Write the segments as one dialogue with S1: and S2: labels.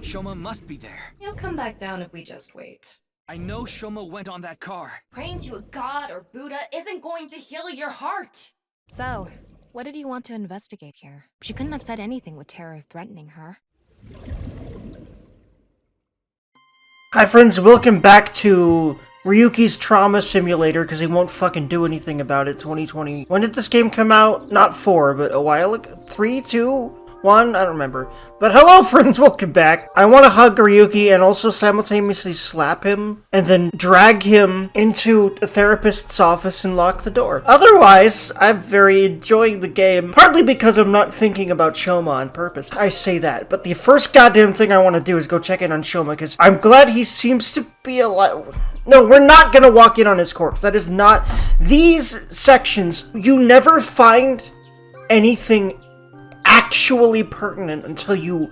S1: Shoma must be there.
S2: He'll come back down if we just wait.
S1: I know Shoma went on that car.
S3: Praying to a god or Buddha isn't going to heal your heart.
S4: So, what did you want to investigate here? She couldn't have said anything with terror threatening her.
S5: Hi friends, welcome back to Ryuki's Trauma Simulator, because he won't fucking do anything about it, 2020. When did this game come out? Not 4, but a while ago? 3, 2, 1? I don't remember. But hello friends, welcome back. I want to hug Ryuki and also simultaneously slap him, and then drag him into a therapist's office and lock the door. Otherwise, I'm very enjoying the game, partly because I'm not thinking about Shoma on purpose. I say that, but the first goddamn thing I want to do is go check in on Shoma, because I'm glad he seems to be alive. No, we're not gonna walk in on his corpse. That is not... These sections, you never find anything actually pertinent until you...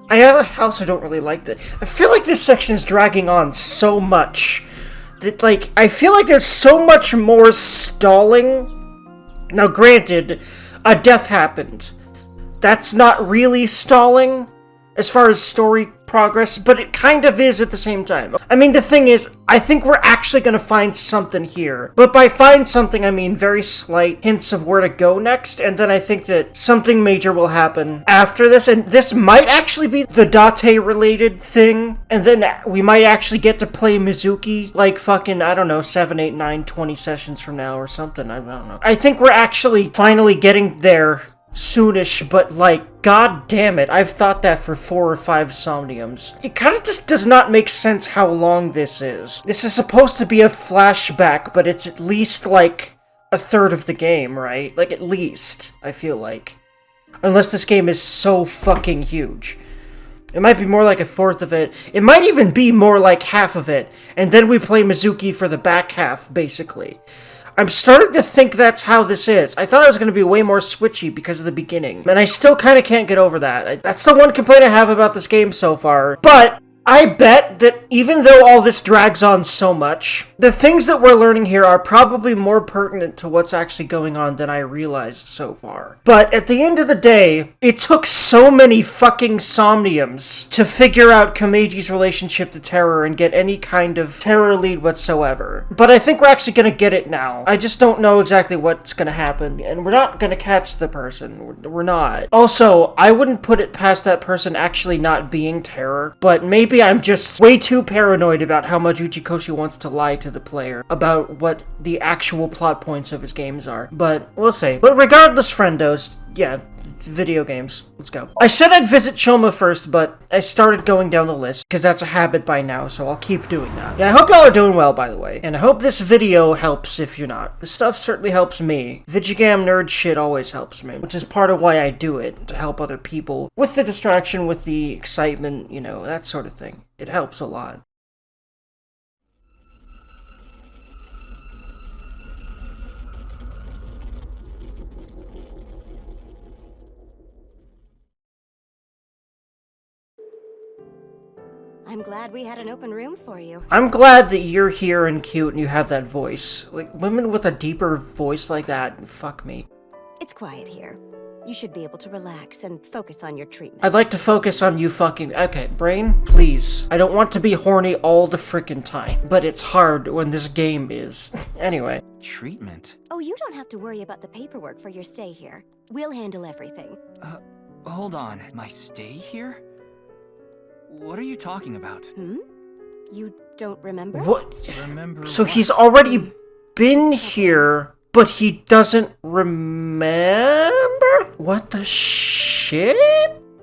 S5: I have a house I don't really like that. I feel like this section is dragging on so much that, like, I feel like there's so much more stalling. Now, granted, a death happened. That's not really stalling as far as story progress, but it kind of is at the same time. I mean, the thing is, I think we're actually gonna find something here. But by find something, I mean very slight hints of where to go next, and then I think that something major will happen after this, and this might actually be the Date-related thing, and then we might actually get to play Mizuki, like fucking, I don't know, 7, 8, 9, 20 sessions from now or something, I don't know. I think we're actually finally getting there soonish, but like, god damn it, I've thought that for 4 or 5 somniums. It kind of just does not make sense how long this is. This is supposed to be a flashback, but it's at least like a third of the game, right? Like, at least, I feel like. Unless this game is so fucking huge. It might be more like a fourth of it. It might even be more like half of it. And then we play Mizuki for the back half, basically. I'm starting to think that's how this is. I thought it was going to be way more switchy because of the beginning. And I still kind of can't get over that. That's the one complaint I have about this game so far. But I bet that even though all this drags on so much, the things that we're learning here are probably more pertinent to what's actually going on than I realized so far. But at the end of the day, it took so many fucking somniums to figure out Kameji's relationship to Terror and get any kind of Terror lead whatsoever. But I think we're actually gonna get it now. I just don't know exactly what's gonna happen, and we're not gonna catch the person. We're not. Also, I wouldn't put it past that person actually not being Terror, but maybe I'm just way too paranoid about how much Uchikochi wants to lie to the player about what the actual plot points of his games are. But we'll see. But regardless, friendos, yeah, it's video games. Let's go. I said I'd visit Shoma first, but I started going down the list, because that's a habit by now, so I'll keep doing that. Yeah, I hope y'all are doing well, by the way. And I hope this video helps if you're not. This stuff certainly helps me. Vigigam nerd shit always helps me, which is part of why I do it, to help other people. With the distraction, with the excitement, you know, that sort of thing. It helps a lot.
S4: I'm glad we had an open room for you.
S5: I'm glad that you're here and cute and you have that voice. Like, women with a deeper voice like that, fuck me.
S4: It's quiet here. You should be able to relax and focus on your treatment.
S5: I'd like to focus on you fucking... Okay, brain, please. I don't want to be horny all the frickin' time, but it's hard when this game is. Anyway.
S1: Treatment?
S4: Oh, you don't have to worry about the paperwork for your stay here. We'll handle everything.
S1: Hold on. My stay here? What are you talking about?
S4: You don't remember?
S5: What?
S1: Remember
S5: So
S1: what?
S5: he's already been here, but he doesn't remember? What the shit?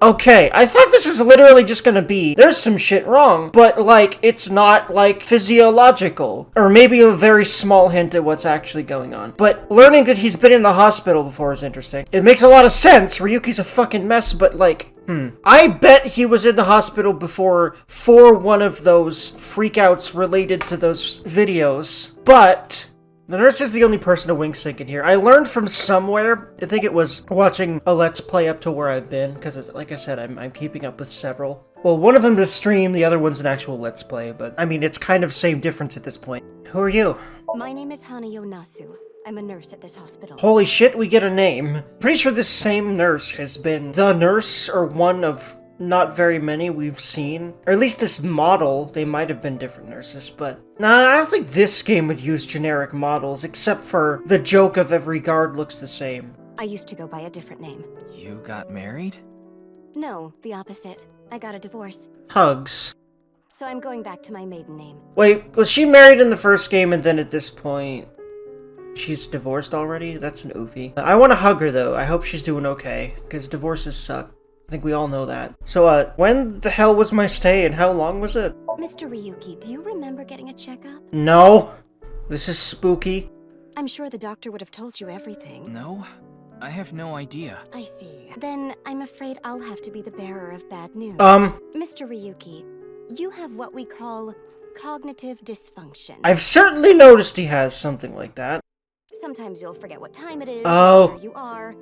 S5: Okay, I thought this was literally just gonna be, there's some shit wrong, but, like, it's not, like, physiological. Or maybe a very small hint at what's actually going on. But learning that he's been in the hospital before is interesting. It makes a lot of sense. Ryuki's a fucking mess, but, like, I bet he was in the hospital before for one of those freakouts related to those videos. But the nurse is the only person to wing sync in here. I learned from somewhere, I think it was watching a Let's Play up to where I've been, because like I said, I'm keeping up with several. Well, one of them is a stream, the other one's an actual Let's Play, but I mean, it's kind of same difference at this point. Who are you?
S4: My name is Hanayo Nasu. I'm a nurse at this hospital.
S5: Holy shit, we get a name. Pretty sure this same nurse has been the nurse or one of not very many we've seen. Or at least this model, they might have been different nurses, but... Nah, I don't think this game would use generic models, except for the joke of every guard looks the same.
S6: I used to go by a different name.
S1: You got married?
S6: No, the opposite. I got a divorce.
S5: Hugs.
S6: So I'm going back to my maiden name.
S5: Wait, was she married in the first game and then at this point... she's divorced already? That's an oofy. I want to hug her though. I hope she's doing okay, because divorces suck. I think we all know that. So, when the hell was my stay and how long was it?
S6: Mr. Ryuki, do you remember getting a checkup?
S5: No. This is spooky.
S6: I'm sure the doctor would have told you everything.
S1: No, I have no idea.
S6: I see. Then I'm afraid I'll have to be the bearer of bad news. Mr. Ryuki, you have what we call cognitive dysfunction.
S5: I've certainly noticed he has something like that.
S6: Sometimes you'll forget what time it is,
S5: Oh.
S6: where you are.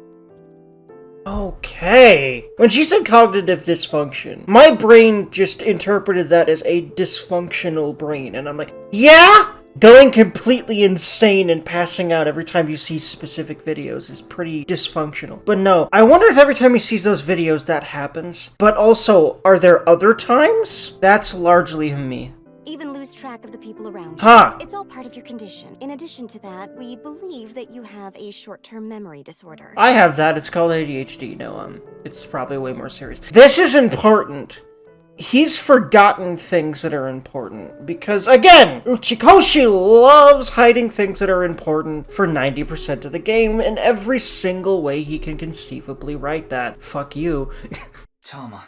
S5: Okay. When she said cognitive dysfunction, my brain just interpreted that as a dysfunctional brain, and I'm like, yeah? Going completely insane and passing out every time you see specific videos is pretty dysfunctional. But no, I wonder if every time he sees those videos that happens. But also, are there other times? That's largely me.
S6: Even lose track of the people around you.
S5: Huh.
S6: It's all part of your condition. In addition to that, we believe that you have a short-term memory disorder.
S5: I have that. It's called ADHD. No, it's probably way more serious. This is important. He's forgotten things that are important. Because, again, Uchikochi loves hiding things that are important for 90% of the game in every single way he can conceivably write that. Fuck you.
S1: Tama,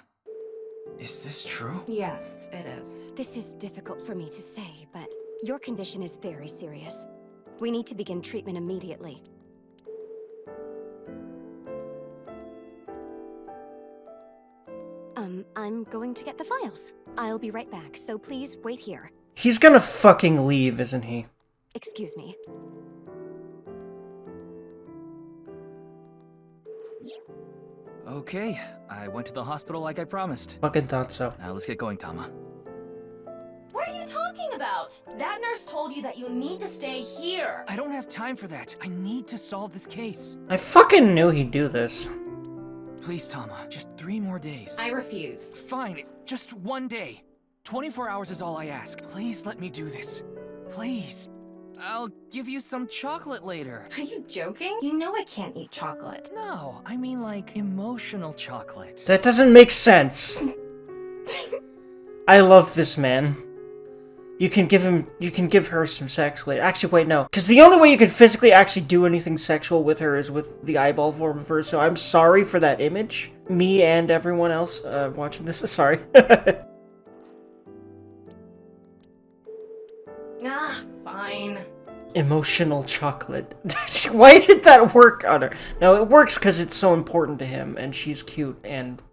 S1: is this true?
S2: Yes, it is.
S6: This is difficult for me to say, but your condition is very serious. We need to begin treatment immediately. I'm going to get the files. I'll be right back, so please wait here.
S5: He's gonna fucking leave, isn't he?
S6: Excuse me.
S1: Okay, I went to the hospital like I promised.
S5: Fucking thought so.
S1: Now let's get going, Tama.
S3: What are you talking about? That nurse told you that you need to stay here.
S1: I don't have time for that. I need to solve this case.
S5: I fucking knew he'd do this.
S1: Please, Tama, just 3 more days.
S2: I refuse.
S1: Fine, just 1 day. 24 hours is all I ask. Please let me do this. Please. I'll give you some chocolate later.
S2: Are you joking? You know I can't eat chocolate.
S1: No, I mean like emotional chocolate.
S5: That doesn't make sense. I love this man. You can give her some sex later. Actually, wait, no. Because the only way you can physically actually do anything sexual with her is with the eyeball form of her, so I'm sorry for that image. Me and everyone else watching this, sorry.
S2: Ah, fine.
S5: Emotional chocolate. Why did that work on her? No, it works because it's so important to him, and she's cute, and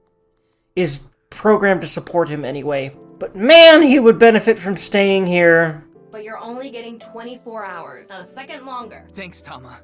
S5: is programmed to support him anyway. But man, he would benefit from staying here.
S3: But you're only getting 24 hours, not a second longer.
S1: Thanks, Tama.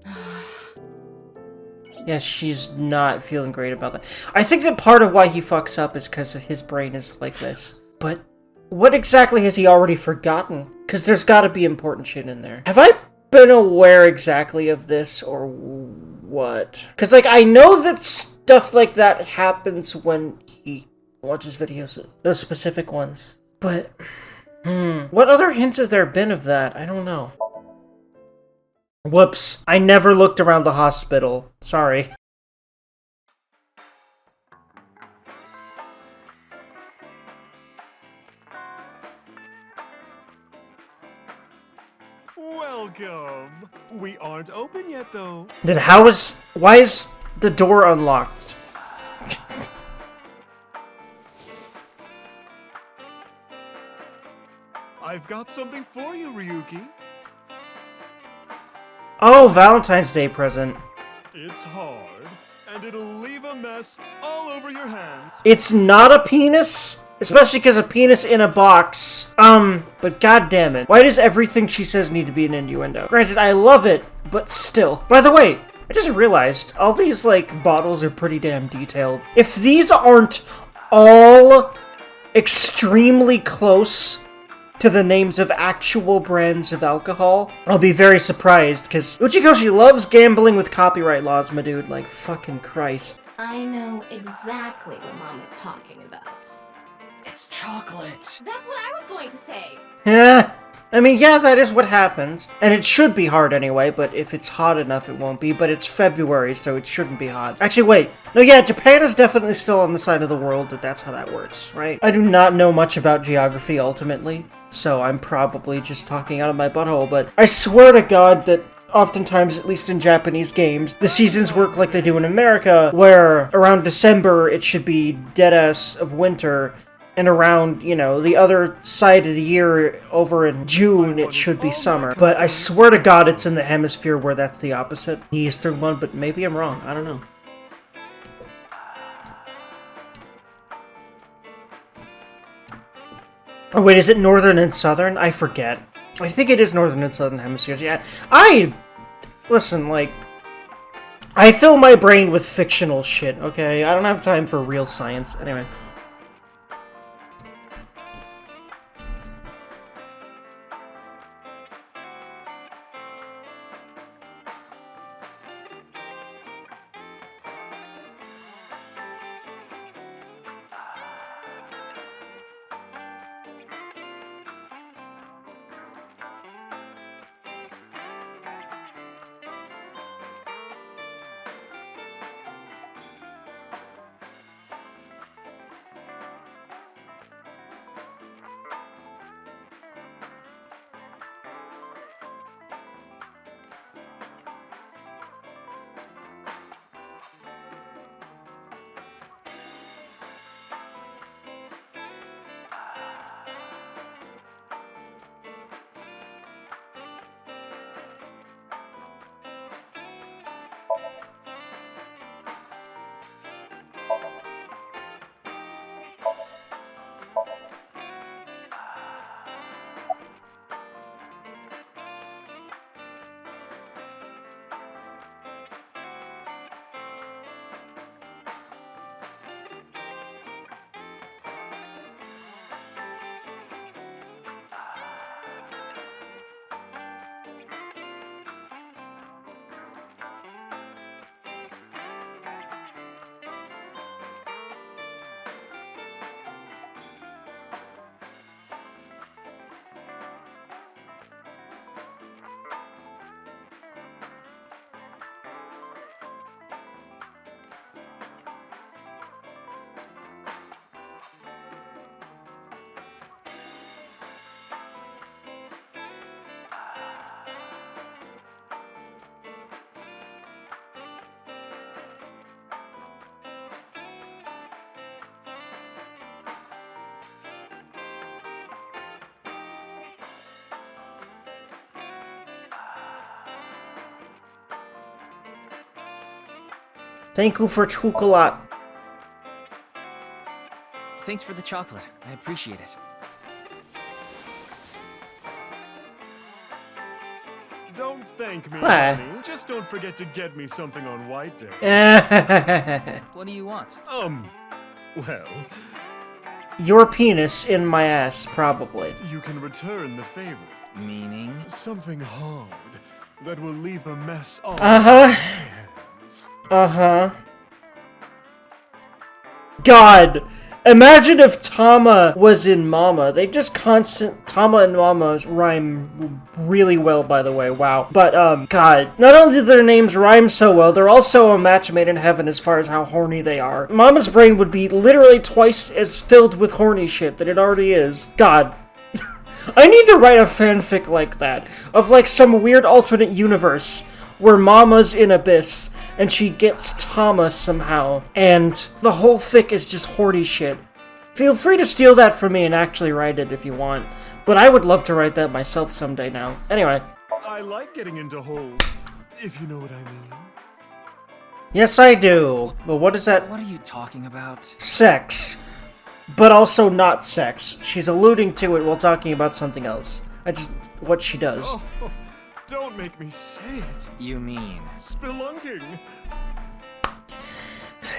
S5: Yeah, she's not feeling great about that. I think that part of why he fucks up is because his brain is like this. But what exactly has he already forgotten? Because there's gotta be important shit in there. Have I been aware exactly of this, or what? Because, like, I know that stuff like that happens when he watches videos, those specific ones. But, what other hints has there been of that? I don't know. Whoops. I never looked around the hospital. Sorry.
S7: Welcome. We aren't open yet, though.
S5: Then why is the door unlocked?
S7: I've got something for you, Ryuki.
S5: Oh, Valentine's Day present.
S7: It's hard, and it'll leave a mess all over your hands.
S5: It's not a penis? Especially because a penis in a box. But goddammit. Why does everything she says need to be an innuendo? Granted, I love it, but still. By the way, I just realized all these, like, bottles are pretty damn detailed. If these aren't all extremely close to the names of actual brands of alcohol, I'll be very surprised, because Uchikochi loves gambling with copyright laws, my dude. Like, fucking Christ.
S2: I know exactly what Mama's talking about.
S1: It's chocolate.
S3: That's what I was going to say.
S5: Yeah. I mean, yeah, that is what happens. And it should be hard anyway, but if it's hot enough, it won't be. But it's February, so it shouldn't be hot. Actually, wait. No, yeah, Japan is definitely still on the side of the world that's how that works, right? I do not know much about geography, ultimately, so I'm probably just talking out of my butthole, but I swear to God that oftentimes, at least in Japanese games, the seasons work like they do in America, where around December, it should be deadass of winter, and around, you know, the other side of the year, over in June, it should be summer. But I swear to God it's in the hemisphere where that's the opposite, the eastern one, but maybe I'm wrong, I don't know. Oh wait, is it northern and southern? I forget. I think it is northern and southern hemispheres, yeah. Listen, like, I fill my brain with fictional shit, okay? I don't have time for real science. Anyway. Thank you for chocolate.
S1: Thanks for the chocolate. I appreciate it.
S7: Don't thank me,
S5: What?
S7: honey. Just don't forget to get me something on White Day.
S1: What do you want?
S7: Well,
S5: Your penis in my ass, probably.
S7: you can return the favor.
S1: Meaning?
S7: Something hard that will leave a mess on
S5: Uh-huh.
S7: my hands.
S5: Uh-huh. God! Imagine if Tama was in Mama. They just Tama and Mama rhyme really well, by the way, wow. But, God. Not only do their names rhyme so well, they're also a match made in heaven as far as how horny they are. Mama's brain would be literally twice as filled with horny shit that it already is. God. I need to write a fanfic like that, of like some weird alternate universe, where Mama's in Abyss, and she gets Tama somehow, and the whole fic is just horny shit. Feel free to steal that from me and actually write it if you want, but I would love to write that myself someday now. Anyway.
S7: I like getting into holes, if you know what I mean.
S5: Yes, I do. But what is that?
S1: What are you talking about?
S5: Sex. But also not sex. She's alluding to it while talking about something else. What she does.
S7: Oh, don't make me say it.
S1: You mean?
S7: Spelunking.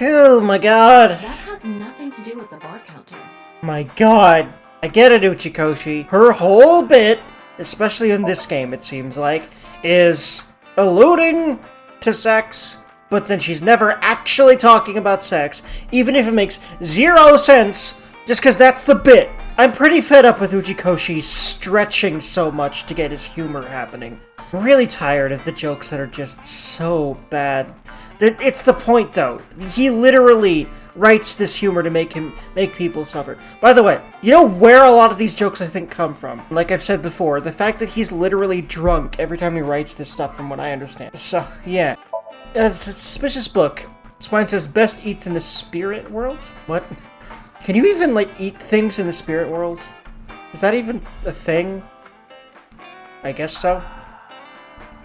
S5: Oh my god.
S2: That has nothing to do with the bar counter.
S5: My god. I get it, Uchikochi. Her whole bit, especially in this game it seems like, is alluding to sex, but then she's never actually talking about sex, even if it makes 0 sense, just because that's the bit. I'm pretty fed up with Uchikochi stretching so much to get his humor happening. I'm really tired of the jokes that are just so bad. It's the point, though. He literally writes this humor to make people suffer. By the way, you know where a lot of these jokes I think come from? Like I've said before, the fact that he's literally drunk every time he writes this stuff, from what I understand. So yeah, it's a suspicious book. Spine says best eats in the spirit world. What? Can you even like eat things in the spirit world? Is that even a thing? I guess so.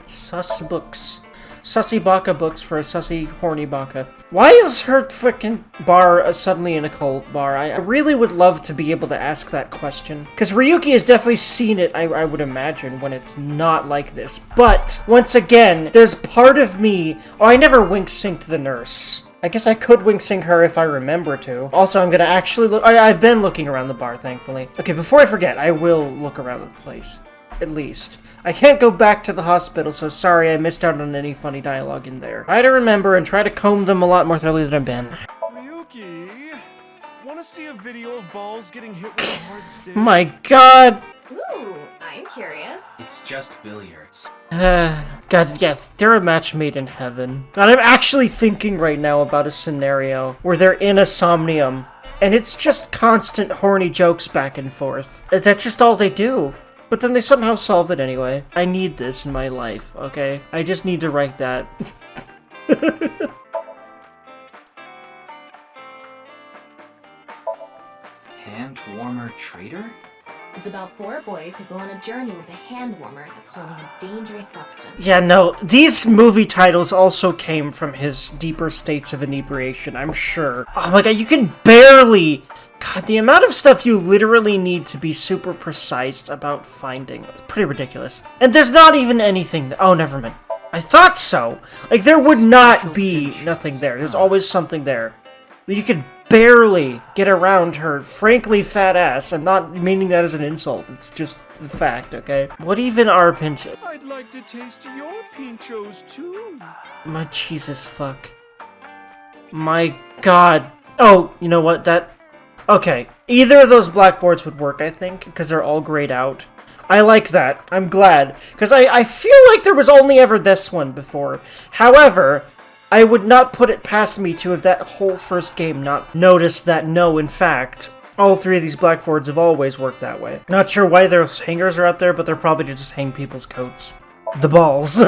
S5: Sus books. Sussy baka books for a sussy horny baka. Why is her frickin' bar suddenly an occult bar? I really would love to be able to ask that question. Because Ryuki has definitely seen it, I would imagine, when it's not like this. But, once again, there's part of me... Oh, I never wink-synced the nurse. I guess I could wink-sync her if I remember to. Also, I'm gonna actually look... I've been looking around the bar, thankfully. Okay, before I forget, I will look around the place. At least. I can't go back to the hospital, so sorry I missed out on any funny dialogue in there. Try to remember and try to comb them a lot more thoroughly than I've been.
S7: Ryuki, wanna see a video of balls getting hit with a hard stick?
S5: My god!
S3: Ooh, I'm curious.
S1: It's just billiards.
S5: God, yes, they're a match made in heaven. God, I'm actually thinking right now about a scenario where they're in a somnium, and it's just constant horny jokes back and forth. That's just all they do. But then they somehow solve it anyway. I need this in my life, okay? I just need to write that.
S1: Hand warmer traitor?
S3: It's about 4 boys who go on a journey with a hand warmer that's holding a dangerous substance.
S5: Yeah, no, these movie titles also came from his deeper states of inebriation, I'm sure. Oh my god, you can barely... God, the amount of stuff you literally need to be super precise about finding, it's pretty ridiculous. And there's not even anything... Oh, never mind. I thought so! Like, there would not be nothing there. There's always something there. But you could barely get around her frankly fat ass. I'm not meaning that as an insult. It's just the fact, okay? What even are pinchos?
S7: I'd like to taste your pinchos, too.
S5: My Jesus fuck. My god. Oh, you know what? Okay, either of those blackboards would work, I think, because they're all grayed out. I like that. I'm glad. Because I feel like there was only ever this one before. However, I would not put it past me to have that whole first game not noticed that no, in fact, all 3 of these blackboards have always worked that way. Not sure why those hangers are out there, but they're probably to just hang people's coats. The balls.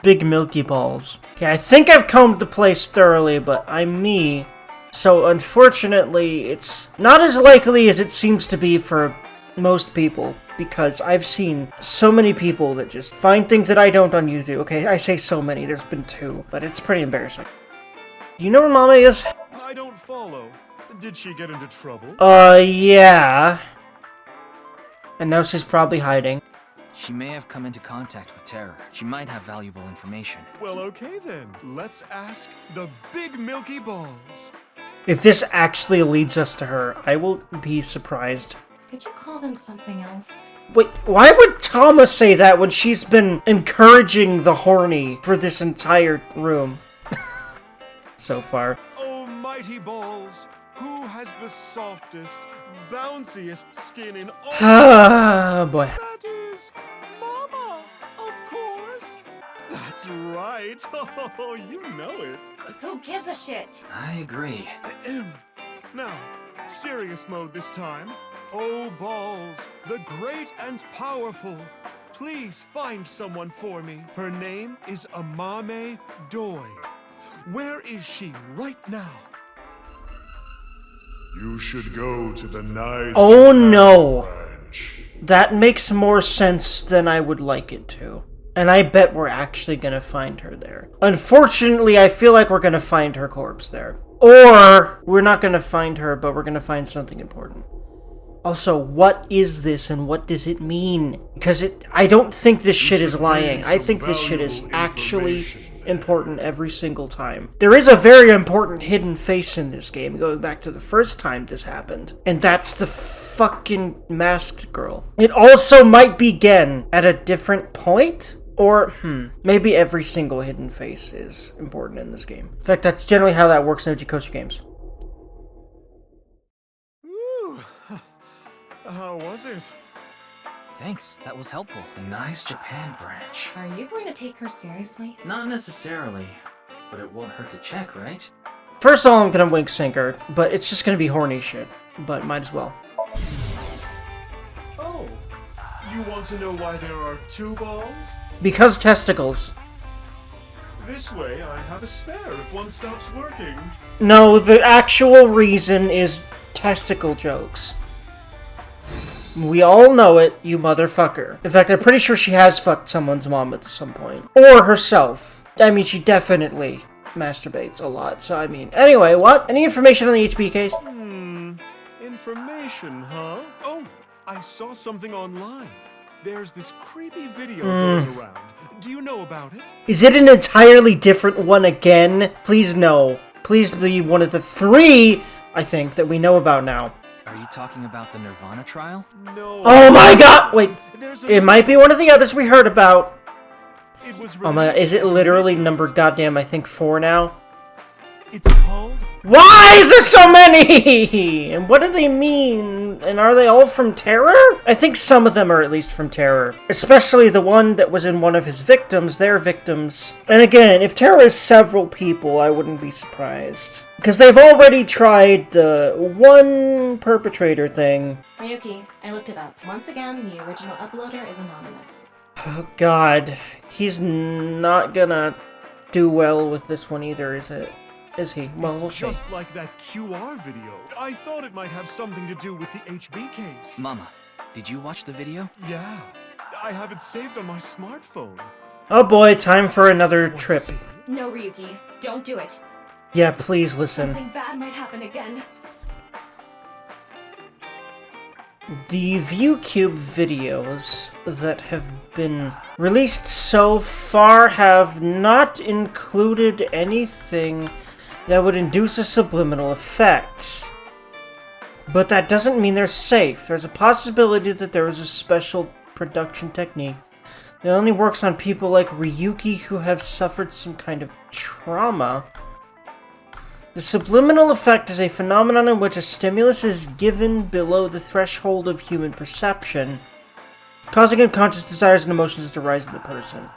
S5: Big milky balls. Okay, I think I've combed the place thoroughly, but I'm me. So, unfortunately, it's not as likely as it seems to be for most people, because I've seen so many people that just find things that I don't on YouTube. Okay, I say so many, there's been 2, but it's pretty embarrassing. Do you know where Mama is?
S7: I don't follow. Did she get into trouble?
S5: Yeah. And now she's probably hiding.
S1: She may have come into contact with terror. She might have valuable information.
S7: Well, okay then. Let's ask the big milky balls.
S5: If this actually leads us to her, I will be surprised.
S3: Could you call them something else?
S5: Wait, why would Tama say that when she's been encouraging the horny for this entire room? So far.
S7: Oh, mighty balls, who has the softest, bounciest skin in all...
S5: Ah, boy.
S7: That is Mama, of course. That's right. Oh, you know it.
S3: Who gives a shit?
S1: I agree.
S7: Now, serious mode this time. Oh, balls, the great and powerful. Please find someone for me. Her name is Amame Doi. Where is she right now? You should go to the nice...
S5: Oh no! That makes more sense than I would like it to. And I bet we're actually gonna find her there. Unfortunately, I feel like we're gonna find her corpse there. Or, we're not gonna find her, but we're gonna find something important. Also, what is this and what does it mean? Because I don't think this shit is lying. I think this shit is actually important every single time. There is a very important hidden face in this game, going back to the first time this happened. And that's the fucking masked girl. It also might begin at a different point, Or, maybe every single hidden face is important in this game. In fact, that's generally how that works in Uchikochi games.
S7: Ooh, how was it?
S1: Thanks, that was helpful. The nice Japan branch.
S3: Are you going to take her seriously?
S1: Not necessarily, but it won't hurt to check, right?
S5: First of all, I'm gonna wink sync her, but it's just gonna be horny shit. But might as well.
S7: Oh, you want to know why there are 2 balls?
S5: Because testicles.
S7: This way, I have a spare if one stops working.
S5: No, the actual reason is testicle jokes. We all know it, you motherfucker. In fact, I'm pretty sure she has fucked someone's mom at some point. Or herself. I mean, she definitely masturbates a lot, so I mean... Anyway, what? Any information on the HB case?
S7: Information, huh? Oh, I saw something online. There's this creepy video going around. Do you know about it?
S5: Is it an entirely different one again? Please no. Please be one of the 3, I think, that we know about now.
S1: Are you talking about the Nirvana trial?
S7: No.
S5: Oh my god! Wait, it might be one of the others we heard about.
S7: It was
S5: Oh my god, is it literally number goddamn, I think 4 now?
S7: It's called...
S5: Why is there so many? And what do they mean? And are they all from Terror? I think some of them are at least from Terror. Especially the one that was in one of his victims, their victims. And again, if Terror is several people, I wouldn't be surprised. Because they've already tried the one perpetrator thing.
S3: Ryuki, I looked it up. Once again, the original uploader is anonymous.
S5: Oh god, he's not gonna do well with this one either, is it? Is he? Well, we'll see.
S7: Just like that QR video. I thought it might have something to do with the HB case.
S1: Mama, did you watch the video?
S7: Yeah, I have it saved on my smartphone.
S5: Oh boy, time for another trip.
S3: No, Ryuki, don't do it.
S5: Yeah, please listen.
S3: Something bad might happen again.
S5: The ViewCube videos that have been released so far have not included anything that would induce a subliminal effect. But that doesn't mean they're safe. There's a possibility that there is a special production technique that only works on people like Ryuki who have suffered some kind of trauma. The subliminal effect is a phenomenon in which a stimulus is given below the threshold of human perception, causing unconscious desires and emotions to rise in the person.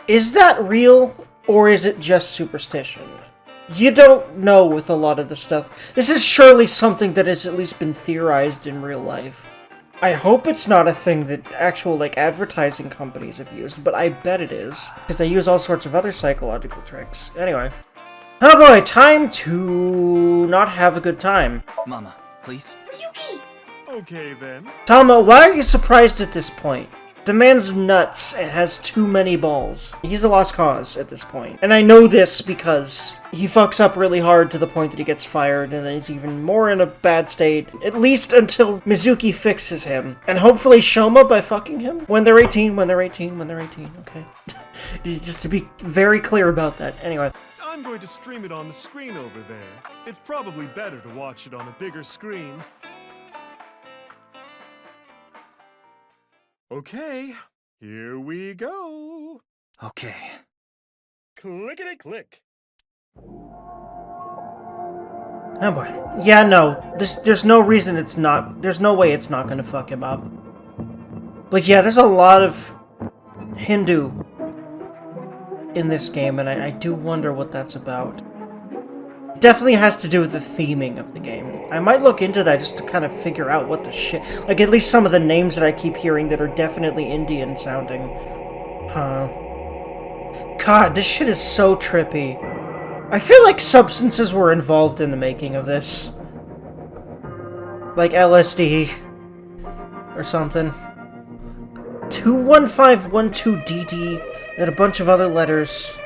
S5: Is that real, or is it just superstition? You don't know with a lot of the stuff. This is surely something that has at least been theorized in real life. I hope it's not a thing that actual, advertising companies have used, but I bet it is, because they use all sorts of other psychological tricks. Anyway. Oh boy, time to not have a good time.
S1: Mama, please?
S3: Ryuki!
S7: Okay then.
S5: Tama, why are you surprised at this point? The man's nuts and has too many balls. He's a lost cause at this point. And I know this because he fucks up really hard to the point that he gets fired, and then he's even more in a bad state, at least until Mizuki fixes him. And hopefully Shoma by fucking him? When they're 18, okay? Just to be very clear about that. Anyway.
S7: I'm going to stream it on the screen over there. It's probably better to watch it on a bigger screen. Okay, here we go.
S1: Okay.
S7: Clickety-click.
S5: Oh boy. Yeah, no. There's no reason it's not... There's no way it's not gonna fuck him up. But yeah, there's a lot of Hindu in this game, and I do wonder what that's about. It definitely has to do with the theming of the game. I might look into that just to kind of figure out what the shit... at least some of the names that I keep hearing that are definitely Indian sounding. Huh. God, this shit is so trippy. I feel like substances were involved in the making of this. Like LSD. Or something. 21512DD and a bunch of other letters.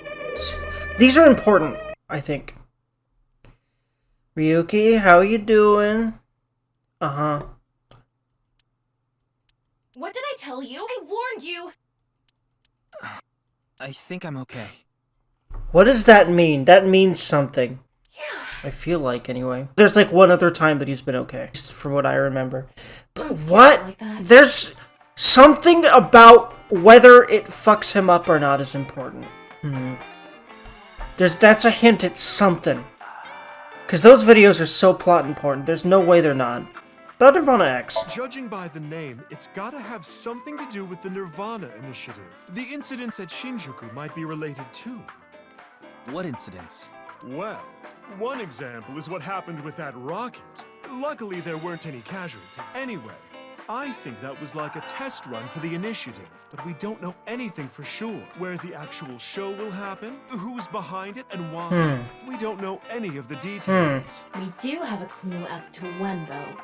S5: These are important, I think. Ryuki, how you doing? Uh-huh.
S3: What did I tell you? I warned you!
S1: I think I'm okay.
S5: What does that mean? That means something.
S3: Yeah.
S5: I feel like, anyway. There's one other time that he's been okay, just from what I remember. But
S3: Don't say
S5: what?
S3: it like that.
S5: There's something about whether it fucks him up or not is important. That's a hint at something. Because those videos are so plot important, there's no way they're not. About Nirvana X.
S7: Judging by the name, it's gotta have something to do with the Nirvana Initiative. The incidents at Shinjuku might be related too.
S1: What incidents?
S7: Well, one example is what happened with that rocket. Luckily, there weren't any casualties. Anyway, I think that was like a test run for the initiative, but we don't know anything for sure. Where the actual show will happen, who's behind it, and why. We don't know any of the details.
S3: We do have a clue as to when, though.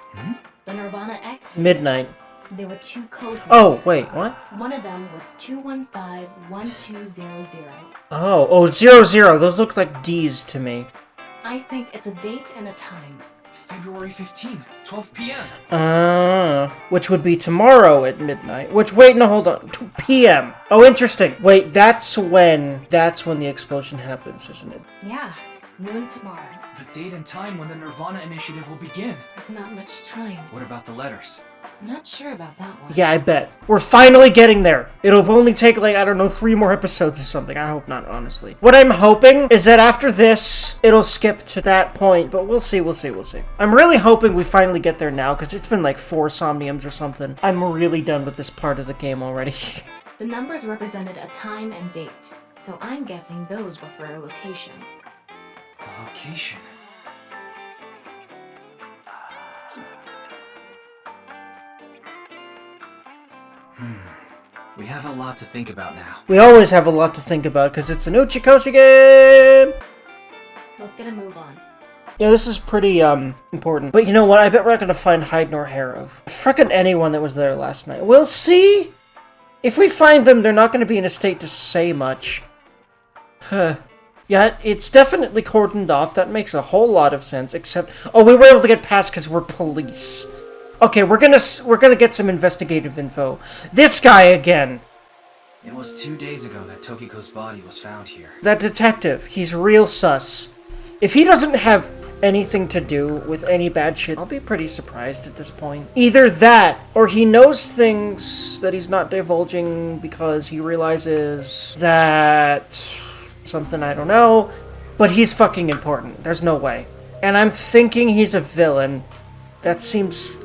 S3: The Nirvana X video,
S5: Midnight.
S3: there were 2 codes.
S5: Oh, wait, what?
S3: One of them was 215-1200.
S5: Oh, 00. Those look like D's to me.
S3: I think it's a date and a time.
S1: February 15, 12 p.m.
S5: Which would be tomorrow at midnight. Wait, no, hold on. 2 p.m. Oh, interesting. Wait, that's when the explosion happens, isn't it?
S3: Yeah, noon tomorrow.
S1: The date and time when the Nirvana Initiative will begin.
S3: There's not much time.
S1: What about the letters?
S3: I'm not sure about that one.
S5: Yeah, I bet. We're finally getting there. It'll only take, like, I don't know, 3 more episodes or something. I hope not, honestly. What I'm hoping is that after this, it'll skip to that point, but we'll see. I'm really hoping we finally get there now, because it's been like 4 Somniums or something. I'm really done with this part of the game already.
S3: The numbers represented a time and date, so I'm guessing those were for a location.
S1: A location. We have a lot to think about now.
S5: We always have a lot to think about, because it's an Uchikochi game!
S3: Let's get a move on.
S5: Yeah, this is pretty, important. But you know what? I bet we're not gonna find hide nor hair of frickin' anyone that was there last night. We'll see! If we find them, they're not gonna be in a state to say much. Huh. Yeah, it's definitely cordoned off. That makes a whole lot of sense, except... Oh, we were able to get past because we're police. Okay, we're gonna get some investigative info. This guy again.
S1: It was 2 days ago that Tokiko's body was found here.
S5: That detective, he's real sus. If he doesn't have anything to do with any bad shit, I'll be pretty surprised at this point. Either that, or he knows things that he's not divulging because he realizes that... something I don't know, but he's fucking important. There's no way. And I'm thinking he's a villain. That seems...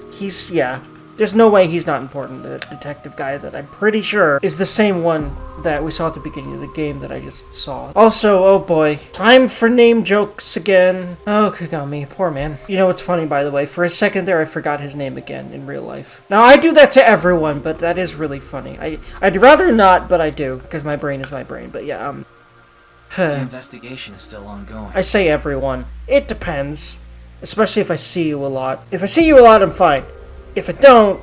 S5: yeah. There's no way he's not important. The detective guy that I'm pretty sure is the same one that we saw at the beginning of the game that I just saw. Also, oh boy, time for name jokes again. Oh, Kagami, poor man. You know what's funny, by the way? For a second there, I forgot his name again in real life. Now, I do that to everyone, but that is really funny. I'd rather not, but I do, because my brain is my brain. But yeah,
S1: The investigation is still ongoing.
S5: I say everyone. It depends. Especially if I see you a lot. If I see you a lot, I'm fine. If I don't,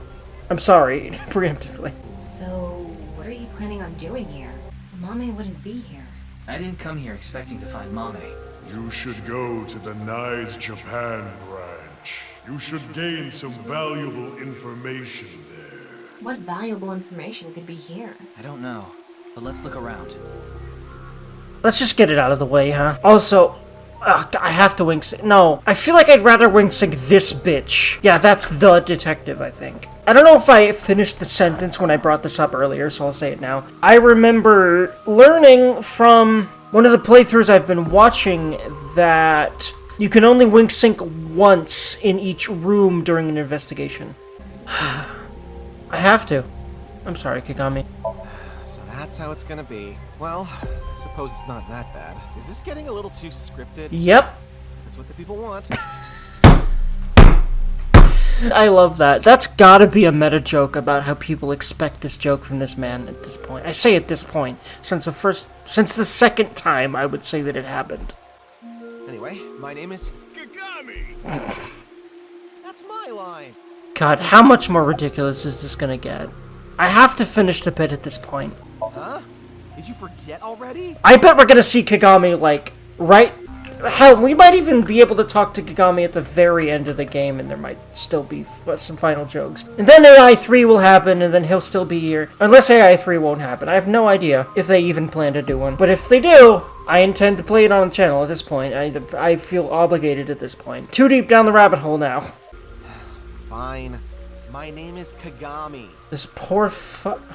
S5: I'm sorry, preemptively.
S3: So, what are you planning on doing here? Mame wouldn't be here.
S1: I didn't come here expecting to find Mame.
S8: You should go to the Nice Japan branch. You should gain some valuable information there.
S3: What valuable information could be here?
S1: I don't know, but let's look around.
S5: Let's just get it out of the way, huh? Also, I have to wing sync. No, I feel like I'd rather wing sync this bitch. Yeah, that's the detective, I think. I don't know if I finished the sentence when I brought this up earlier, so I'll say it now. I remember learning from one of the playthroughs I've been watching that you can only wing sync once in each room during an investigation. I have to. I'm sorry, Kagami.
S9: So that's how it's gonna be. Well, I suppose it's not that bad. Is this getting a little too scripted?
S5: Yep.
S9: That's what the people want.
S5: I love that. That's gotta be a meta joke about how people expect this joke from this man at this point. I say at this point, since the second time I would say that it happened.
S9: Anyway, my name is Kagami. That's my line.
S5: God, how much more ridiculous is this gonna get? I have to finish the bit at this point.
S9: Huh? Did you forget already?
S5: I bet we're gonna see Kagami, like, right... Hell, we might even be able to talk to Kagami at the very end of the game, and there might still be some final jokes. And then AI3 will happen, and then he'll still be here. Unless AI3 won't happen. I have no idea if they even plan to do one. But if they do, I intend to play it on the channel at this point. I feel obligated at this point. Too deep down the rabbit hole now.
S9: Fine. My name is Kagami.
S5: This poor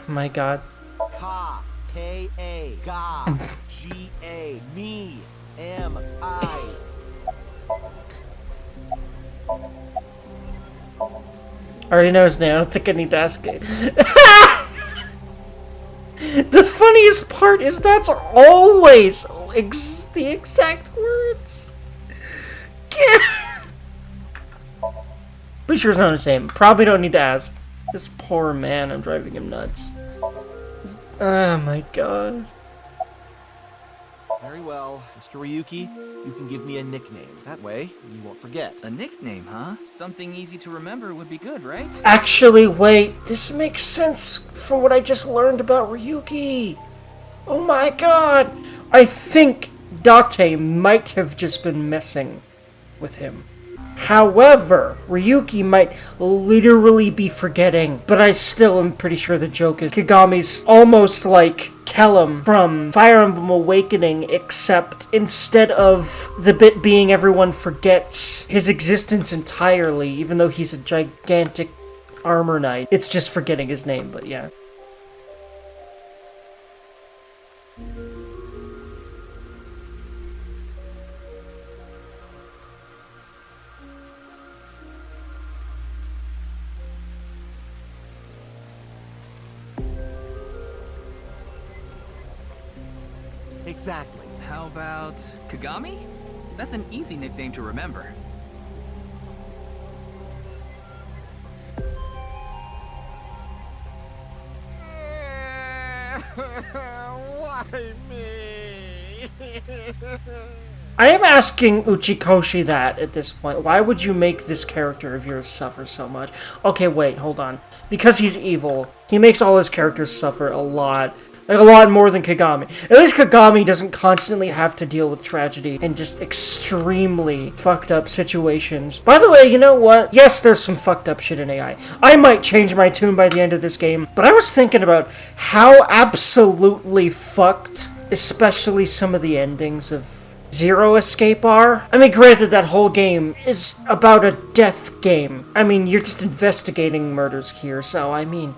S5: my god.
S9: Ka. K-A. Ga. G-A. Me. M-I.
S5: I already know his name. I don't think I need to ask it. The funniest part is that's always the exact words. Pretty sure it's not the same. Probably don't need to ask. This poor man, I'm driving him nuts. Oh my god.
S9: Very well, Mr. Ryuki, you can give me a nickname. That way, you won't forget.
S1: A nickname, huh? Something easy to remember would be good, right?
S5: Actually, wait. This makes sense from what I just learned about Ryuki. Oh my god. I think Date might have just been messing with him. However, Ryuki might literally be forgetting, but I still am pretty sure the joke is Kagami's almost like Kellum from Fire Emblem Awakening, except instead of the bit being everyone forgets his existence entirely, even though he's a gigantic armor knight, it's just forgetting his name, but yeah.
S9: Exactly.
S1: How about Kagami? That's an easy nickname to remember.
S9: Why me?
S5: I am asking Uchikochi that at this point. Why would you make this character of yours suffer so much? Okay, wait, hold on. Because he's evil, he makes all his characters suffer a lot. Like, a lot more than Kagami. At least Kagami doesn't constantly have to deal with tragedy and just extremely fucked up situations. By the way, you know what? Yes, there's some fucked up shit in AI. I might change my tune by the end of this game, but I was thinking about how absolutely fucked, especially some of the endings of Zero Escape are. I mean, granted, that whole game is about a death game. I mean, you're just investigating murders here, so I mean...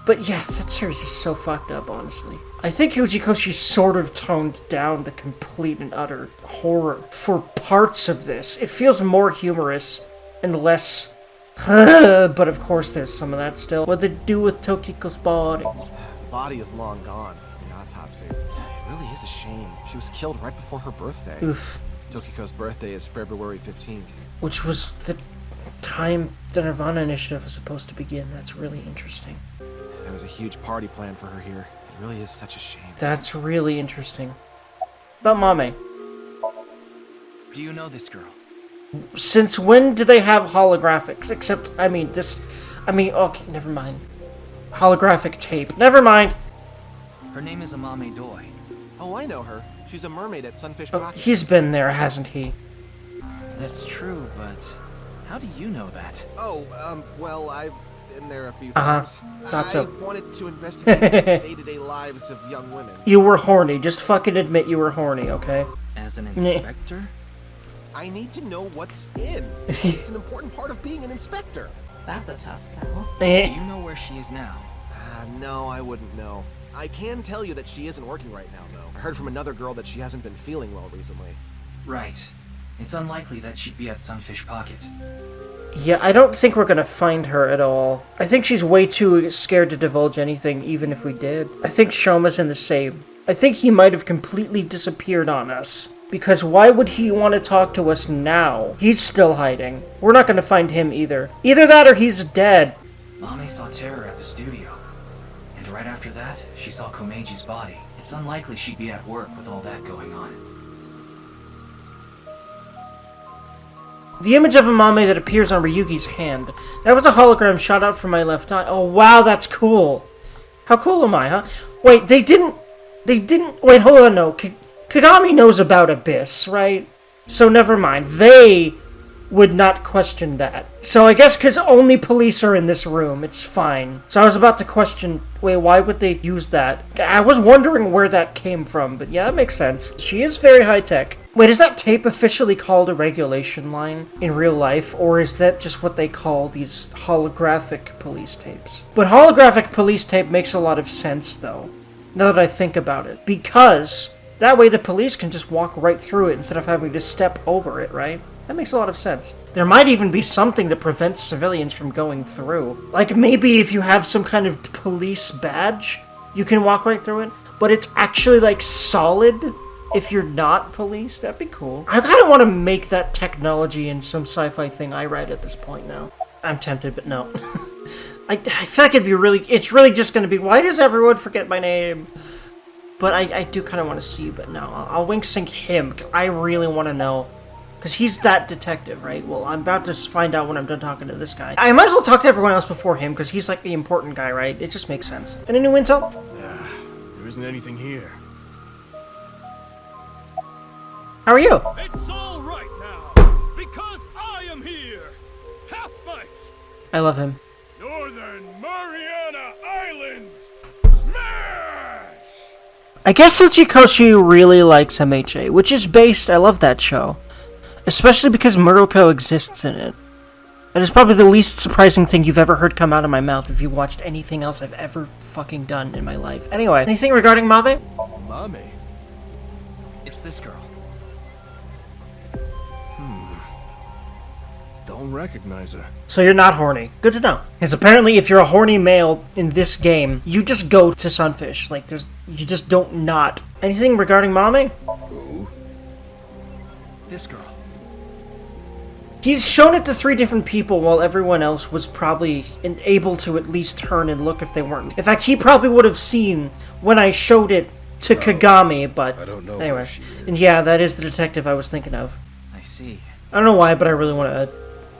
S5: But yeah, that series is so fucked up, honestly. I think Uchikochi sort of toned down the complete and utter horror for parts of this. It feels more humorous and less... but of course there's some of that still. What'd they do with Tokiko's body?
S9: The body is long gone. The autopsy. It really is a shame. She was killed right before her birthday.
S5: Oof.
S9: Tokiko's birthday is February 15th.
S5: Which was the time the Nirvana Initiative was supposed to begin. That's really interesting.
S9: There was a huge party planned for her here. It really is such a shame.
S5: That's really interesting. About Mame.
S1: Do you know this girl?
S5: Since when do they have holographics? Except, okay, never mind. Holographic tape. Never mind.
S1: Her name is Amame Doi.
S9: Oh, I know her. She's a mermaid at Sunfish Pocket.
S5: He's been there, hasn't he?
S1: That's true, but how do you know that?
S9: Oh, well, I've been there a few times.
S5: That's
S9: I wanted to investigate the day-to-day lives of young women.
S5: You were horny. Just fucking admit you were horny, okay?
S1: As an inspector?
S9: I need to know what's in. It's an important part of being an inspector.
S2: That's a tough sell.
S1: Do you know where she is now?
S9: No, I wouldn't know. I can tell you that she isn't working right now, though. I heard from another girl that she hasn't been feeling well recently.
S1: Right. It's unlikely that she'd be at Sunfish Pocket.
S5: Yeah, I don't think we're gonna find her at all. I think she's way too scared to divulge anything, even if we did. I think Shoma's in the same. I think he might have completely disappeared on us. Because why would he want to talk to us now? He's still hiding. We're not gonna find him either. Either that or he's dead.
S1: Mame saw Terror at the studio. And right after that, she saw Komeji's body. It's unlikely she'd be at work with all that going on.
S5: The image of Amame that appears on Ryuki's hand. That was a hologram shot out from my left eye. Oh wow, that's cool. How cool am I, huh? Wait, they didn't, wait, hold on, no. Kagami knows about Abyss, right? So never mind. They would not question that. So I guess because only police are in this room, it's fine. So I was about to question, wait, why would they use that? I was wondering where that came from, but yeah, that makes sense. She is very high-tech. Wait, is that tape officially called a regulation line in real life, or is that just what they call these holographic police tapes? But holographic police tape makes a lot of sense, though. now that I think about it. Because that way the police can just walk right through it instead of having to step over it, right? That makes a lot of sense. There might even be something that prevents civilians from going through. Like maybe if you have some kind of police badge, you can walk right through it, but it's actually like solid if you're not police. That'd be cool. I kind of want to make that technology in some sci-fi thing I read at this point now. I'm tempted, but no. I feel like it's really just going to be, why does everyone forget my name? But I do kind of want to see, but no. I'll wink sync him, because I really want to know. Because he's that detective, right? Well, I'm about to find out when I'm done talking to this guy. I might as well talk to everyone else before him, because he's like the important guy, right? It just makes sense. Any new intel?
S8: Yeah, there isn't anything here.
S5: How are you?
S10: It's all right now, because I am here. Half bites.
S5: I love him.
S10: Northern Mariana Islands. Smash!
S5: I guess Uchikochi really likes MHA, which is based, I love that show. Especially because Muroko exists in it. That is probably the least surprising thing you've ever heard come out of my mouth if you watched anything else I've ever fucking done in my life. Anyway, anything regarding Mabe?
S8: Mame?
S1: It's this girl.
S8: Don't recognize her.
S5: So you're not horny. Good to know. Because apparently if you're a horny male in this game, you just go to Sunfish. Like, you just don't not. Anything regarding Mame?
S8: Who?
S1: This girl.
S5: He's shown it to 3 different people while everyone else was probably able to at least turn and look if they weren't. In fact, he probably would have seen when I showed it to Kagami, but
S8: I don't know
S5: anyway.
S8: she is.
S5: And yeah, that is the detective I was thinking of.
S1: I see.
S5: I don't know why, but I really want to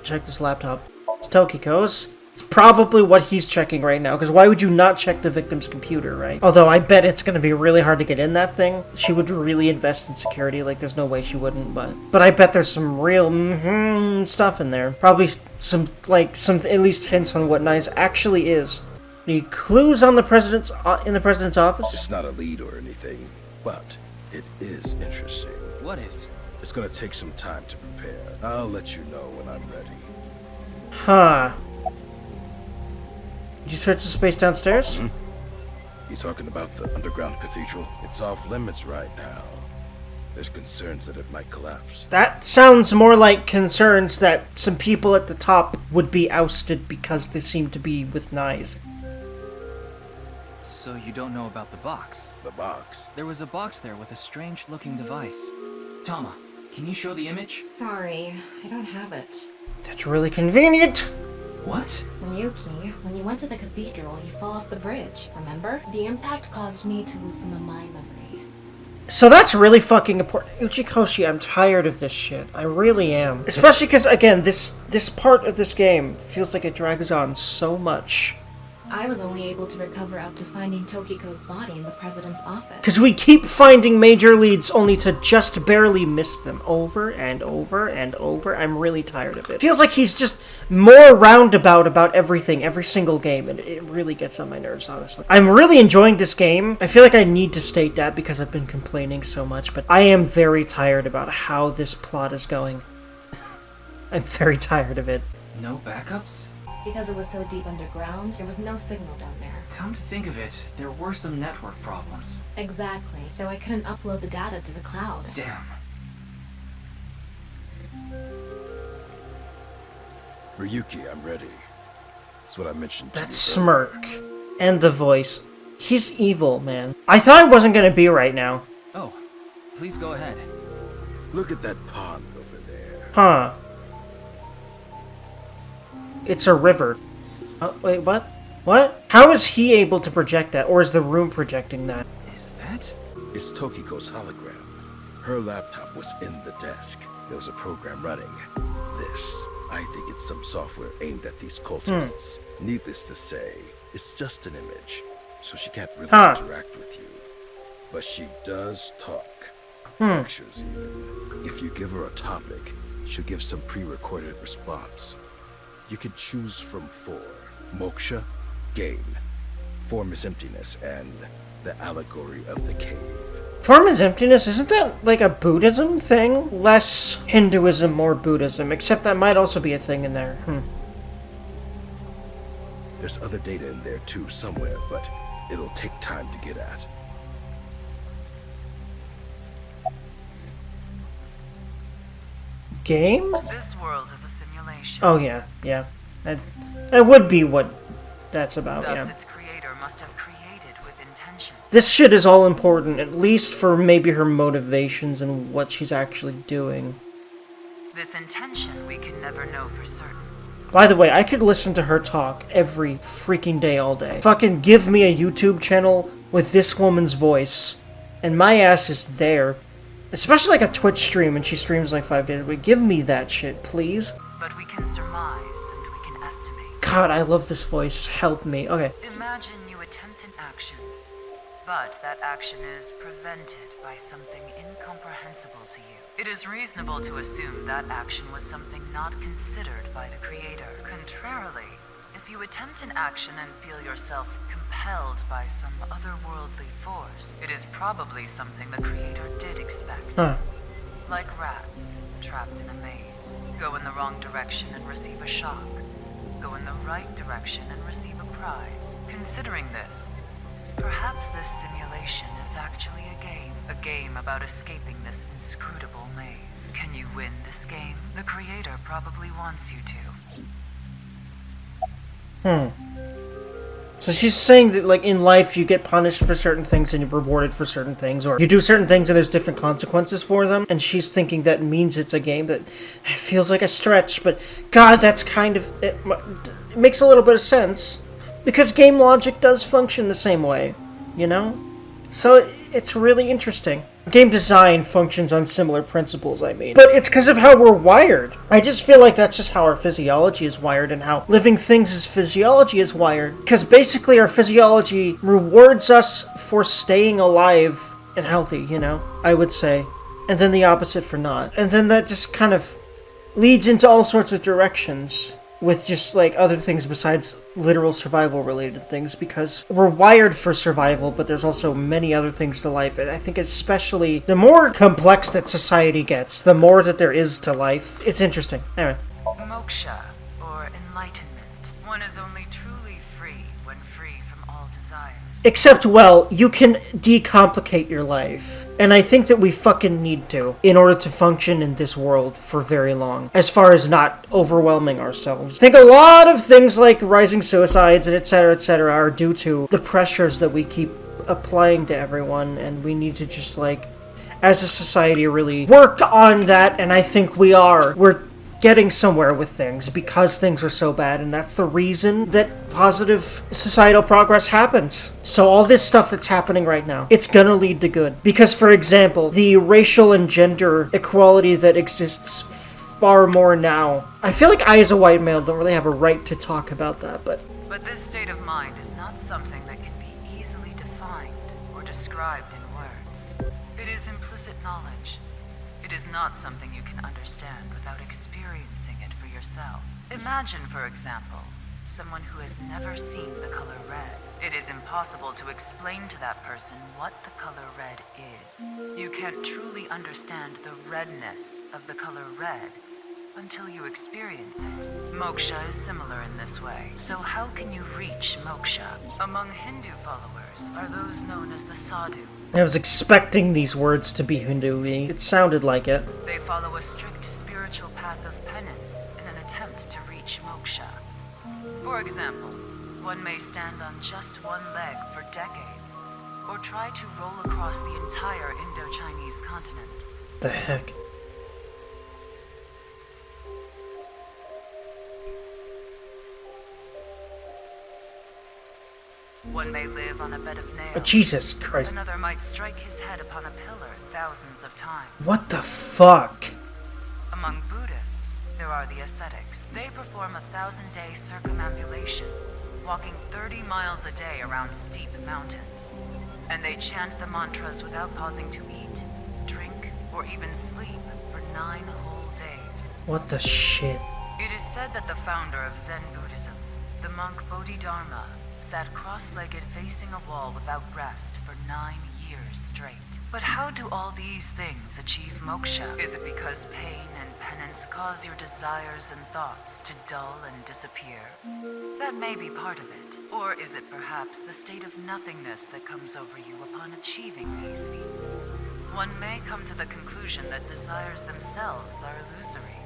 S5: check this laptop. It's Tokiko's. It's probably what he's checking right now, because why would you not check the victim's computer, right? Although I bet it's going to be really hard to get in that thing. She would really invest in security, like there's no way she wouldn't, but I bet there's some real stuff in there. Probably some at least hints on what Nice actually is. Any clues on the president's in the president's office?
S11: It's not a lead or anything, but it is interesting.
S1: What is?
S11: It's gonna take some time to prepare. I'll let you know when I'm ready.
S5: Huh. Did you search the space downstairs?
S11: You talking about the underground cathedral? It's off limits right now. There's concerns that it might collapse.
S5: That sounds more like concerns that some people at the top would be ousted because they seem to be with Nyes.
S1: So you don't know about the box?
S11: The box?
S1: There was a box there with a strange-looking device. Tama, can you show the image?
S2: Sorry, I don't have it.
S5: That's really convenient.
S1: What?
S3: Ryuki, when you went to the cathedral, you fell off the bridge, remember? The impact caused me to lose some of my memory.
S5: So that's really fucking important. Uchikochi, I'm tired of this shit. I really am. Especially because, again, this part of this game feels like it drags on so much.
S3: I was only able to recover up to finding Tokiko's body in the president's office.
S5: Because we keep finding major leads only to just barely miss them over and over and over. I'm really tired of it. Feels like he's just more roundabout about everything, every single game, and it really gets on my nerves, honestly. I'm really enjoying this game. I feel like I need to state that because I've been complaining so much, but I am very tired about how this plot is going. I'm very tired of it.
S1: No backups?
S3: Because it was so deep underground, there was no signal down there.
S1: Come to think of it, there were some network problems.
S3: Exactly, so I couldn't upload the data to the cloud.
S1: Damn.
S11: Ryuki, I'm ready. That's what I mentioned to you.
S5: That smirk. And the voice. He's evil, man. I thought it wasn't gonna be right now.
S1: Oh, please go ahead.
S11: Look at that pond over there.
S5: Huh. It's a river. Wait, what? What? How is he able to project that? Or is the room projecting that?
S1: Is that?
S11: It's Tokiko's hologram. Her laptop was in the desk. There was a program running. This. I think it's some software aimed at these cultists. Needless to say, it's just an image, so she can't really interact with you. But she does talk. Pictures even. If you give her a topic, she'll give some pre-recorded response. You can choose from 4. Moksha, gain. Form is emptiness, and the allegory of the cave.
S5: Form is emptiness, isn't that like a Buddhism thing? Less Hinduism, more Buddhism, except that might also be a thing in there.
S11: There's other data in there too somewhere, but it'll take time to get at.
S5: game?
S12: This world is a simulation.
S5: Oh yeah, yeah. That would be what that's about,
S12: Thus,
S5: yeah.
S12: its creator must have created with intention.
S5: This shit is all important, at least for maybe her motivations and what she's actually doing.
S12: This intention we can never know for certain.
S5: By the way, I could listen to her talk every freaking day all day. Fucking give me a YouTube channel with this woman's voice, and my ass is there. Especially like a Twitch stream, and she streams like 5 days a week. Give me that shit, please.
S12: But we can surmise and we can estimate.
S5: God, I love this voice. Help me. Okay.
S12: Imagine you attempt an action, but that action is prevented by something incomprehensible to you. It is reasonable to assume that action was something not considered by the creator. Contrarily, if you attempt an action and feel yourself compelled by some otherworldly force, it is probably something the creator did expect.
S5: Huh.
S12: Like rats, trapped in a maze. Go in the wrong direction and receive a shock. Go in the right direction and receive a prize. Considering this, perhaps this simulation is actually a game. A game about escaping this inscrutable maze. Can you win this game? The creator probably wants you to.
S5: So she's saying that, like, in life you get punished for certain things and you're rewarded for certain things, or you do certain things and there's different consequences for them, and she's thinking that means it's a game. That feels like a stretch, but God, that's kind of... It makes a little bit of sense, because game logic does function the same way, you know? So it's really interesting. Game design functions on similar principles, I mean. But it's because of how we're wired. I just feel like that's just how our physiology is wired, and how living things' physiology is wired. Because basically our physiology rewards us for staying alive and healthy, you know? I would say. And then the opposite for not. And then that just kind of leads into all sorts of directions. With just, like, other things besides literal survival-related things, because we're wired for survival, but there's also many other things to life, and I think especially the more complex that society gets, the more that there is to life. It's interesting. Anyway.
S12: Moksha, or enlightenment. One is only truly free when free from all desires.
S5: Except, well, you can decomplicate your life. And I think that we fucking need to, in order to function in this world for very long, as far as not overwhelming ourselves. I think a lot of things like rising suicides and etc. are due to the pressures that we keep applying to everyone, and we need to just, like, as a society, really work on that, and I think we are. We're getting somewhere with things because things are so bad, and that's the reason that positive societal progress happens. So all this stuff that's happening right now, it's gonna lead to good. Because, for example, the racial and gender equality that exists far more now, I feel like I as a white male don't really have a right to talk about that, but
S12: this state of mind is not something that can be easily defined or described in words. It is implicit knowledge. It is not something you can understand without experiencing it for yourself. Imagine, for example, someone who has never seen the color red. It is impossible to explain to that person what the color red is. You can't truly understand the redness of the color red until you experience it. Moksha is similar in this way. So how can you reach moksha? Among Hindu followers are those known as the sadhu.
S5: I was expecting these words to be Hindu-y. It sounded like it.
S12: They follow a strict spiritual path of penance in an attempt to reach moksha. For example, one may stand on just one leg for decades, or try to roll across the entire Indo-Chinese continent.
S5: The heck?
S12: One may live on a bed of nails.
S5: Oh, Jesus Christ.
S12: Another might strike his head upon a pillar thousands of times.
S5: What the fuck?
S12: Among Buddhists, there are the ascetics. They perform a 1,000-day circumambulation, walking 30 miles a day around steep mountains. And they chant the mantras without pausing to eat, drink, or even sleep for 9 whole days.
S5: What the shit?
S12: It is said that the founder of Zen Buddhism, the monk Bodhidharma, sat cross-legged facing a wall without rest for 9 years straight. But how do all these things achieve moksha? Is it because pain and penance cause your desires and thoughts to dull and disappear? That may be part of it. Or is it perhaps the state of nothingness that comes over you upon achieving these feats? one may come to the conclusion that desires themselves are illusory.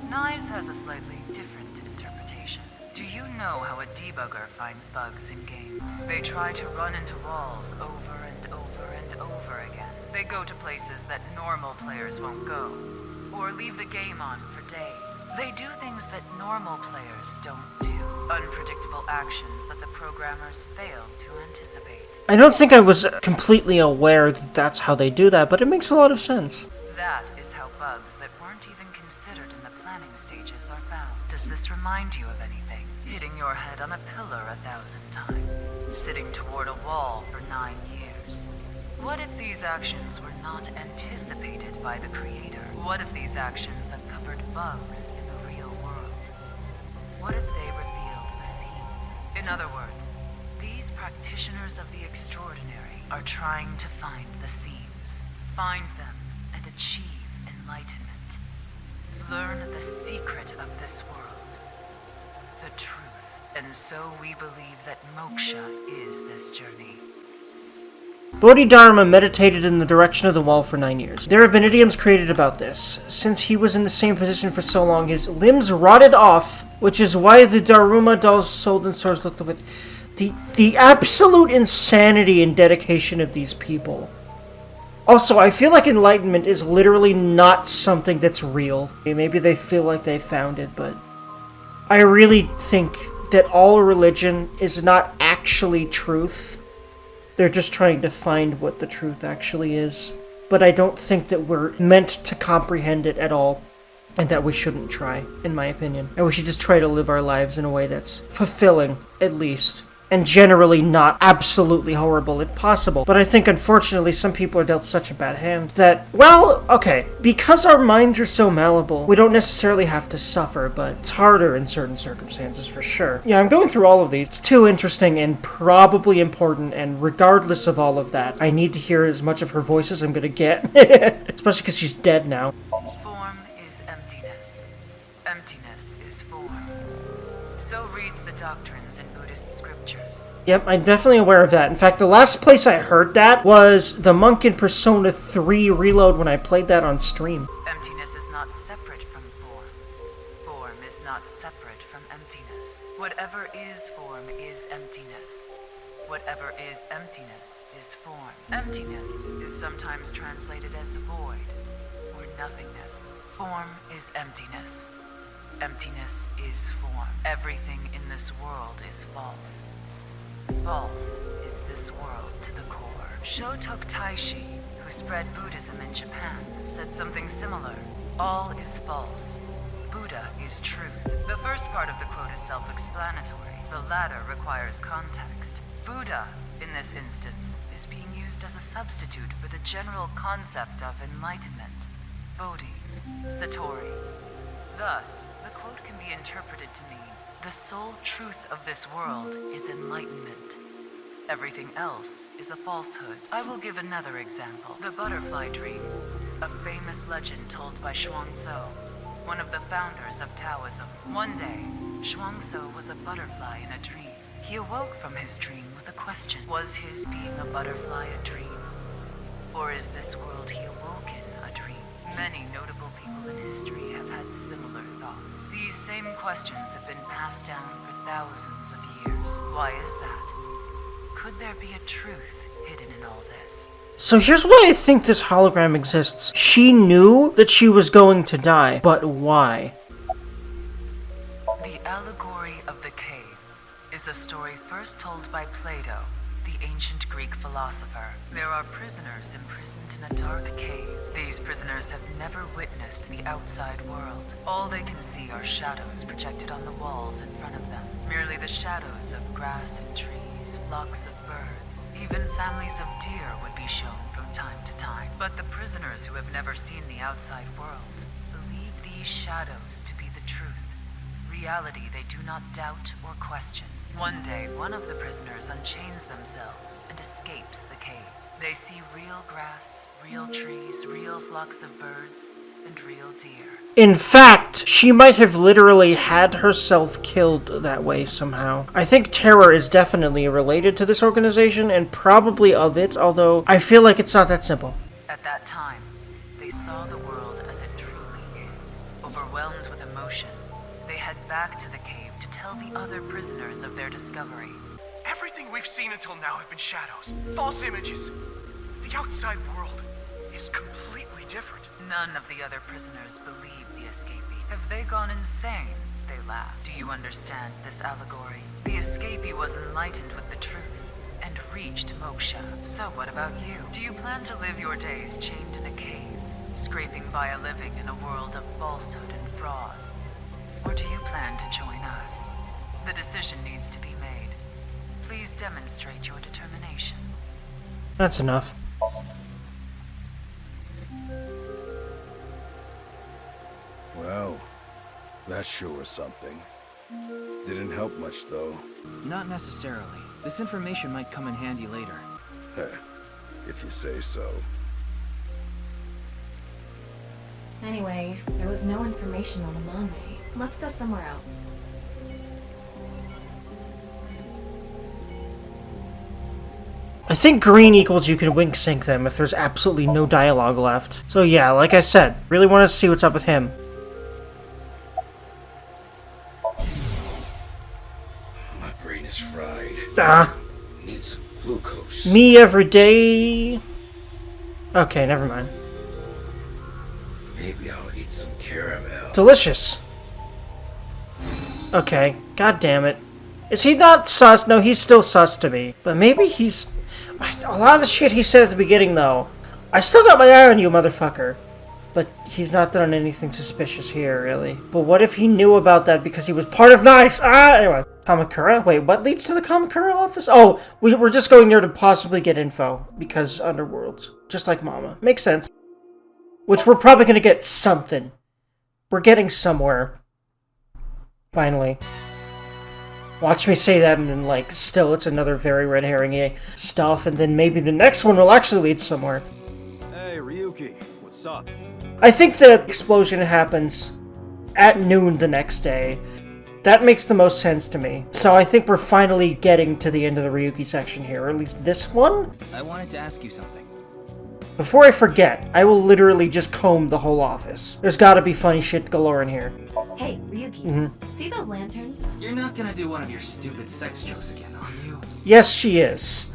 S12: Knives has a slightly different interpretation. Do you know how a debugger finds bugs in games? They try to run into walls over and over and over again. They go to places that normal players won't go, or leave the game on for days. They do things that normal players don't do. Unpredictable actions that the programmers fail to anticipate.
S5: I don't think I was completely aware that that's how they do that, but it makes a lot of sense.
S12: That is how bugs that weren't even considered in the planning stages are found. Does this remind you of anything? Hitting your head on a pillar 1,000 times? Sitting toward a wall for 9 years? What if these actions were not anticipated by the creator? What if these actions uncovered bugs in the real world? What if they revealed the seams? In other words, these practitioners of the extraordinary are trying to find the seams, find them, and achieve enlightenment. Learn the secret of this world, the truth. And so we believe that moksha is this journey.
S5: Bodhidharma meditated in the direction of the wall for 9 years. There have been idioms created about this. Since he was in the same position for so long, his limbs rotted off, which is why the Daruma dolls sold in stores looked like the absolute insanity and dedication of these people. Also, I feel like enlightenment is literally not something that's real. Maybe they feel like they found it, but I really think that all religion is not actually truth. They're just trying to find what the truth actually is. But I don't think that we're meant to comprehend it at all, and that we shouldn't try, in my opinion. And we should just try to live our lives in a way that's fulfilling, at least. And generally not absolutely horrible, if possible. But I think, unfortunately, some people are dealt such a bad hand that, well, okay, because our minds are so malleable, we don't necessarily have to suffer, but it's harder in certain circumstances, for sure. Yeah, I'm going through all of these. It's too interesting and probably important, and regardless of all of that, I need to hear as much of her voice as I'm gonna get. Especially because she's dead now.
S12: Form is emptiness. Emptiness is form. So reads the doctrines in Buddhist scriptures.
S5: Yep, I'm definitely aware of that. In fact, the last place I heard that was the monk in Persona 3 Reload when I played that on stream.
S12: Emptiness is not separate from form. Form is not separate from emptiness. Whatever is form is emptiness. Whatever is emptiness is form. Emptiness is sometimes translated as void or nothingness. Form is emptiness. Emptiness is form. Everything in this world is false. False is this world to the core. Shotok Taishi, who spread Buddhism in Japan, said something similar. All is false. Buddha is truth. The first part of the quote is self-explanatory. The latter requires context. Buddha, in this instance, is being used as a substitute for the general concept of enlightenment. Bodhi, Satori. Thus, the quote can be interpreted to mean, the sole truth of this world is enlightenment. Everything else is a falsehood. I will give another example. The butterfly dream, a famous legend told by Xuangtzu, one of the founders of Taoism. One day, Xuangtzu was a butterfly in a dream. He awoke from his dream with a question. Was his being a butterfly a dream? Or is this world he awoke in a dream? Many notable people in history have had similar thoughts. These same questions have been passed down for thousands of years. Why is that? Could there be a truth hidden in all this?
S5: So here's why I think this hologram exists. She knew that she was going to die, but why?
S12: The allegory of the cave is a story first told by Plato, the ancient Greek philosopher. There are prisoners imprisoned in a dark cave. These prisoners have never witnessed the outside world. All they can see are shadows projected on the walls in front of them. Merely the shadows of grass and trees, flocks of birds. Even families of deer would be shown from time to time. But the prisoners who have never seen the outside world believe these shadows to be the truth. Reality they do not doubt or question. One day, one of the prisoners unchains themselves and escapes the cave. They see real grass, real trees, real flocks of birds, and real deer.
S5: In fact, she might have literally had herself killed that way somehow. I think terror is definitely related to this organization and probably of it, although I feel like it's not that simple.
S12: At the other prisoners of their discovery.
S13: Everything we've seen until now have been shadows, false images. The outside world is completely different.
S12: None of the other prisoners believe the escapee. Have they gone insane? They laugh. Do you understand this allegory? The escapee was enlightened with the truth and reached moksha. So what about you? Do you plan to live your days chained in a cave, scraping by a living in a world of falsehood and fraud? Or do you plan to join us? The decision needs to be made. Please demonstrate your determination.
S5: That's enough.
S11: Well, that sure was something. Didn't help much, though.
S1: Not necessarily. This information might come in handy later.
S11: Heh, if you say so.
S3: Anyway, there was no information on Amame. Let's go somewhere else.
S5: I think green equals you can wink sync them if there's absolutely no dialogue left. So yeah, like I said, really want to see what's up with him.
S11: My brain is fried. Need some glucose.
S5: Me every day. Okay, never mind.
S11: Maybe I'll eat some caramel.
S5: Delicious. Okay, god damn it. Is he not sus? No, he's still sus to me. But maybe he's... A lot of the shit he said at the beginning, though. I still got my eye on you, motherfucker. But he's not done anything suspicious here, really. But what if he knew about that because he was part of NICE? Anyway. Kamakura? Wait, what leads to the Kamakura office? Oh, we're just going there to possibly get info. Because Underworlds. Just like Mama. Makes sense. Which we're probably gonna get something. We're getting somewhere. Finally. Watch me say that and then, like, still it's another very red herring-y stuff, and then maybe the next one will actually lead somewhere.
S10: Hey, Ryuki, what's up?
S5: I think the explosion happens at noon the next day. That makes the most sense to me. So I think we're finally getting to the end of the Ryuki section here, or at least this one?
S1: I wanted to ask you something.
S5: Before I forget, I will literally just comb the whole office. There's gotta be funny shit galore in here.
S2: Hey, Ryuki, see those lanterns?
S1: You're not gonna do one of your stupid sex jokes again, are you?
S5: Yes, she is.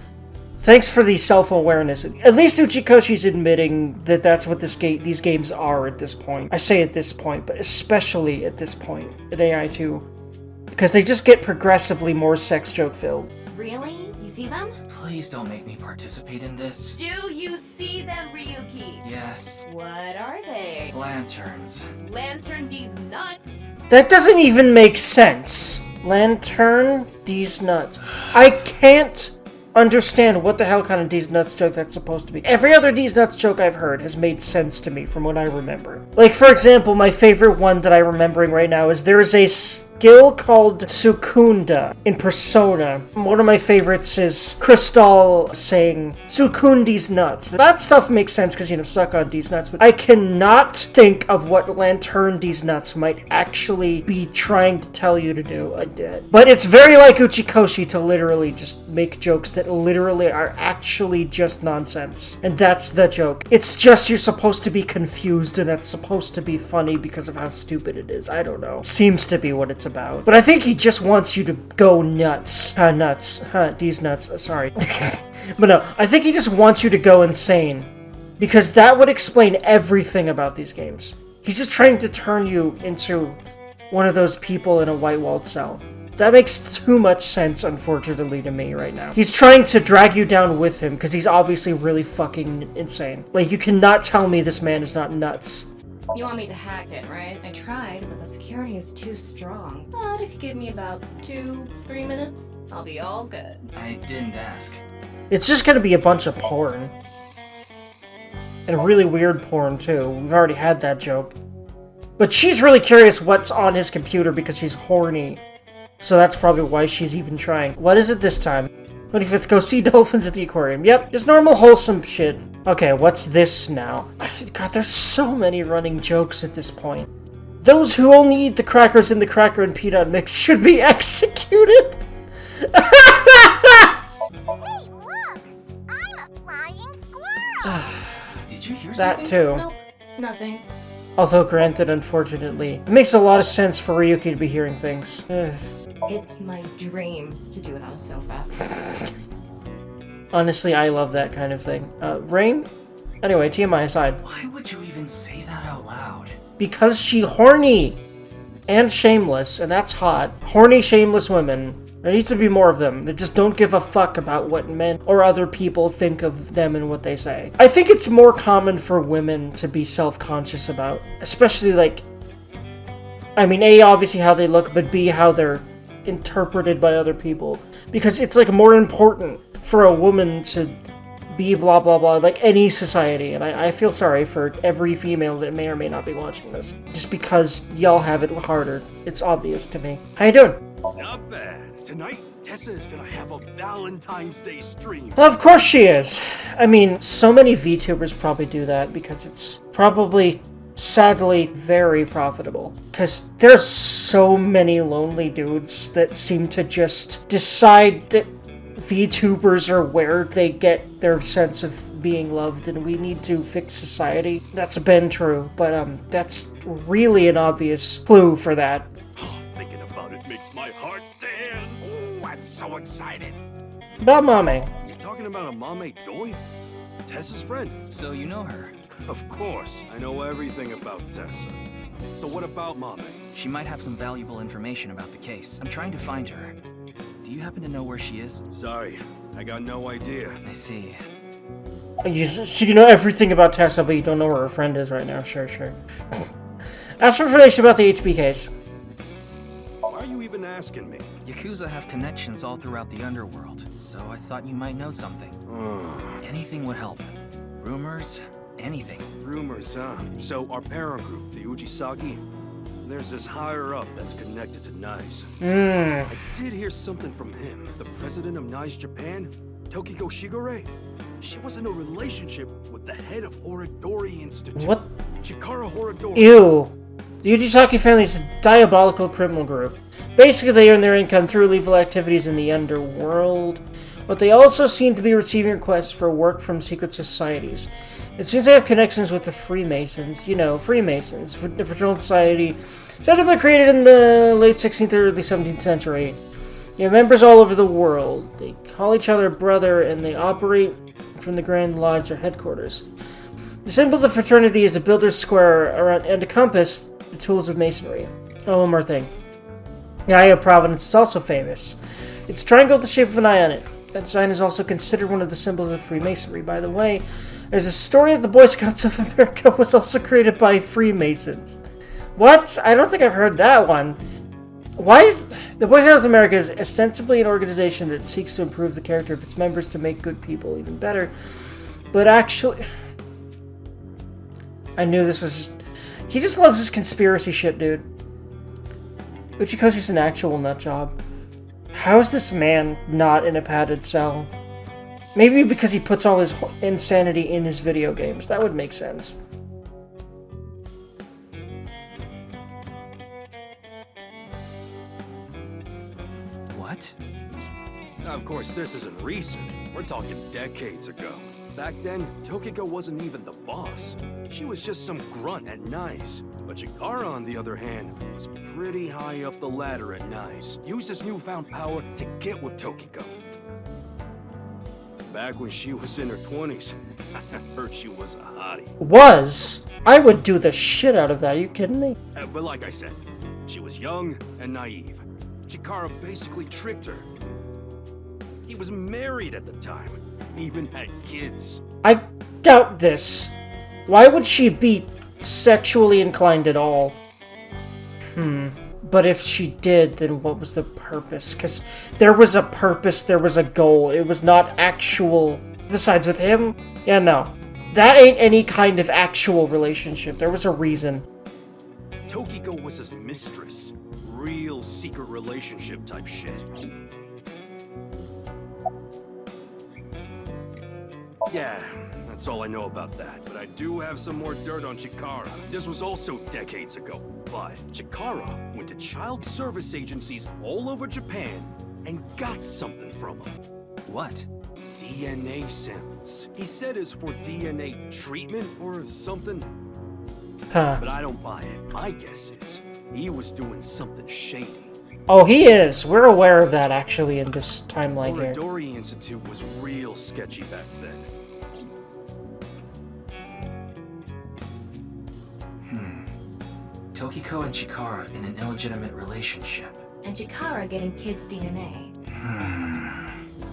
S5: Thanks for the self-awareness. At least Uchikochi's admitting that that's what these games are at this point. I say at this point, but especially at this point, at AI2. Because they just get progressively more sex joke-filled.
S2: Really? You see them?
S1: Please don't make me participate in this.
S2: Do you see them, Ryuki?
S1: Yes.
S2: What are they?
S1: Lanterns.
S2: Lantern these nuts?
S5: That doesn't even make sense. Lantern these nuts. I can't understand what the hell kind of D's Nuts joke that's supposed to be. Every other D's Nuts joke I've heard has made sense to me from what I remember. Like, for example, my favorite one that I'm remembering right now is there is a skill called Sukunda in Persona. One of my favorites is Crystal saying, Sukundi's nuts. That stuff makes sense because, you know, suck on D's nuts, but I cannot think of what Lantern D's nuts might actually be trying to tell you to do. I did. But it's very like Uchikochi to literally just make jokes that literally are actually just nonsense. And that's the joke. It's just you're supposed to be confused and that's supposed to be funny because of how stupid it is. I don't know. It seems to be what it's about. But I think he just wants you to go nuts. These nuts. Sorry. But no, I think he just wants you to go insane. Because that would explain everything about these games. He's just trying to turn you into one of those people in a white-walled cell. That makes too much sense, unfortunately, to me right now. He's trying to drag you down with him, because he's obviously really fucking insane. Like, you cannot tell me this man is not nuts.
S2: You want me to hack it, right?
S3: I tried, but the security is too strong.
S2: But if you give me about 2-3 minutes, I'll be all good.
S1: I didn't ask.
S5: It's just gonna be a bunch of porn. And really weird porn, too. We've already had that joke. But she's really curious what's on his computer because she's horny. So that's probably why she's even trying. What is it this time? 25th, go see dolphins at the aquarium. Yep, just normal wholesome shit. Okay, what's this now? God, there's so many running jokes at this point. Those who only eat the crackers in the cracker and peanut mix should be executed.
S6: Hey, look! I'm a flying squirrel!
S1: Did you hear
S5: that
S1: something?
S5: too.
S2: Nope, nothing.
S5: Although, granted, unfortunately, it makes a lot of sense for Ryuki to be hearing things.
S3: It's my dream to do it on a sofa.
S5: Honestly, I love that kind of thing. Rain? Anyway, TMI aside.
S1: Why would you even say that out loud?
S5: Because she horny and shameless, and that's hot. Horny, shameless women. There needs to be more of them that just don't give a fuck about what men or other people think of them and what they say. I think it's more common for women to be self-conscious about, especially like, I mean, A, obviously how they look, but B, how they're interpreted by other people. Because it's like more important for a woman to be blah blah blah, like any society, and I feel sorry for every female that may or may not be watching this. Just because y'all have it harder. It's obvious to me. How you doing?
S14: Not bad. Tonight, Tessa is gonna have a Valentine's Day stream.
S5: Of course she is. I mean, so many VTubers probably do that because it's probably, sadly, very profitable. Because there's so many lonely dudes that seem to just decide that VTubers are where they get their sense of being loved, and we need to fix society. That's been true, but that's really an obvious clue for that.
S14: Oh, thinking about it makes my heart dance. Oh, I'm so excited.
S5: About Mame.
S14: You talking about a Mame Doi? Tessa's friend.
S1: So you know her?
S14: Of course, I know everything about Tessa. So what about Mame?
S1: She might have some valuable information about the case. I'm trying to find her. Do you happen to know where she is?
S14: Sorry, I got no idea.
S1: I see.
S5: So you know everything about Tessa, but you don't know where her friend is right now. Sure. Ask for information about the HB case.
S14: Why are you even asking me?
S1: Yakuza have connections all throughout the underworld, so I thought you might know something. Anything would help. Rumors, anything.
S14: Rumors, huh? So our parent group, the Uchikochi, there's this higher up that's connected to Nice. I did hear something from him, the president of Nice Japan, Tokiko Shigure. She was in a relationship with the head of Horodori Institute.
S5: What?
S14: Chikara Horodori.
S5: Ew. The Uchikochi family is a diabolical criminal group. Basically, they earn their income through illegal activities in the underworld, but they also seem to be receiving requests for work from secret societies. It seems they have connections with the Freemasons. You know, Freemasons, the fraternal society, said to be created in the late 16th or early 17th century. You have members all over the world. They call each other brother, and they operate from the Grand Lodge or headquarters. The symbol of the fraternity is a builder's square around and a compass, the tools of masonry. Oh, one more thing. The Eye of Providence is also famous. It's a triangle with the shape of an eye on it. That design is also considered one of the symbols of Freemasonry. By the way, there's a story that the Boy Scouts of America was also created by Freemasons. What? I don't think I've heard that one. Why is... The Boy Scouts of America is ostensibly an organization that seeks to improve the character of its members to make good people even better. But actually... I knew this was just... He just loves this conspiracy shit, dude. Uchikochi's an actual nutjob. How is this man not in a padded cell? Maybe because he puts all his insanity in his video games. That would make sense.
S1: What?
S14: Of course, this isn't recent. We're talking decades ago. Back then, Tokiko wasn't even the boss. She was just some grunt at Nice. But Chikara, on the other hand, was pretty high up the ladder at Nice. Used his newfound power to get with Tokiko. Back when she was in her 20s, I heard she was a hottie.
S5: Was? I would do the shit out of that. Are you kidding me?
S14: But like I said, she was young and naive. Chikara basically tricked her. He was married at the time, even had kids.
S5: I doubt this. Why would she be sexually inclined at all? But if she did, then what was the purpose? Because there was a purpose, there was a goal. It was not actual... Besides with him? Yeah, no. That ain't any kind of actual relationship. There was a reason.
S14: Tokiko was his mistress. Real secret relationship type shit. Yeah, that's all I know about that. But I do have some more dirt on Chikara. This was also decades ago. But Chikara went to child service agencies all over Japan and got something from them.
S1: What?
S14: DNA samples. He said it's for DNA treatment or something.
S5: Huh.
S14: But I don't buy it. My guess is he was doing something shady.
S5: Oh, he is. We're aware of that, actually, in this timeline here.
S14: The Dory Institute was real sketchy back then.
S1: Tokiko and Chikara in an illegitimate relationship.
S3: And Chikara getting kids' DNA.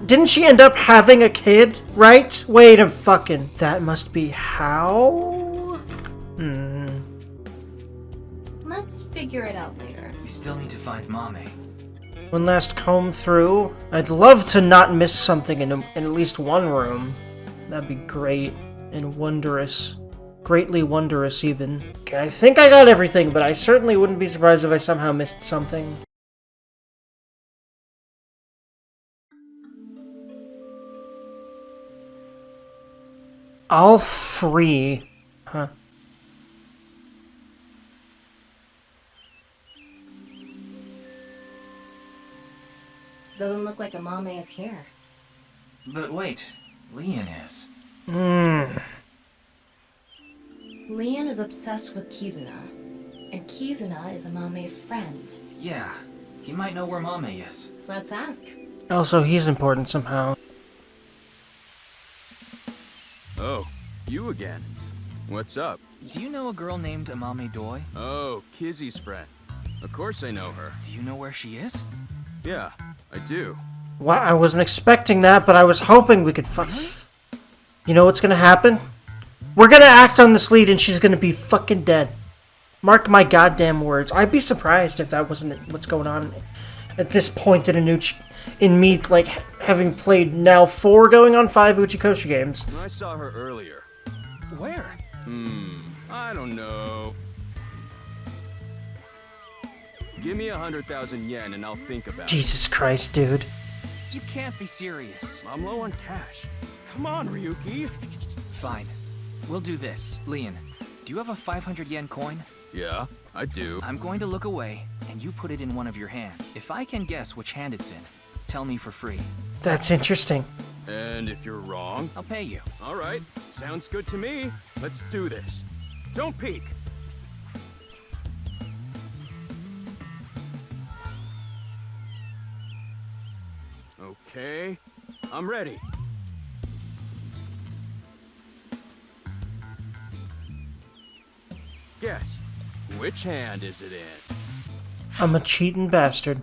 S5: Didn't she end up having a kid, right? Wait a fucking... That must be how?
S3: Let's figure it out later.
S1: We still need to find Mame.
S5: One last comb through. I'd love to not miss something in at least one room. That'd be great and wondrous. Greatly wondrous, even. Okay, I think I got everything, but I certainly wouldn't be surprised if I somehow missed something. All free. Huh.
S3: Doesn't look like Amame is here.
S1: But wait, Leon is.
S3: Leon is obsessed with Kizuna, and Kizuna is Amame's friend.
S1: Yeah, he might know where Mame is.
S3: Let's ask.
S5: Also, he's important somehow.
S14: Oh, you again. What's up?
S1: Do you know a girl named Amame Doi?
S14: Oh, Kizzy's friend. Of course I know her.
S1: Do you know where she is?
S14: Yeah, I do.
S5: Wow, I wasn't expecting that, but I was hoping we could You know what's gonna happen? We're gonna act on this lead and she's gonna be fucking dead. Mark my goddamn words. I'd be surprised if that wasn't what's going on at this point in me, like, having played now 4 going on 5 Uchikochi games.
S14: I saw her earlier.
S1: Where?
S14: I don't know. Give me 100,000 yen and I'll think about it.
S5: Jesus Christ, dude.
S1: You can't be serious.
S14: I'm low on cash. Come on, Ryuki.
S1: Fine. We'll do this. Leon, do you have a 500 yen coin?
S14: Yeah, I do.
S1: I'm going to look away, and you put it in one of your hands. If I can guess which hand it's in, tell me for free.
S5: That's interesting.
S14: And if you're wrong?
S1: I'll pay you.
S14: All right, sounds good to me. Let's do this. Don't peek. Okay, I'm ready. Guess, which hand is it in?
S5: I'm a cheating bastard.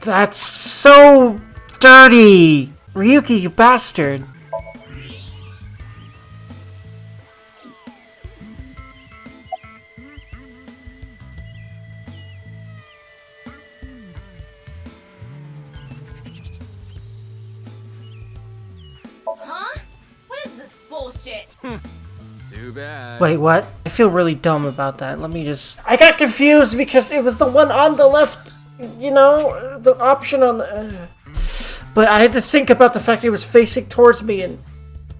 S5: That's so dirty! Ryuki, you bastard.
S3: Huh? What is this bullshit?
S14: Too bad.
S5: Wait, what? I feel really dumb about that. Let me just... I got confused because it was the one on the left, you know? The option on the... But I had to think about the fact it was facing towards me and...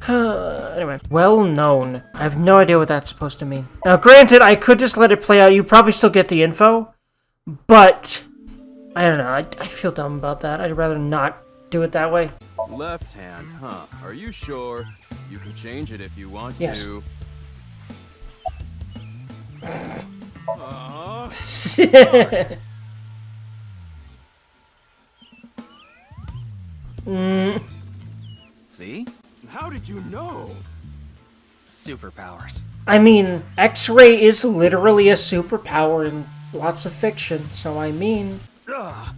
S5: Anyway. Well known. I have no idea what that's supposed to mean. Now, granted, I could just let it play out. You probably still get the info. But... I don't know. I feel dumb about that. I'd rather not do it that way.
S14: Left hand, huh? Are you sure? You can change it if you want
S5: Yes.
S14: to.
S1: See?
S14: How did you know?
S1: Superpowers.
S5: I mean, X-ray is literally a superpower in lots of fiction, so I mean...
S14: Ugh,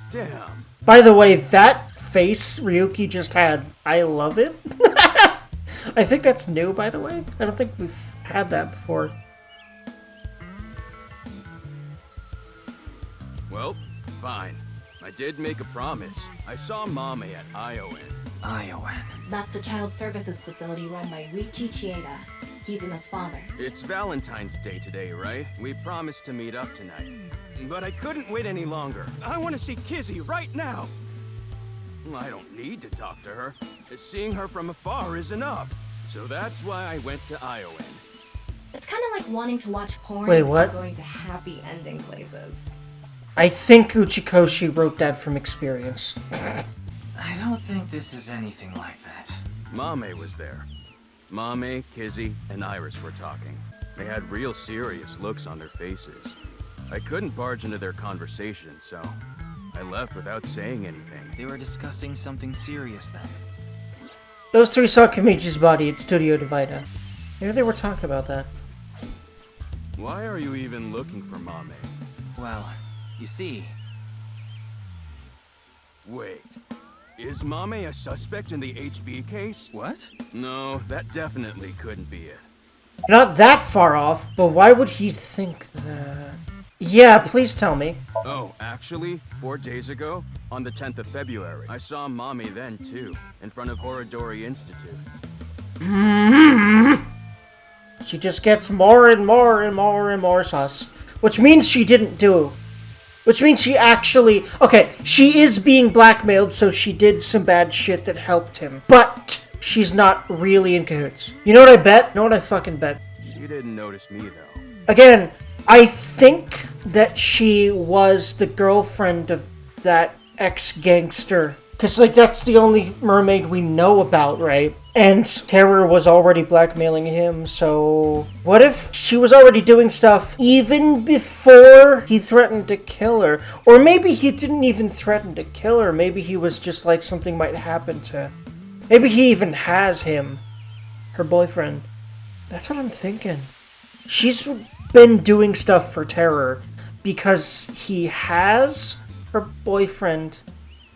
S14: damn.
S5: By the way, that face Ryuki just had, I love it. I think that's new, by the way. I don't think we've had that before.
S14: Well, fine. I did make a promise. I saw Mame at ION.
S1: ION.
S3: That's the child services facility run by Riichi Chieda. Kizuna's father.
S14: It's Valentine's Day today, right? We promised to meet up tonight. But I couldn't wait any longer. I want to see Kizzy right now. I don't need to talk to her. Seeing her from afar is enough. So that's why I went to ION.
S3: It's kind of like wanting to watch porn
S5: Wait,
S3: before
S5: what?
S3: going to happy ending places.
S5: I think Uchikochi wrote that from experience.
S1: I don't think this is anything like that.
S14: Mame was there. Mame, Kizzy, and Iris were talking. They had real serious looks on their faces. I couldn't barge into their conversation, so I left without saying anything.
S1: They were discussing something serious then.
S5: Those three saw Kamichi's body at Studio Divida. Maybe they were talking about that.
S14: Why are you even looking for Mame?
S1: Well, you see...
S14: Wait. Is Mame a suspect in the HB case?
S1: What?
S14: No, that definitely couldn't be it.
S5: Not that far off, but why would he think that? Yeah, please tell me.
S14: Oh, actually, 4 days ago, on the 10th of February, I saw Mame then too, in front of Horodori Institute.
S5: She just gets more and more and more and more sus. Which means she didn't do. Which means she actually... Okay, she is being blackmailed, so she did some bad shit that helped him. But she's not really in cahoots. You know what I bet? You know what I fucking bet?
S14: She didn't notice me, though.
S5: Again, I think that she was the girlfriend of that ex-gangster. Because, like, that's the only mermaid we know about, right? And Terror was already blackmailing him, so... What if she was already doing stuff even before he threatened to kill her? Or maybe he didn't even threaten to kill her. Maybe he was just like something might happen to... Maybe he even has him. Her boyfriend. That's what I'm thinking. She's been doing stuff for Terror because he has her boyfriend,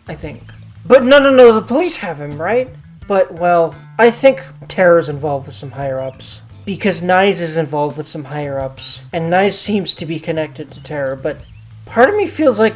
S5: I think. But no, the police have him, right? But, well, I think Terror's involved with some higher-ups. Because Nyes is involved with some higher-ups. And Nyes seems to be connected to Terror, but part of me feels like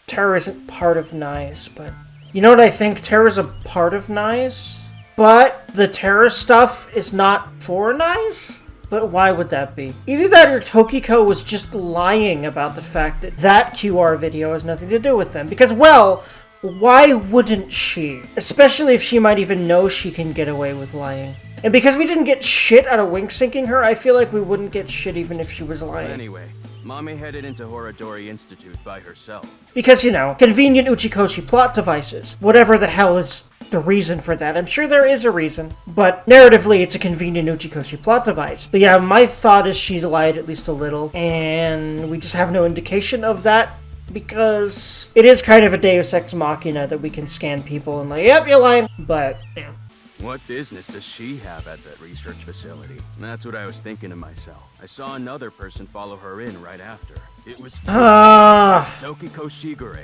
S5: Terror isn't part of Nyes, but... You know what I think? Terror's a part of Nyes, but the Terror stuff is not for Nyes? But why would that be? Either that or Tokiko was just lying about the fact that that QR video has nothing to do with them. Because, well... Why wouldn't she? Especially if she might even know she can get away with lying. And because we didn't get shit out of wink-sinking her, I feel like we wouldn't get shit even if she was lying.
S14: Anyway, Mame headed into Horodori Institute by herself.
S5: Because, you know, convenient Uchikochi plot devices. Whatever the hell is the reason for that. I'm sure there is a reason. But narratively, it's a convenient Uchikochi plot device. But yeah, my thought is she lied at least a little. And we just have no indication of that. Because it is kind of a deus ex machina that we can scan people and like, yep, you're lying. But, yeah.
S14: What business does she have at that research facility? That's what I was thinking to myself. I saw another person follow her in right after. It was Tokiko Shigure,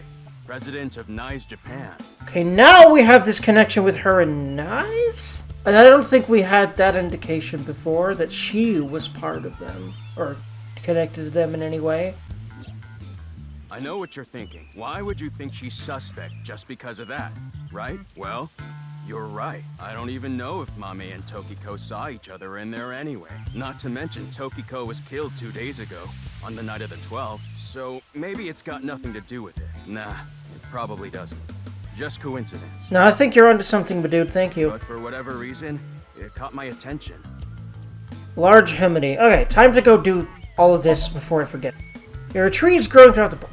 S14: president of Nyes Japan.
S5: Okay, now we have this connection with her and Nyes? I don't think we had that indication before, that she was part of them. Or connected to them in any way.
S14: I know what you're thinking. Why would you think she's suspect just because of that, right? Well, you're right. I don't even know if Mame and Tokiko saw each other in there anyway. Not to mention, Tokiko was killed 2 days ago, on the night of the 12th, so maybe it's got nothing to do with it. Nah, it probably doesn't. Just coincidence.
S5: No, I think you're onto something, but dude, thank you.
S14: But for whatever reason, it caught my attention.
S5: Large Himiny. Okay, time to go do all of this before I forget. There are trees growing throughout the book.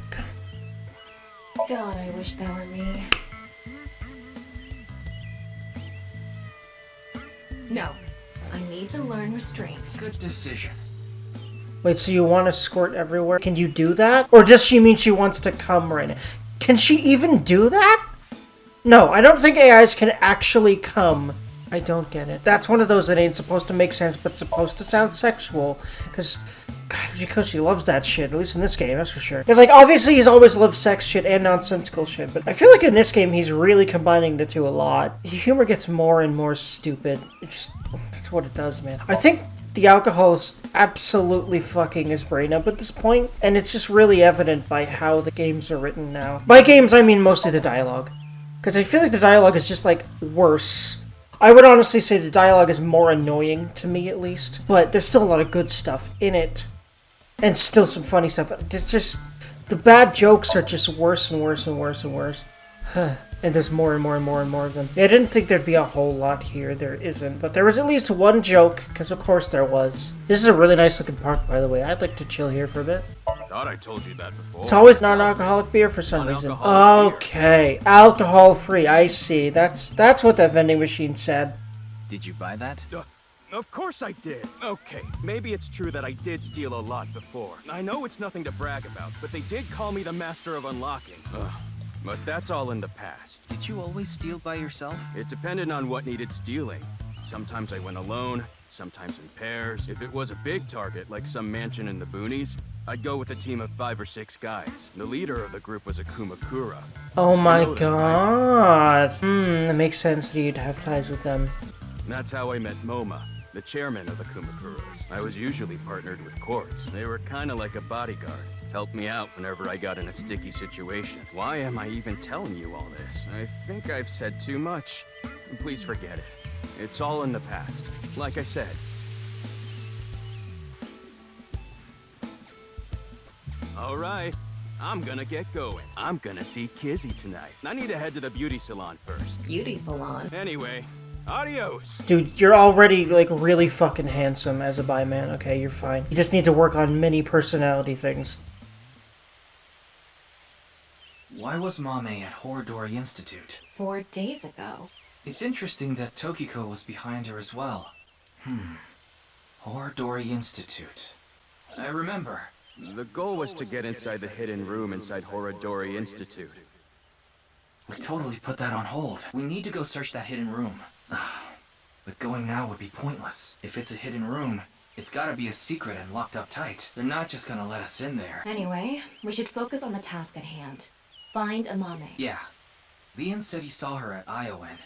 S3: God, I wish that were me. No, I need to learn restraint.
S1: Good decision.
S5: Wait, so you want to squirt everywhere? Can you do that? Or does she mean she wants to come right now? Can she even do that? No, I don't think AIs can actually come. I don't get it. That's one of those that ain't supposed to make sense, but supposed to sound sexual. Because... God, Uchikochi loves that shit, at least in this game, that's for sure. Because, like, obviously he's always loved sex shit and nonsensical shit, but I feel like in this game he's really combining the two a lot. The humor gets more and more stupid. It's just, that's what it does, man. I think the alcohol is absolutely fucking his brain up at this point, and it's just really evident by how the games are written now. By games, I mean mostly the dialogue. Because I feel like the dialogue is just, like, worse. I would honestly say the dialogue is more annoying, to me at least, but there's still a lot of good stuff in it. And still some funny stuff. It's just... The bad jokes are just worse and worse and worse and worse. And there's more and more and more and more of them. Yeah, I didn't think there'd be a whole lot here. There isn't. But there was at least one joke, because of course there was. This is a really nice looking park, by the way. I'd like to chill here for a bit.
S14: Thought I told you that before.
S5: It's always non-alcoholic beer for some reason. Okay, alcohol-free. I see. That's what that vending machine said.
S1: Did you buy that?
S14: Of course I did. Okay, maybe it's true that I did steal a lot before. I know it's nothing to brag about, but they did call me the master of unlocking. But that's all in the past.
S1: Did you always steal by yourself?
S14: It depended on what needed stealing. Sometimes I went alone, sometimes in pairs. If it was a big target, like some mansion in the boonies, I'd go with a team of 5 or 6 guys. The leader of the group was a Kumakura.
S5: Oh my god. It makes sense that you'd have ties with them.
S14: That's how I met Moma, the chairman of the Kumakuras. I was usually partnered with Quartz. They were kinda like a bodyguard. Helped me out whenever I got in a sticky situation. Why am I even telling you all this? I think I've said too much. Please forget it. It's all in the past. Like I said. Alright, I'm gonna get going. I'm gonna see Kizzy tonight. I need to head to the beauty salon first.
S3: Beauty salon?
S14: Anyway, adios!
S5: Dude, you're already, like, really fucking handsome as a bi-man. Okay, you're fine. You just need to work on many personality things.
S1: Why was Mame at Horodori Institute?
S3: 4 days ago.
S1: It's interesting that Tokiko was behind her as well. Horodori Institute. I remember.
S14: The goal was to get inside the hidden room inside Horodori Institute.
S1: We totally put that on hold. We need to go search that hidden room. But going now would be pointless. If it's a hidden room, it's gotta be a secret and locked up tight. They're not just gonna let us in there.
S3: Anyway, we should focus on the task at hand. Find Amame.
S1: Yeah. Leon said he saw her at Iowan.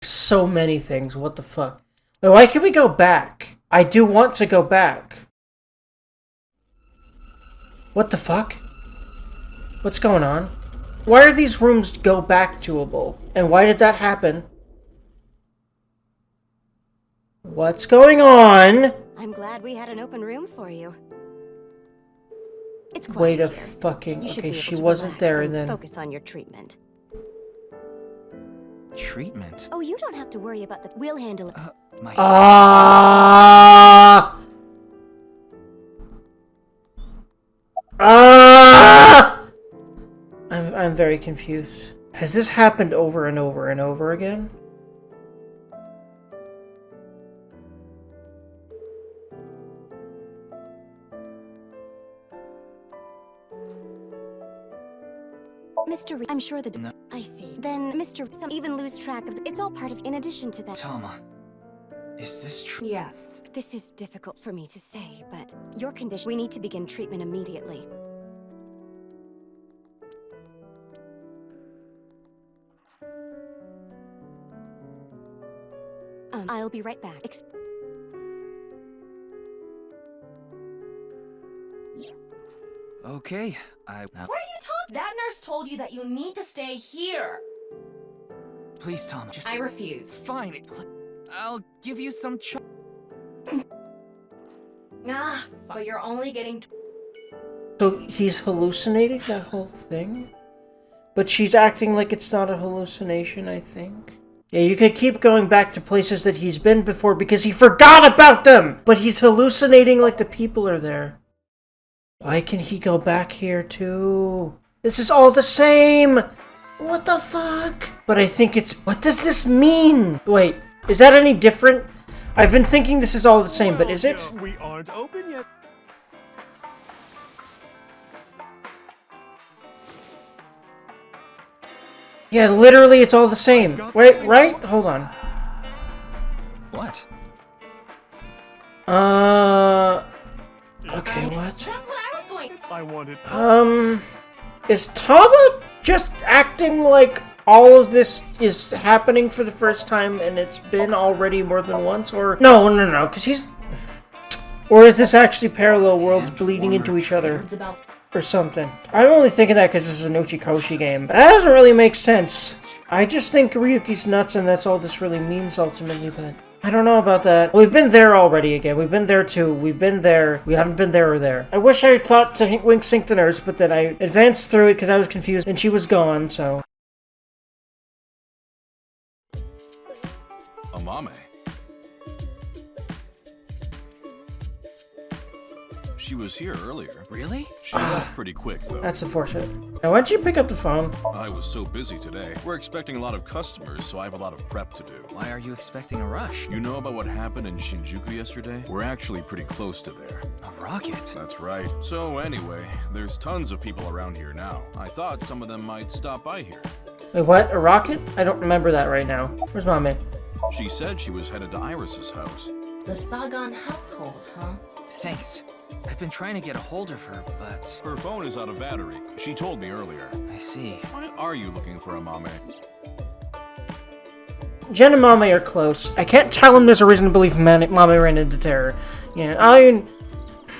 S5: So many things, what the fuck? Wait, why can't we go back? I do want to go back. What the fuck? What's going on? Why are these rooms go back-toable? And why did that happen? What's going on?
S6: I'm glad we had an open room for you. It's quiet
S5: Wait a
S6: here.
S5: fucking...
S6: You should
S5: Okay,
S6: be able
S5: she
S6: to
S5: wasn't
S6: relax
S5: there
S6: and
S5: then.
S6: Focus on your treatment.
S1: Treatment?
S6: Oh, you don't have to worry about the... We'll handle it.
S1: My...
S5: I'm very confused. Has this happened over and over and over again?
S6: Mr. I'm sure the...
S1: No.
S6: I see. Then, Mr. Some even lose track of... It's all part of... In addition to that...
S1: Tama, is this true?
S3: Yes.
S6: This is difficult for me to say, but your condition... We need to begin treatment immediately. I'll be right back.
S1: Okay,
S3: What are you talking? That nurse told you that you need to stay here.
S1: Please, Tama, just...
S3: I refuse.
S1: Fine. I'll give you some
S3: But you're only getting...
S5: So he's hallucinating that whole thing? But she's acting like it's not a hallucination, I think. Yeah, you could keep going back to places that he's been before because he forgot about them! But he's hallucinating like the people are there. Why can he go back here too? This is all the same! What the fuck? But I think it's... What does this mean? Wait, is that any different? I've been thinking this is all the same, but is it?
S7: We aren't open yet.
S5: Yeah, literally it's all the same. Wait, right? Hold on.
S1: What?
S5: Okay, what?
S3: That's what I was going...
S7: I wanted...
S5: Is Tama just acting like all of this is happening for the first time and it's been already more than once? Or... No, because he's... Or is this actually parallel worlds bleeding into each other? Or something. I'm only thinking that because this is an Uchikochi game. That doesn't really make sense. I just think Ryuki's nuts and that's all this really means ultimately, but... I don't know about that. We've been there already again. We've been there too. We've been there. We haven't been there or there. I wish I had thought to wink sync the nurse, but then I advanced through it because I was confused and she was gone, so...
S15: Amame. She was here earlier.
S1: Really?
S15: She left pretty quick, though.
S5: That's unfortunate. Now, why don't you pick up the phone?
S15: I was so busy today. We're expecting a lot of customers, so I have a lot of prep to do.
S1: Why are you expecting a rush?
S15: You know about what happened in Shinjuku yesterday? We're actually pretty close to there.
S1: A rocket?
S15: That's right. So anyway, there's tons of people around here now. I thought some of them might stop by here.
S5: Wait, what? A rocket? I don't remember that right now. Where's Mommy?
S15: She said she was headed to Iris's house.
S3: The Sagan household, huh?
S1: Thanks. I've been trying to get a hold of her, but...
S15: Her phone is out of battery. She told me earlier.
S1: I see.
S15: Why are you looking for a Mame?
S5: Jen and Mame are close. I can't tell him there's a reason to believe Mame ran into terror. Yeah, I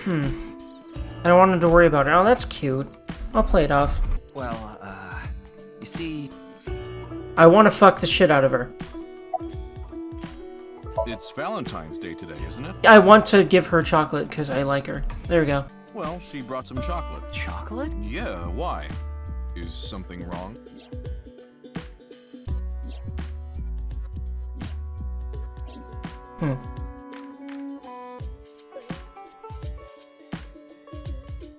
S5: don't want him to worry about it. Oh, that's cute. I'll play it off.
S1: Well, you see...
S5: I want to fuck the shit out of her.
S15: It's Valentine's Day today, isn't it?
S5: I want to give her chocolate because I like her. There we go.
S15: Well, she brought some chocolate.
S1: Chocolate?
S15: Yeah, why? Is something wrong?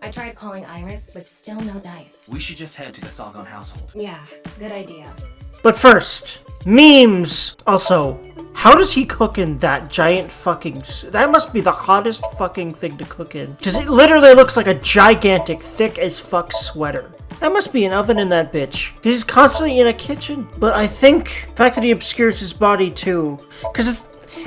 S3: I tried calling Iris, but still no dice.
S1: We should just head to the Sagan household.
S3: Yeah, good idea.
S5: But first, memes! Also, how does he cook in that giant fucking... That must be the hottest fucking thing to cook in. Because it literally looks like a gigantic, thick as fuck sweater. That must be an oven in that bitch. He's constantly in a kitchen. But I think the fact that he obscures his body too... Because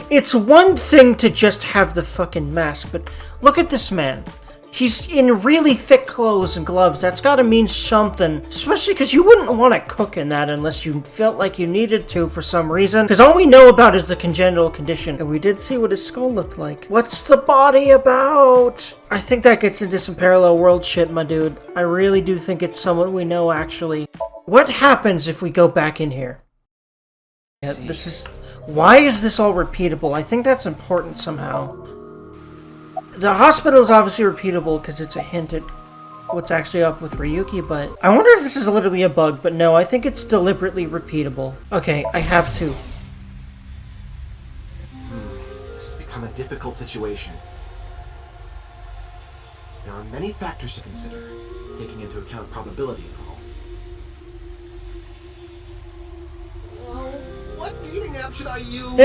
S5: it's one thing to just have the fucking mask, but look at this man. He's in really thick clothes and gloves. That's gotta mean something. Especially because you wouldn't want to cook in that unless you felt like you needed to for some reason. Because all we know about is the congenital condition. And we did see what his skull looked like. What's the body about? I think that gets into some parallel world shit, my dude. I really do think it's someone we know, actually. What happens if we go back in here? Yeah, this is... Why is this all repeatable? I think that's important somehow. The hospital is obviously repeatable because it's a hint at what's actually up with Ryuki, but I wonder if this is literally a bug, but no, I think it's deliberately repeatable. Okay, I have to.
S9: This has become a difficult situation. There are many factors to consider, taking into account probability and all. Well, what dating app should I use?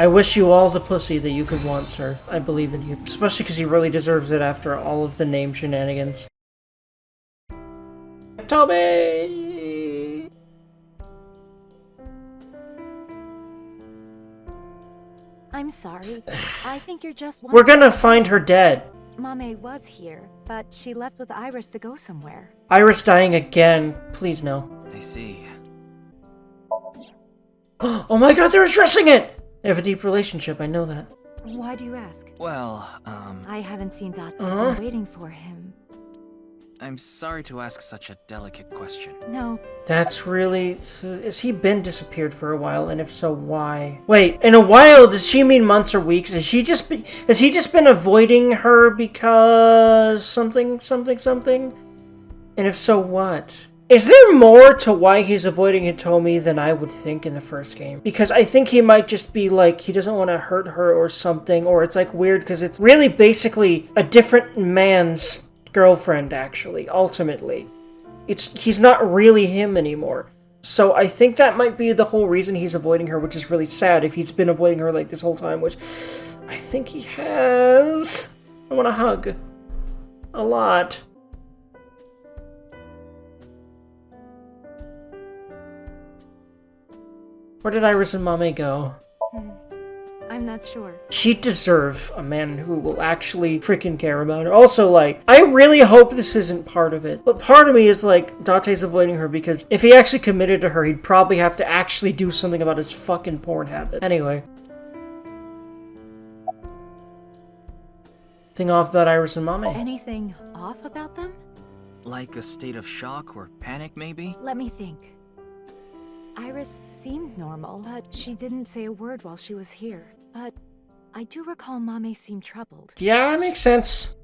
S5: I wish you all the pussy that you could want, sir. I believe in you. Especially because he really deserves it after all of the name shenanigans. Toby!
S6: I'm sorry. I think you're just...
S5: We're gonna find her dead.
S6: Mame was here, but she left with Iris to go somewhere.
S5: Iris dying again. Please no.
S1: I see.
S5: Oh my god, they're addressing it! They have a deep relationship, I know that.
S6: Why do you ask?
S1: Well,
S6: I haven't seen Dot. I've been waiting for him.
S1: I'm sorry to ask such a delicate question.
S6: No.
S5: That's really... Has he been disappeared for a while, and if so, why? Wait, in a while, does she mean months or weeks? Has he just been avoiding her because... something? And if so, what? Is there more to why he's avoiding Hitomi than I would think in the first game? Because I think he might just be like, he doesn't want to hurt her or something, or it's like weird because it's really basically a different man's girlfriend, actually, ultimately. He's not really him anymore. So I think that might be the whole reason he's avoiding her, which is really sad if he's been avoiding her like this whole time, which I think he has. I want to hug. A lot. Where did Iris and Mame go?
S6: I'm not sure.
S5: She'd deserve a man who will actually freaking care about her. Also, like, I really hope this isn't part of it. But part of me is like, Date's avoiding her because if he actually committed to her, he'd probably have to actually do something about his fucking porn habit. Anyway. Anything off about Iris and Mame?
S6: Anything off about them?
S1: Like a state of shock or panic, maybe?
S6: Let me think. Iris seemed normal, but she didn't say a word while she was here. But I do recall Mame seemed troubled.
S5: Yeah, that makes sense.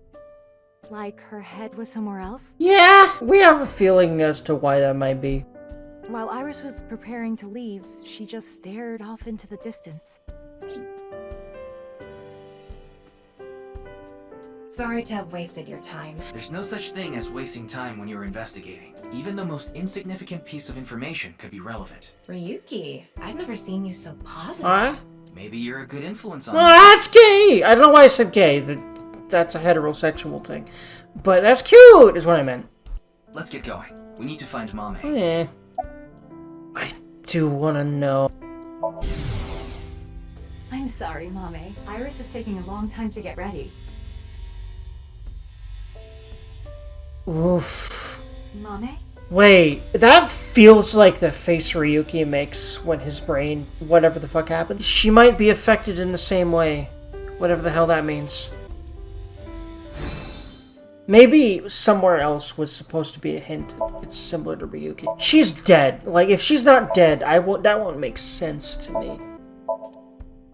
S6: Like her head was somewhere else?
S5: Yeah, we have a feeling as to why that might be.
S6: While Iris was preparing to leave, she just stared off into the distance.
S3: Sorry to have wasted your time.
S1: There's no such thing as wasting time when you're investigating. Even the most insignificant piece of information could be relevant.
S3: Ryuki, I've never seen you so positive.
S5: Huh?
S1: Maybe you're a good influence on
S5: Well, that's gay! I don't know why I said gay. That's a heterosexual thing. But that's cute, is what I meant.
S1: Let's get going. We need to find Mame.
S5: Eh. I do want to know.
S16: I'm sorry, Mame. Iris is taking a long time to get ready.
S5: Oof.
S16: Mame?
S5: Wait, that feels like the face Ryuki makes when his brain, whatever the fuck happened. She might be affected in the same way. Whatever the hell that means. Maybe somewhere else was supposed to be a hint. It's similar to Ryuki. She's dead. Like, if she's not dead, that won't make sense to me.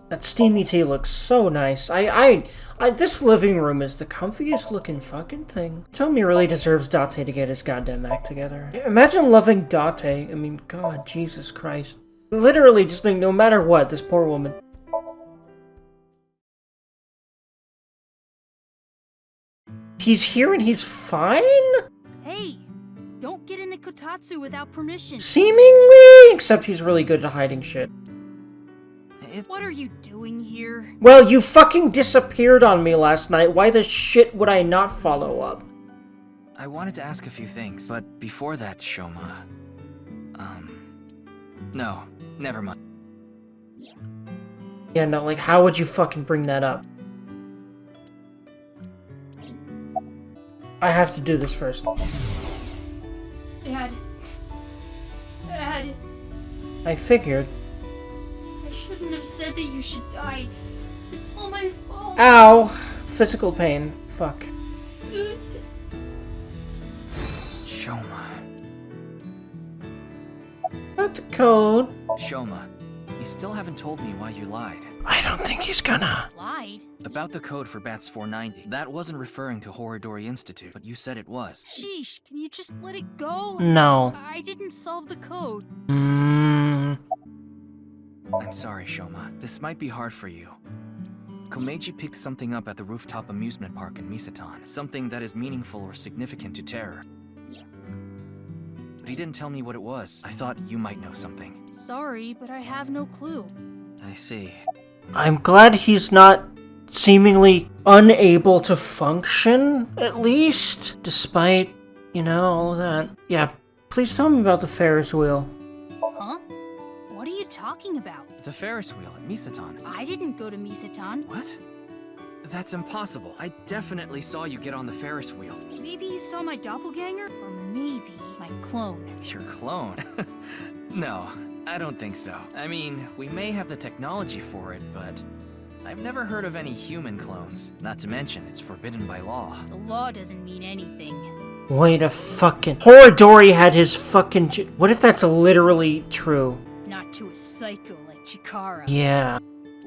S5: That steamy tea looks so nice. This living room is the comfiest looking fucking thing. Tomi really deserves Date to get his goddamn act together. Imagine loving Date. I mean, God, Jesus Christ. Literally, just think, no matter what, this poor woman. He's here and he's fine?
S17: Hey, don't get in the kotatsu without permission.
S5: Seemingly, except he's really good at hiding shit.
S17: What are you doing here?
S5: Well, you fucking disappeared on me last night. Why the shit would I not follow up?
S1: I wanted to ask a few things, but before that, Shoma... No, never mind.
S5: Yeah, no, like, how would you fucking bring that up? I have to do this first.
S17: Dad.
S5: I figured.
S17: I shouldn't have said that you should die. It's all my fault.
S5: Ow! Physical pain. Fuck.
S1: Shoma.
S5: Not the code.
S1: Shoma, you still haven't told me why you lied.
S5: I don't think he's gonna.
S17: Lied?
S1: About the code for Bats 490. That wasn't referring to Horodori Institute, but you said it was.
S17: Sheesh, can you just let it go?
S5: No.
S17: I didn't solve the code.
S1: I'm sorry, Shoma. This might be hard for you. Komeiji picked something up at the rooftop amusement park in Misatan. Something that is meaningful or significant to Terror. But he didn't tell me what it was. I thought you might know something.
S17: Sorry, but I have no clue.
S1: I see.
S5: I'm glad he's not seemingly unable to function, at least. Despite, you know, all of that. Yeah, please tell me about the Ferris wheel.
S17: Huh? What are you talking about?
S1: The Ferris wheel at Misatan.
S17: I didn't go to Misatan.
S1: What? That's impossible. I definitely saw you get on the Ferris wheel.
S17: Maybe you saw my doppelganger? Or maybe my clone.
S1: Your clone? No, I don't think so. I mean, we may have the technology for it, but I've never heard of any human clones. Not to mention, it's forbidden by law.
S17: The law doesn't mean anything.
S5: Wait a fucking... Horodori had his fucking... What if that's literally true?
S17: Not to a psycho like Chikara.
S5: Yeah.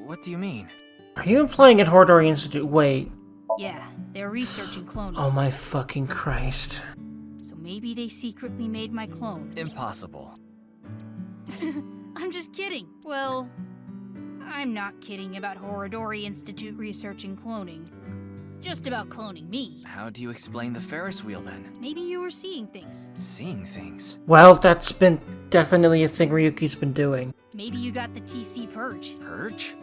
S1: What do you mean?
S5: Are you implying at Horodori Institute? Wait.
S17: Yeah, they're researching cloning.
S5: Oh my fucking Christ.
S17: So maybe they secretly made my clone.
S1: Impossible.
S17: I'm just kidding. Well, I'm not kidding about Horodori Institute researching cloning. Just about cloning me.
S1: How do you explain the Ferris wheel then?
S17: Maybe you were seeing things.
S1: Seeing things?
S5: Well, that's been definitely a thing Ryuki's been doing.
S17: Maybe you got the TC Purge.
S1: Purge?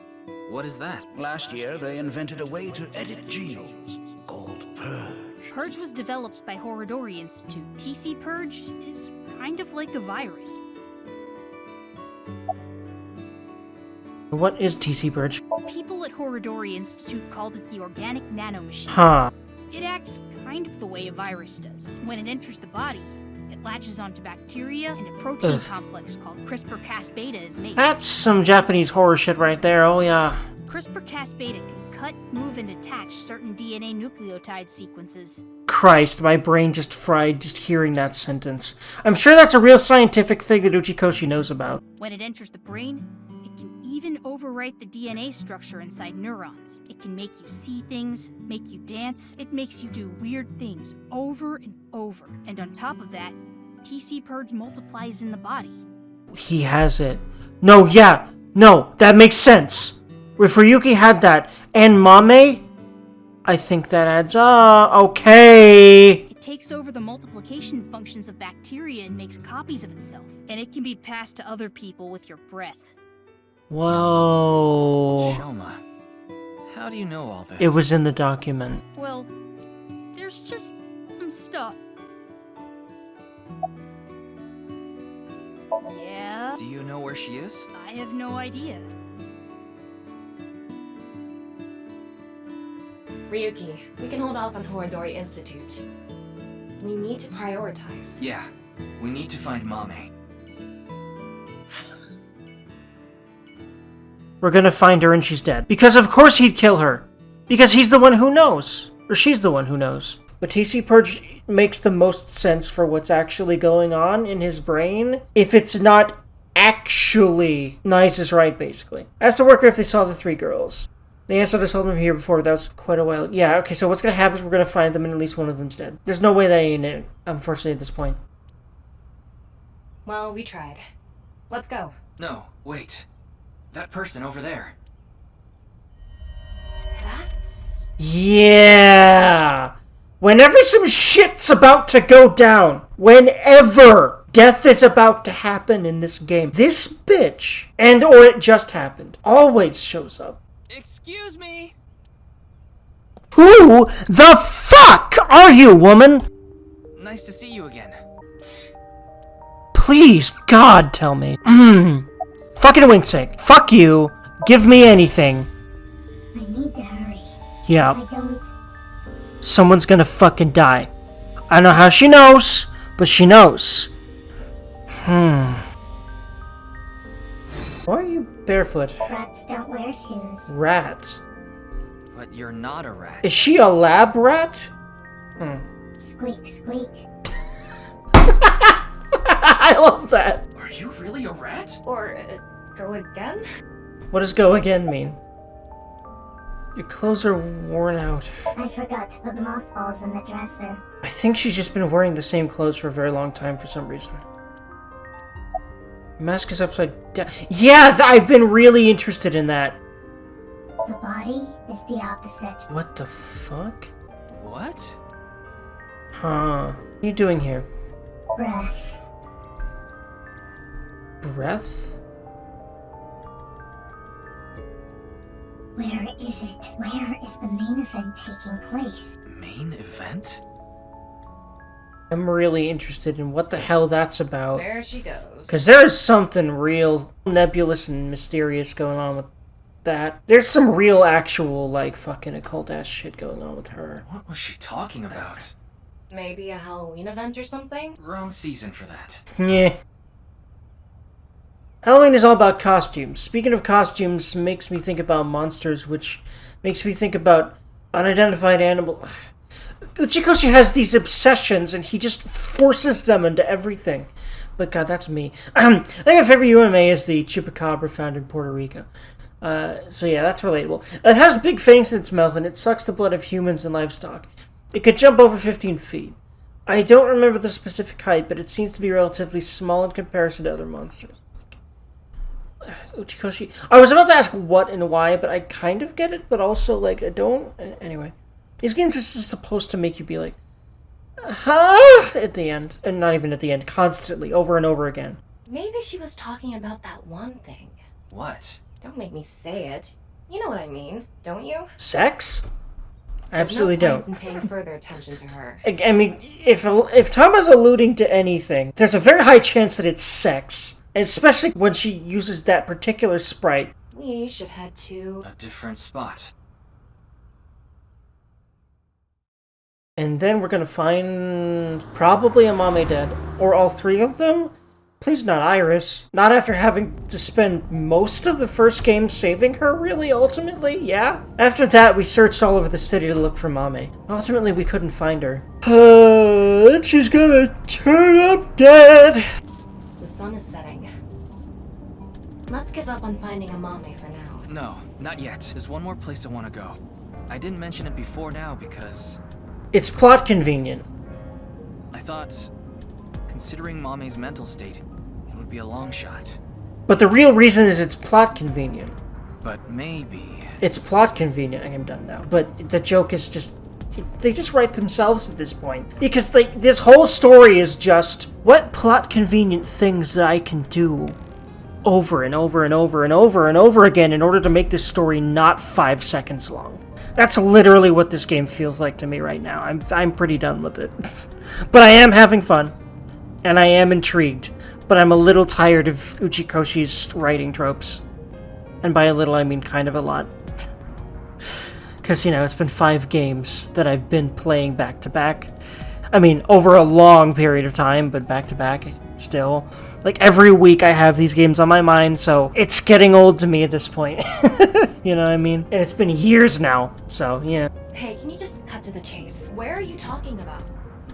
S1: What is that?
S18: Last year, they invented a way to edit genomes called Purge.
S17: Purge was developed by Horodori Institute. TC Purge is kind of like a virus.
S5: What is TC Purge?
S17: People at Horodori Institute called it the organic nanomachine.
S5: Huh.
S17: It acts kind of the way a virus does. When it enters the body, it latches onto bacteria, and a protein complex called CRISPR-Cas-beta is made.
S5: That's some Japanese horror shit right there, oh yeah.
S17: CRISPR-Cas-beta can cut, move, and attach certain DNA nucleotide sequences.
S5: Christ, my brain just fried just hearing that sentence. I'm sure that's a real scientific thing that Uchikochi knows about.
S17: When it enters the brain, it can even overwrite the DNA structure inside neurons. It can make you see things, make you dance. It makes you do weird things over and over. And on top of that, TC Purge multiplies in the body.
S5: He has it. No, yeah. No, that makes sense. If Ryuki had that, and Mame, I think that adds up. Okay.
S17: It takes over the multiplication functions of bacteria and makes copies of itself. And it can be passed to other people with your breath.
S5: Whoa.
S1: Shelma, how do you know all this?
S5: It was in the document.
S17: Well, there's just some stuff. Yeah?
S1: Do you know where she is?
S17: I have no idea.
S3: Ryuki, we can hold off on Horodori Institute. We need to prioritize.
S1: Yeah, we need to find Mame.
S5: We're gonna find her and she's dead. Because of course he'd kill her. Because he's the one who knows. Or she's the one who knows. But TC Purge makes the most sense for what's actually going on in his brain. If it's not actually... Nice is right, basically. Asked the worker if they saw the 3 girls. The answer I saw them here before, that was quite a while. Yeah, okay, so what's gonna happen is we're gonna find them and at least one of them's dead. There's no way that ain't it, unfortunately, at this point.
S3: Well, we tried. Let's go.
S1: No, wait. That person over there.
S3: That's...
S5: Yeah! Whenever some shit's about to go down, whenever death is about to happen in this game, this bitch, and or it just happened, always shows up.
S1: Excuse me.
S5: Who the fuck are you, woman?
S1: Nice to see you again.
S5: Please, God, tell me. Fucking Winksink. Fuck you. Give me anything.
S19: I need to hurry.
S5: Yeah.
S19: I don't...
S5: Someone's gonna fucking die. I don't know how she knows, but she knows. Why are you barefoot?
S19: Rats don't wear shoes.
S5: Rats?
S1: But you're not a rat.
S5: Is she a lab rat?
S19: Squeak, squeak.
S5: I love that.
S1: Are you really a rat?
S3: Or, go again?
S5: What does go again mean? Your clothes are worn out.
S19: I forgot to put mothballs in the dresser.
S5: I think she's just been wearing the same clothes for a very long time for some reason. Mask is upside down. Yeah, I've been really interested in that.
S19: The body is the opposite.
S5: What the fuck?
S1: What?
S5: Huh. What are you doing here?
S19: Breath.
S5: Breath?
S19: Where is it? Where is the main event taking place?
S1: Main event?
S5: I'm really interested in what the hell that's about.
S3: There she goes.
S5: Because there is something real nebulous and mysterious going on with that. There's some real actual, like, fucking occult-ass shit going on with her.
S1: What was she talking about?
S3: Maybe a Halloween event or something?
S1: Wrong season for that.
S5: Yeah. Halloween is all about costumes. Speaking of costumes, makes me think about monsters, which makes me think about unidentified animal. Uchikochi has these obsessions, and he just forces them into everything. But God, that's me. I think my favorite UMA is the chupacabra found in Puerto Rico. So yeah, that's relatable. It has big fangs in its mouth, and it sucks the blood of humans and livestock. It could jump over 15 feet. I don't remember the specific height, but it seems to be relatively small in comparison to other monsters. Uchikochi. I was about to ask what and why, but I kind of get it, but also, like, I don't. Anyway. These games are just supposed to make you be like, huh? At the end. And not even at the end. Constantly. Over and over again.
S3: Maybe she was talking about that one thing.
S1: What?
S3: Don't make me say it. You know what I mean, don't you?
S5: Sex? I absolutely don't.
S3: There's no point in paying further attention to her.
S5: I mean, if Tom is alluding to anything, there's a very high chance that it's sex. And especially when she uses that particular sprite.
S3: We should head to...
S1: a different spot.
S5: And then we're gonna find probably a Mame dead. Or all 3 of them? Please not Iris. Not after having to spend most of the first game saving her, really, ultimately, yeah? After that, we searched all over the city to look for Mame. Ultimately, we couldn't find her. She's gonna turn up dead!
S3: The sun is setting. Let's give up on finding a Mame for now.
S1: No, not yet. There's one more place I want to go. I didn't mention it before now because...
S5: it's plot convenient.
S1: I thought, considering Mame's mental state, it would be a long shot.
S5: But the real reason is it's plot convenient.
S1: But maybe...
S5: It's plot convenient. I am done now. But the joke is just... They just write themselves at this point. Because this whole story is just, what plot convenient things that I can do over and over and over and over and over again in order to make this story not 5 seconds long. That's literally what this game feels like to me right now. I'm pretty done with it. But I am having fun. And I am intrigued. But I'm a little tired of Uchikochi's writing tropes. And by a little, I mean kind of a lot. Because, you know, it's been 5 games that I've been playing back-to-back. I mean, over a long period of time, but back-to-back still. Like, every week I have these games on my mind, so it's getting old to me at this point. You know what I mean? And it's been years now, so, yeah.
S3: Hey, can you just cut to the chase? Where are you talking about?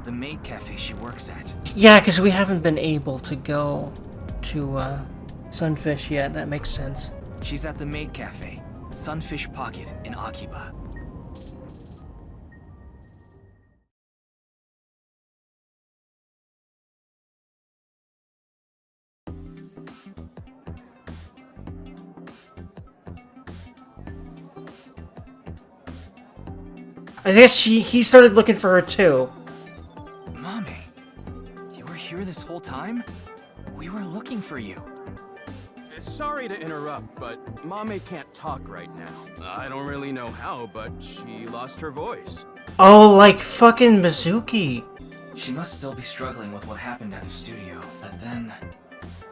S1: The maid cafe she works at.
S5: Yeah, because we haven't been able to go to, Sunfish yet. That makes sense.
S1: She's at the maid cafe, Sunfish Pocket in Akiba.
S5: I guess he started looking for her too.
S1: Mommy, you were here this whole time? We were looking for you.
S14: Sorry to interrupt, but Mame can't talk right now. I don't really know how, but she lost her voice.
S5: Oh, like fucking Mizuki.
S1: She must still be struggling with what happened at the studio. But then,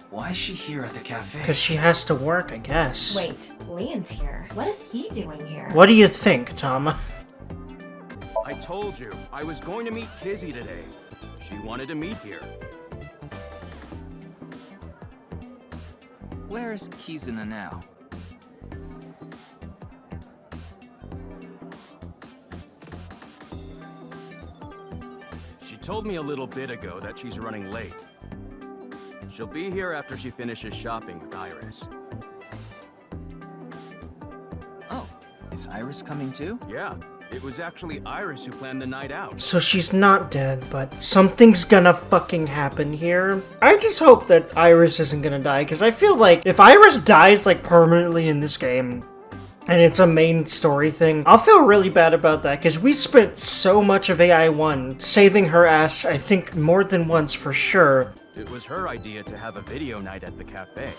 S1: why is she here at the cafe?
S5: Because she has to work, I guess.
S3: Wait, Leon's here. What is he doing here?
S5: What do you think, Tama?
S14: I told you, I was going to meet Kizzy today. She wanted to meet here.
S1: Where is Kizuna now?
S14: She told me a little bit ago that she's running late. She'll be here after she finishes shopping with Iris.
S1: Oh, is Iris coming too?
S14: Yeah, it was actually Iris who planned the night out.
S5: So she's not dead, but something's gonna fucking happen here. I just hope that Iris isn't gonna die, because I feel like if Iris dies, like, permanently in this game, and it's a main story thing, I'll feel really bad about that, because we spent so much of AI1 saving her ass, I think, more than once for sure.
S14: It was her idea to have a video night at the cafe.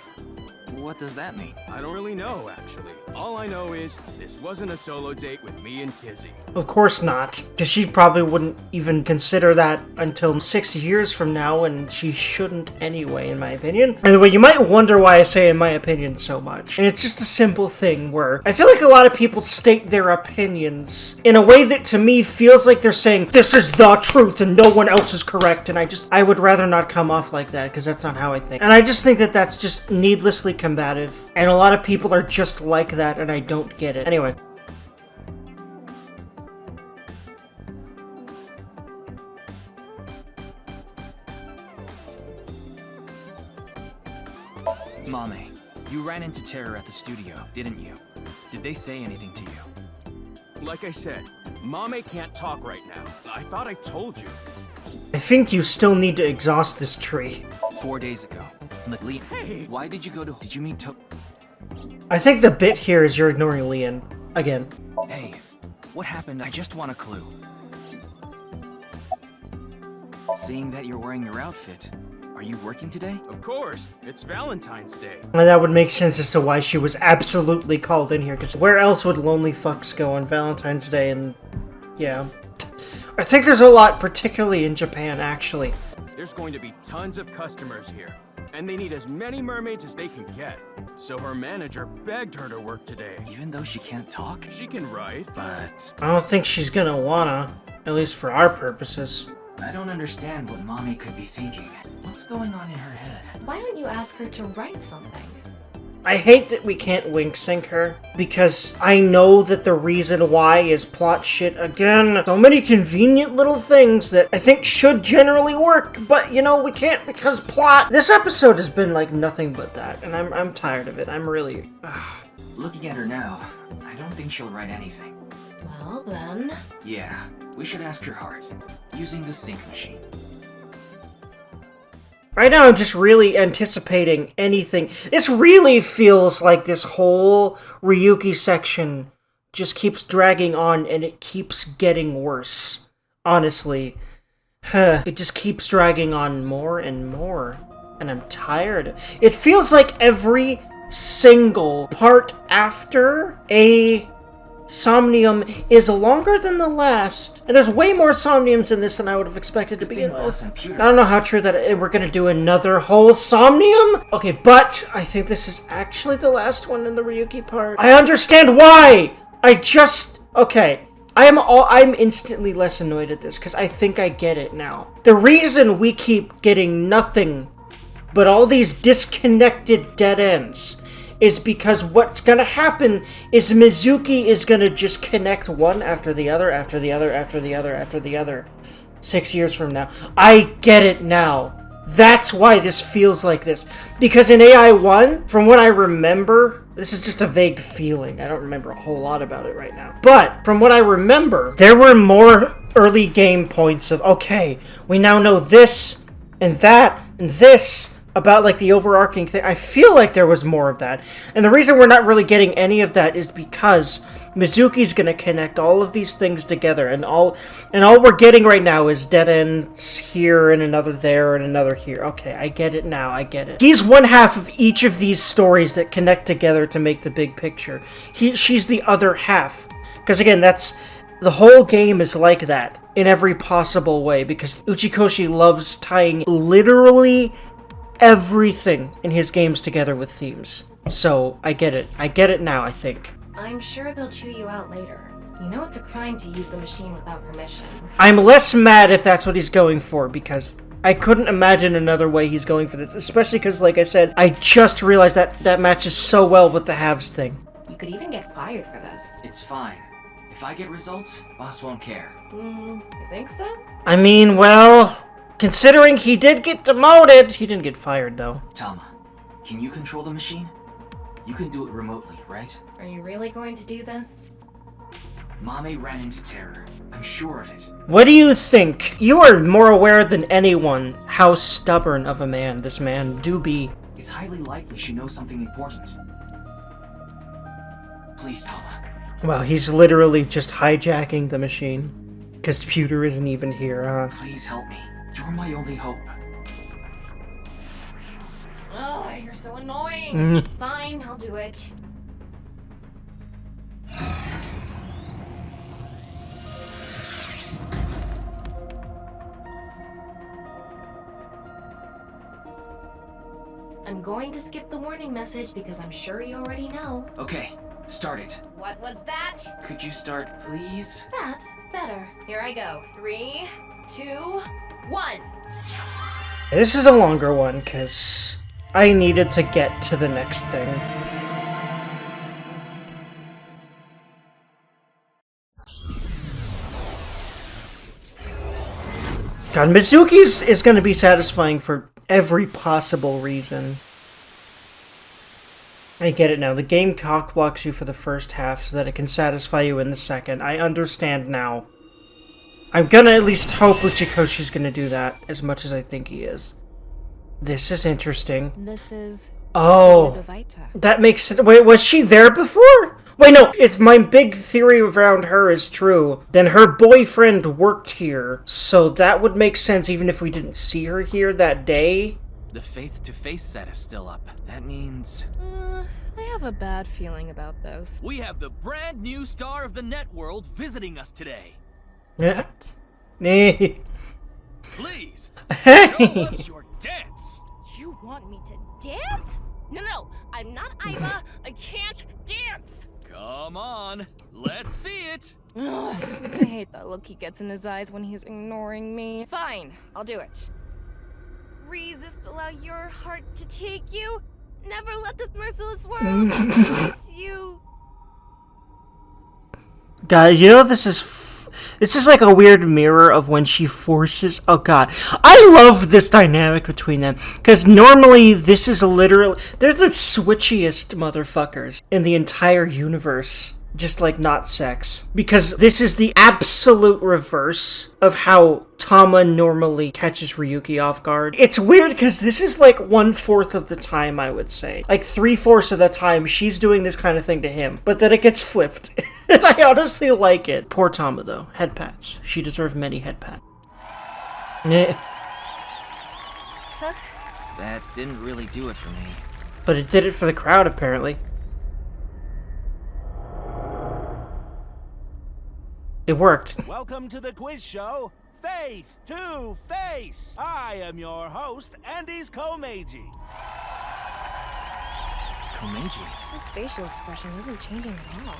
S1: What does that mean?
S14: I don't really know, actually. All I know is, this wasn't a solo date with me and Kizzy.
S5: Of course not, because she probably wouldn't even consider that until 6 years from now, and she shouldn't anyway, in my opinion. Anyway, you might wonder why I say in my opinion so much. And it's just a simple thing where I feel like a lot of people state their opinions in a way that to me feels like they're saying, this is the truth and no one else is correct, and I would rather not come off like that, because that's not how I think. And I just think that that's just needlessly combative, and a lot of people are just like that, and I don't get it. Anyway.
S1: Mame, you ran into Terror at the studio, didn't you? Did they say anything to you?
S14: Like I said, Mame can't talk right now. I thought I told you.
S5: I think you still need to exhaust this tree.
S1: 4 days ago. Hey! Why did you go to... Did you meet
S5: I think the bit here is you're ignoring Leon. Again.
S1: Hey, what happened? I just want a clue. Seeing that you're wearing your outfit, are you working today?
S14: Of course, it's Valentine's Day.
S5: And that would make sense as to why she was absolutely called in here, because where else would lonely fucks go on Valentine's Day? And yeah. I think there's a lot, particularly in Japan, actually.
S14: There's going to be tons of customers here, and they need as many mermaids as they can get. So her manager begged her to work today.
S1: Even though she can't talk?
S14: She can write.
S1: But...
S5: I don't think she's gonna wanna, at least for our purposes.
S1: I don't understand what Mommy could be thinking. What's going on in her head?
S3: Why don't you ask her to write something?
S5: I hate that we can't wink sync her, because I know that the reason why is plot shit again. So many convenient little things that I think should generally work, but you know, we can't because plot. This episode has been like nothing but that, and I'm tired of it. I'm really...
S1: Looking at her now, I don't think she'll write anything.
S3: Well then...
S1: Yeah, we should ask her heart, using the sync machine.
S5: Right now, I'm just really anticipating anything. This really feels like this whole Ryuki section just keeps dragging on, and it keeps getting worse. Honestly. It just keeps dragging on more and more. And I'm tired. It feels like every single part after a Somnium is longer than the last. And there's way more Somniums in this than I would have expected to begin with. I don't know how true that we're gonna do another whole Somnium. Okay, but I think this is actually the last one in the Ryuki part. I understand why! Okay. I'm instantly less annoyed at this, because I think I get it now. The reason we keep getting nothing but all these disconnected dead ends is because what's gonna happen is Mizuki is gonna just connect one after the other, after the other, after the other, after the other. 6 years from now. I get it now. That's why this feels like this. Because in AI1, from what I remember, this is just a vague feeling. I don't remember a whole lot about it right now. But from what I remember, there were more early game points of, okay, we now know this and that and this about like the overarching thing. I feel like there was more of that. And the reason we're not really getting any of that is because Mizuki's gonna connect all of these things together, and all we're getting right now is dead ends here and another there and another here. Okay, I get it now, I get it. He's one half of each of these stories that connect together to make the big picture. She's the other half. Because again, the whole game is like that in every possible way, because Uchikochi loves tying literally everything in his games together with themes. So, I get it. I get it now, I think.
S3: I'm sure they'll chew you out later. You know it's a crime to use the machine without permission.
S5: I'm less mad if that's what he's going for, because I couldn't imagine another way he's going for this, especially because, like I said, I just realized that matches so well with the halves thing.
S3: You could even get fired for this.
S1: It's fine. If I get results, boss won't care.
S3: You think so?
S5: I mean, well, considering he did get demoted, he didn't get fired, though.
S1: Tama, can you control the machine? You can do it remotely, right?
S3: Are you really going to do this?
S1: Mame ran into terror. I'm sure of it.
S5: What do you think? You are more aware than anyone how stubborn of a man this man do be.
S1: It's highly likely she knows something important. Please, Tama.
S5: Well, he's literally just hijacking the machine. Because Pewter isn't even here, huh?
S1: Please help me. You're my only hope.
S3: Oh, you're so annoying. Fine, I'll do it. I'm going to skip the warning message because I'm sure you already know.
S1: Okay, start it.
S3: What was that?
S1: Could you start, please?
S3: That's better. Here I go. 3, 2, 1.
S5: This is a longer one, because I needed to get to the next thing. God, Mizuki's is going to be satisfying for every possible reason. I get it now. The game cockblocks you for the first half so that it can satisfy you in the second. I understand now. I'm gonna at least hope Uchikochi's gonna do that as much as I think he is. This is interesting.
S4: This is...
S5: Oh, that makes sense. Wait, was she there before? Wait, no, if my big theory around her is true, then her boyfriend worked here, so that would make sense even if we didn't see her here that day.
S1: The face-to-face set is still up. That means...
S4: I have a bad feeling about this.
S10: We have the brand new star of the net world visiting us today.
S5: What? Hey.
S10: Please, show us your dance.
S2: You want me to dance? No, I'm not Iva. I can't dance.
S10: Come on, let's see it.
S4: Ugh, I hate that look he gets in his eyes when he's ignoring me.
S2: Fine, I'll do it. Resist, allow your heart to take you. Never let this merciless world force you.
S5: God, you know this is like a weird mirror of when she forces... Oh god. I love this dynamic between them. Because normally this is literally... They're the switchiest motherfuckers in the entire universe. Just, like, not sex. Because this is the absolute reverse of how Tama normally catches Ryuki off guard. It's weird because this is, like, 1/4 of the time, I would say. Like, 3/4 of the time, she's doing this kind of thing to him. But then it gets flipped. And I honestly like it. Poor Tama, though. Head pats. She deserved many head pats.
S1: Huh? That didn't really do it for me.
S5: But it did it for the crowd, apparently. It worked.
S18: Welcome to the quiz show, Faith to Face. I am your host, Andy's Komeiji.
S1: It's Komeiji.
S4: His facial expression isn't changing at all.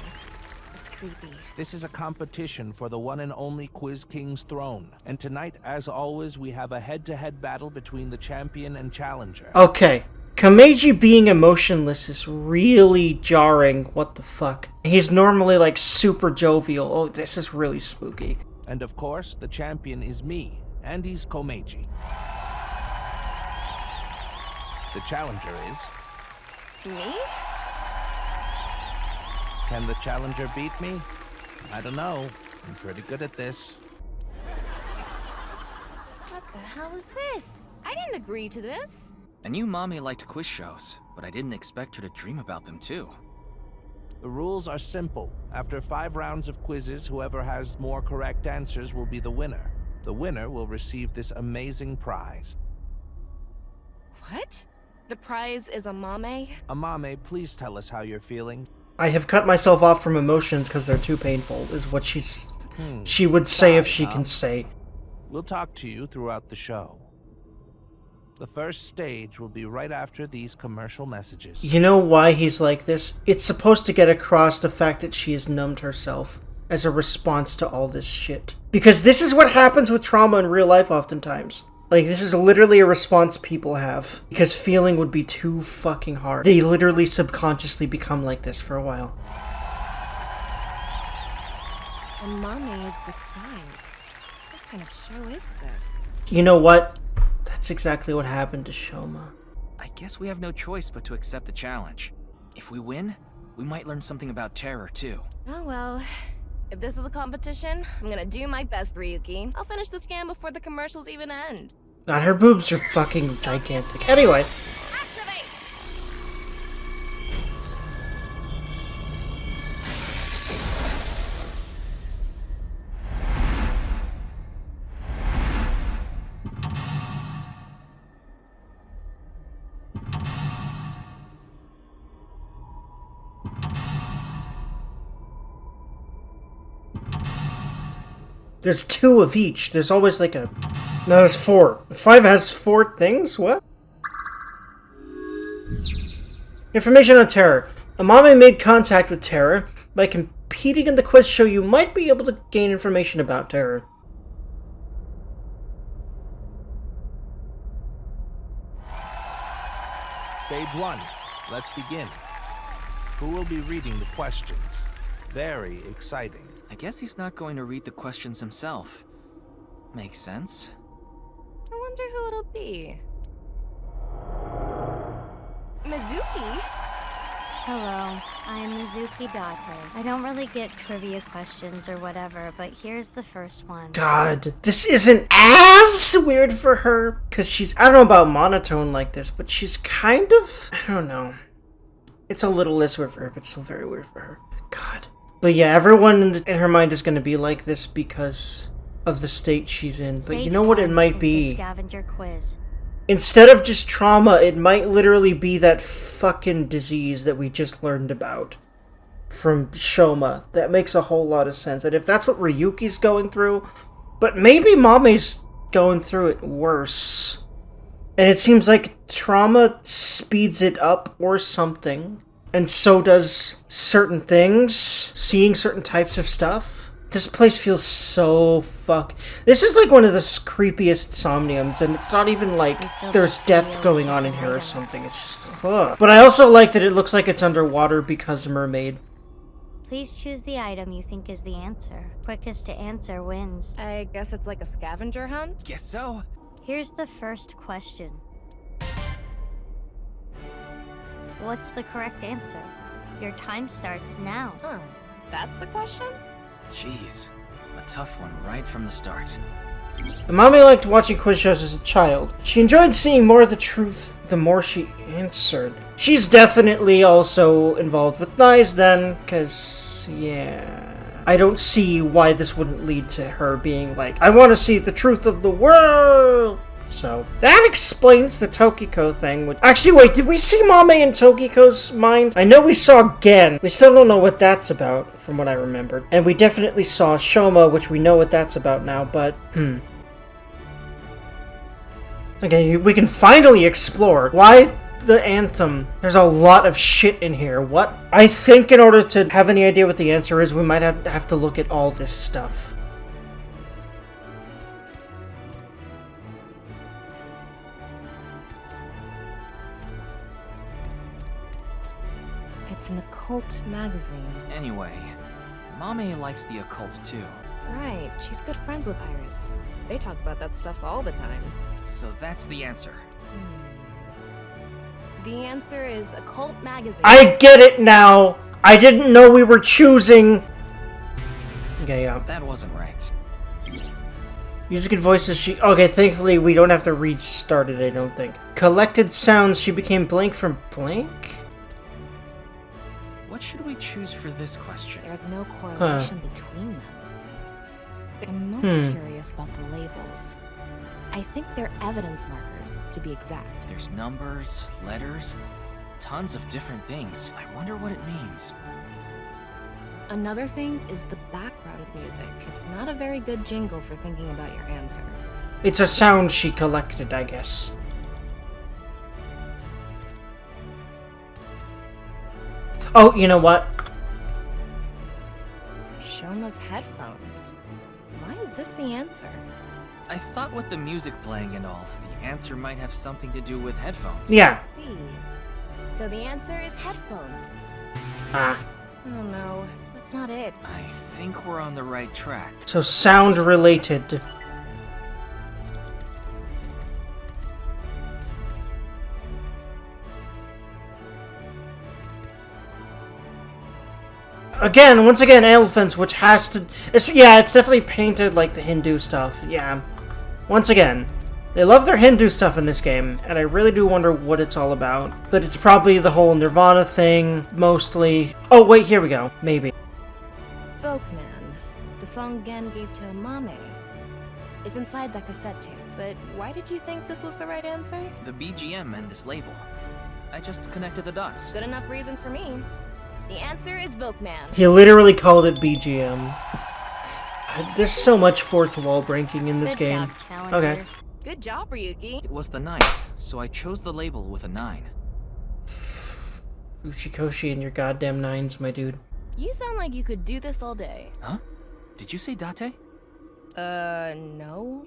S4: It's creepy.
S18: This is a competition for the one and only Quiz King's throne. And tonight, as always, we have a head-to-head battle between the champion and challenger.
S5: Okay. Komeiji being emotionless is really jarring. What the fuck? He's normally, like, super jovial. Oh, this is really spooky.
S18: And of course, the champion is me, Andy's Komeiji. The challenger is...
S2: Me?
S18: Can the challenger beat me? I don't know. I'm pretty good at this.
S2: What the hell is this? I didn't agree to this.
S1: I knew Mommy liked quiz shows, but I didn't expect her to dream about them too.
S18: The rules are simple. After 5 rounds of quizzes, whoever has more correct answers will be the winner. The winner will receive this amazing prize.
S2: What? The prize is a mame?
S18: Amame, please tell us how you're feeling.
S5: I have cut myself off from emotions because they're too painful, is what she would say if she can say.
S18: We'll talk to you throughout the show. The first stage will be right after these commercial messages.
S5: You know why he's like this? It's supposed to get across the fact that she has numbed herself as a response to all this shit. Because this is what happens with trauma in real life oftentimes. Like, this is literally a response people have. Because feeling would be too fucking hard. They literally subconsciously become like this for a while.
S2: A mame is the prize. What kind of show is this?
S5: You know what? That's exactly what happened to Shoma.
S1: I guess we have no choice but to accept the challenge. If we win, we might learn something about terror, too.
S2: Oh well. If this is a competition, I'm gonna do my best, Ryuki. I'll finish the scan before the commercials even end.
S5: God, her boobs are fucking gigantic. Anyway. There's 2 of each. There's always like a... No, there's 4. 5 has 4 things? What? Information on terror. Amame made contact with terror. By competing in the quiz show, you might be able to gain information about terror.
S18: Stage 1. Let's begin. Who will be reading the questions? Very exciting.
S1: I guess he's not going to read the questions himself. Makes sense.
S2: I wonder who it'll be. Mizuki?
S20: Hello, I'm Mizuki Date. I don't really get trivia questions or whatever, but here's the first one.
S5: God, this isn't as weird for her, because she's, I don't know about monotone like this, but she's kind of, I don't know. It's a little less weird for her, but still very weird for her. God. But yeah, everyone in her mind is going to be like this because of the state she's in. But you know what it might be?
S20: The scavenger quiz.
S5: Instead of just trauma, it might literally be that fucking disease that we just learned about from Shoma. That makes a whole lot of sense. And if that's what Ryuki's going through, but maybe Mame's going through it worse. And it seems like trauma speeds it up or something. And so does certain things, seeing certain types of stuff. This place feels so This is like one of the creepiest somniums, and it's not even like there's death going on in here or something. It's just, ugh. But I also like that it looks like it's underwater because mermaid.
S20: Please choose the item you think is the answer. Quickest to answer wins.
S2: I guess it's like a scavenger hunt?
S1: Guess so.
S20: Here's the first question. What's the correct answer? Your time starts now.
S2: Huh. That's the question?
S1: Jeez, a tough one right from the start.
S5: Mommy liked watching quiz shows as a child. She enjoyed seeing more of the truth the more she answered. She's definitely also involved with knives then, cause, yeah. I don't see why this wouldn't lead to her being like, I want to see the truth of the world! So, that explains the Tokiko thing. Actually, wait, did we see Mame in Tokiko's mind? I know we saw Gen. We still don't know what that's about, from what I remembered. And we definitely saw Shoma, which we know what that's about now, but, Okay, we can finally explore why the anthem. There's a lot of shit in here. What? I think in order to have any idea what the answer is, we might have to look at all this stuff.
S4: It's an occult magazine.
S1: Anyway, Mame likes the occult too.
S4: Right, she's good friends with Iris. They talk about that stuff all the time.
S1: So that's the answer.
S2: The answer is Occult Magazine.
S5: I get it now! I didn't know we were choosing... Okay, yeah.
S1: That wasn't right.
S5: Music and voices, she... Okay, thankfully we don't have to restart it, I don't think. Collected sounds, she became blank from blank?
S1: What should we choose for this question?
S4: There's no correlation between them. I'm most curious about the labels. I think they're evidence markers, to be exact.
S1: There's numbers, letters, tons of different things. I wonder what it means.
S4: Another thing is the background music. It's not a very good jingle for thinking about your answer.
S5: It's a sound she collected, I guess. Oh, you know what?
S4: Shoma's headphones. Why is this the answer?
S1: I thought with the music playing and all, the answer might have something to do with headphones.
S5: Yeah.
S2: I see. So the answer is headphones.
S5: Ah.
S4: Oh no, that's not it.
S1: I think we're on the right track.
S5: So sound related. Again, once again, elephants, which has to... it's definitely painted like the Hindu stuff, yeah. Once again, they love their Hindu stuff in this game, and I really do wonder what it's all about. But it's probably the whole Nirvana thing, mostly. Oh, wait, here we go. Maybe.
S4: Folkman, the song Gen gave to Mame. It's inside that cassette tape.
S2: But why did you think this was the right answer?
S1: The BGM and this label. I just connected the dots.
S2: Good enough reason for me. The answer is Volkman.
S5: He literally called it BGM. There's so much fourth wall breaking in this game. Okay.
S2: Good job, Ryuki.
S1: It was the 9, so I chose the label with a 9.
S5: Uchikochi and your goddamn 9s, my dude.
S2: You sound like you could do this all day.
S1: Huh? Did you say Date?
S2: No.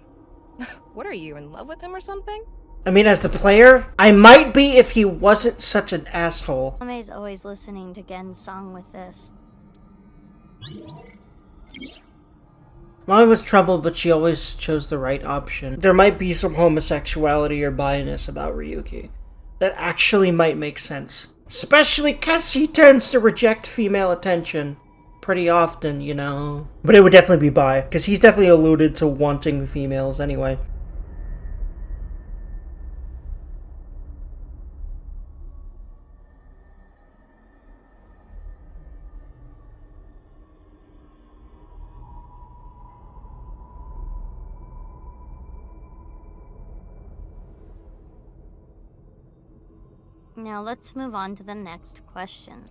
S2: What are you, in love with him or something?
S5: I mean, as the player, I might be if he wasn't such an asshole.
S20: Mame's always listening to Gen's song with this.
S5: Mommy was troubled, but she always chose the right option. There might be some homosexuality or bias about Ryuki. That actually might make sense. Especially because he tends to reject female attention pretty often, you know. But it would definitely be bi, because he's definitely alluded to wanting females anyway.
S20: Now let's move on to the next question.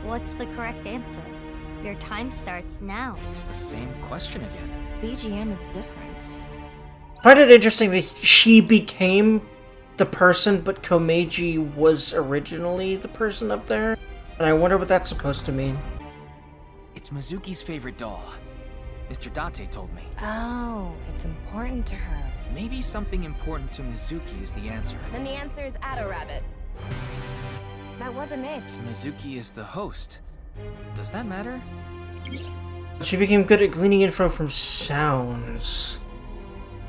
S20: What's the correct answer? Your time starts now.
S1: It's the same question again.
S4: BGM is different.
S5: I find it interesting that she became the person, but Komeiji was originally the person up there. And I wonder what that's supposed to mean.
S1: It's Mizuki's favorite doll. Mr. Date told me.
S4: Oh, it's important to her.
S1: Maybe something important to Mizuki is the answer.
S2: Then the answer is Addo Rabbit. That wasn't it.
S1: Mizuki is the host. Does that matter?
S5: She became good at gleaning info from sounds.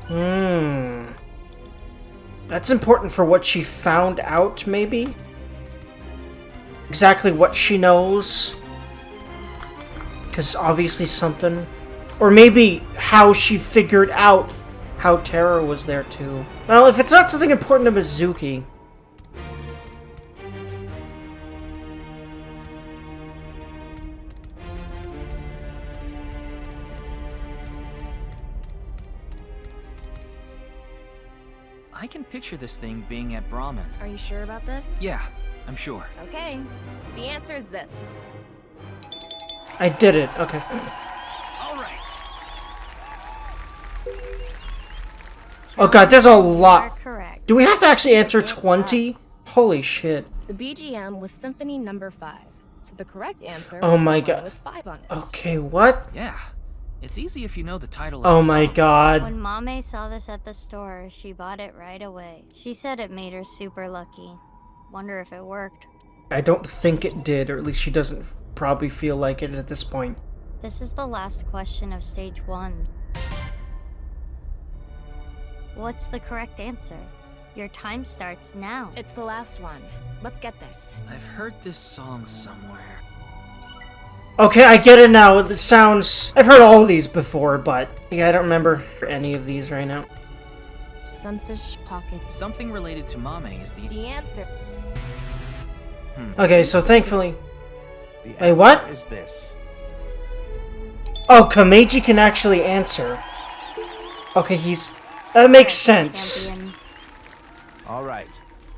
S5: That's important for what she found out, maybe? exactly what she knows. Because obviously something... Or maybe how she figured out how Terra was there too. Well, if it's not something important to Mizuki...
S1: I can picture this thing being at Brahmin.
S2: Are you sure about this?
S1: Yeah, I'm sure.
S2: Okay. The answer is this.
S5: I did it. Okay.
S1: All right.
S5: Oh god, there's a lot.
S20: Correct.
S5: Do we have to actually answer 20? Holy shit.
S2: The BGM was Symphony Number 5. So the correct answer
S5: Oh
S2: was
S5: my
S2: the one
S5: god.
S2: with 5 on it.
S5: Okay, what?
S1: Yeah. It's easy if you know the title of
S5: Oh
S1: the
S5: my
S1: song.
S5: god.
S20: When Mame saw this at the store, she bought it right away. She said it made her super lucky. Wonder if it worked.
S5: I don't think it did, or at least she doesn't probably feel like it at this point.
S20: This is the last question of stage 1. What's the correct answer? Your time starts now.
S2: It's the last one. Let's get this.
S1: I've heard this song somewhere.
S5: Okay, I get it now. It sounds... I've heard all of these before, but... Yeah, I don't remember any of these right now.
S2: Sunfish Pocket.
S1: Something related to Mame is
S2: The answer.
S5: Okay, so thankfully...
S18: The
S5: Wait, what?
S18: answer is this.
S5: Oh, Kameji can actually answer. Okay, he's... That makes sense.
S18: All right.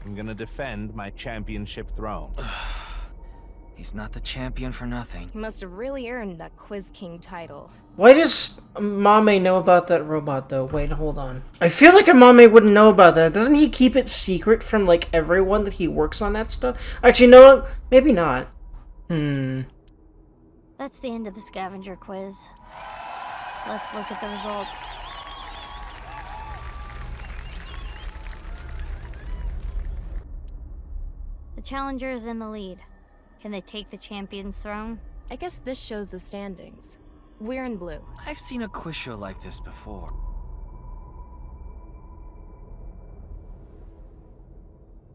S18: I'm gonna defend my championship throne.
S1: He's not the champion for nothing.
S2: He must have really earned that Quiz King title.
S5: Why does Mame know about that robot, though? Wait, hold on. I feel like a Mame wouldn't know about that. Doesn't he keep it secret from, like, everyone that he works on that stuff? Actually, no, maybe not.
S20: That's the end of the scavenger quiz. Let's look at the results. The challenger is in the lead. Can they take the champion's throne?
S2: I guess this shows the standings. We're in blue.
S1: I've seen a quiz show like this before.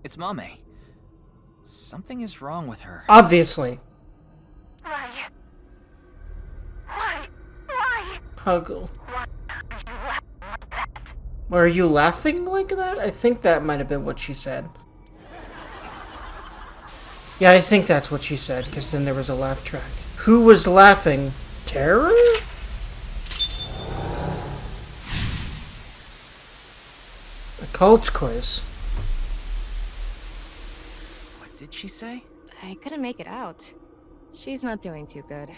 S1: It's Mame. Something is wrong with her.
S5: Obviously.
S19: Why?
S5: Huggle. Why are you laughing like that? I think that might have been what she said. Yeah, I think that's what she said, because then there was a laugh track. Who was laughing? Terra? A cult quiz.
S1: What did she say?
S2: I couldn't make it out. She's not doing too good.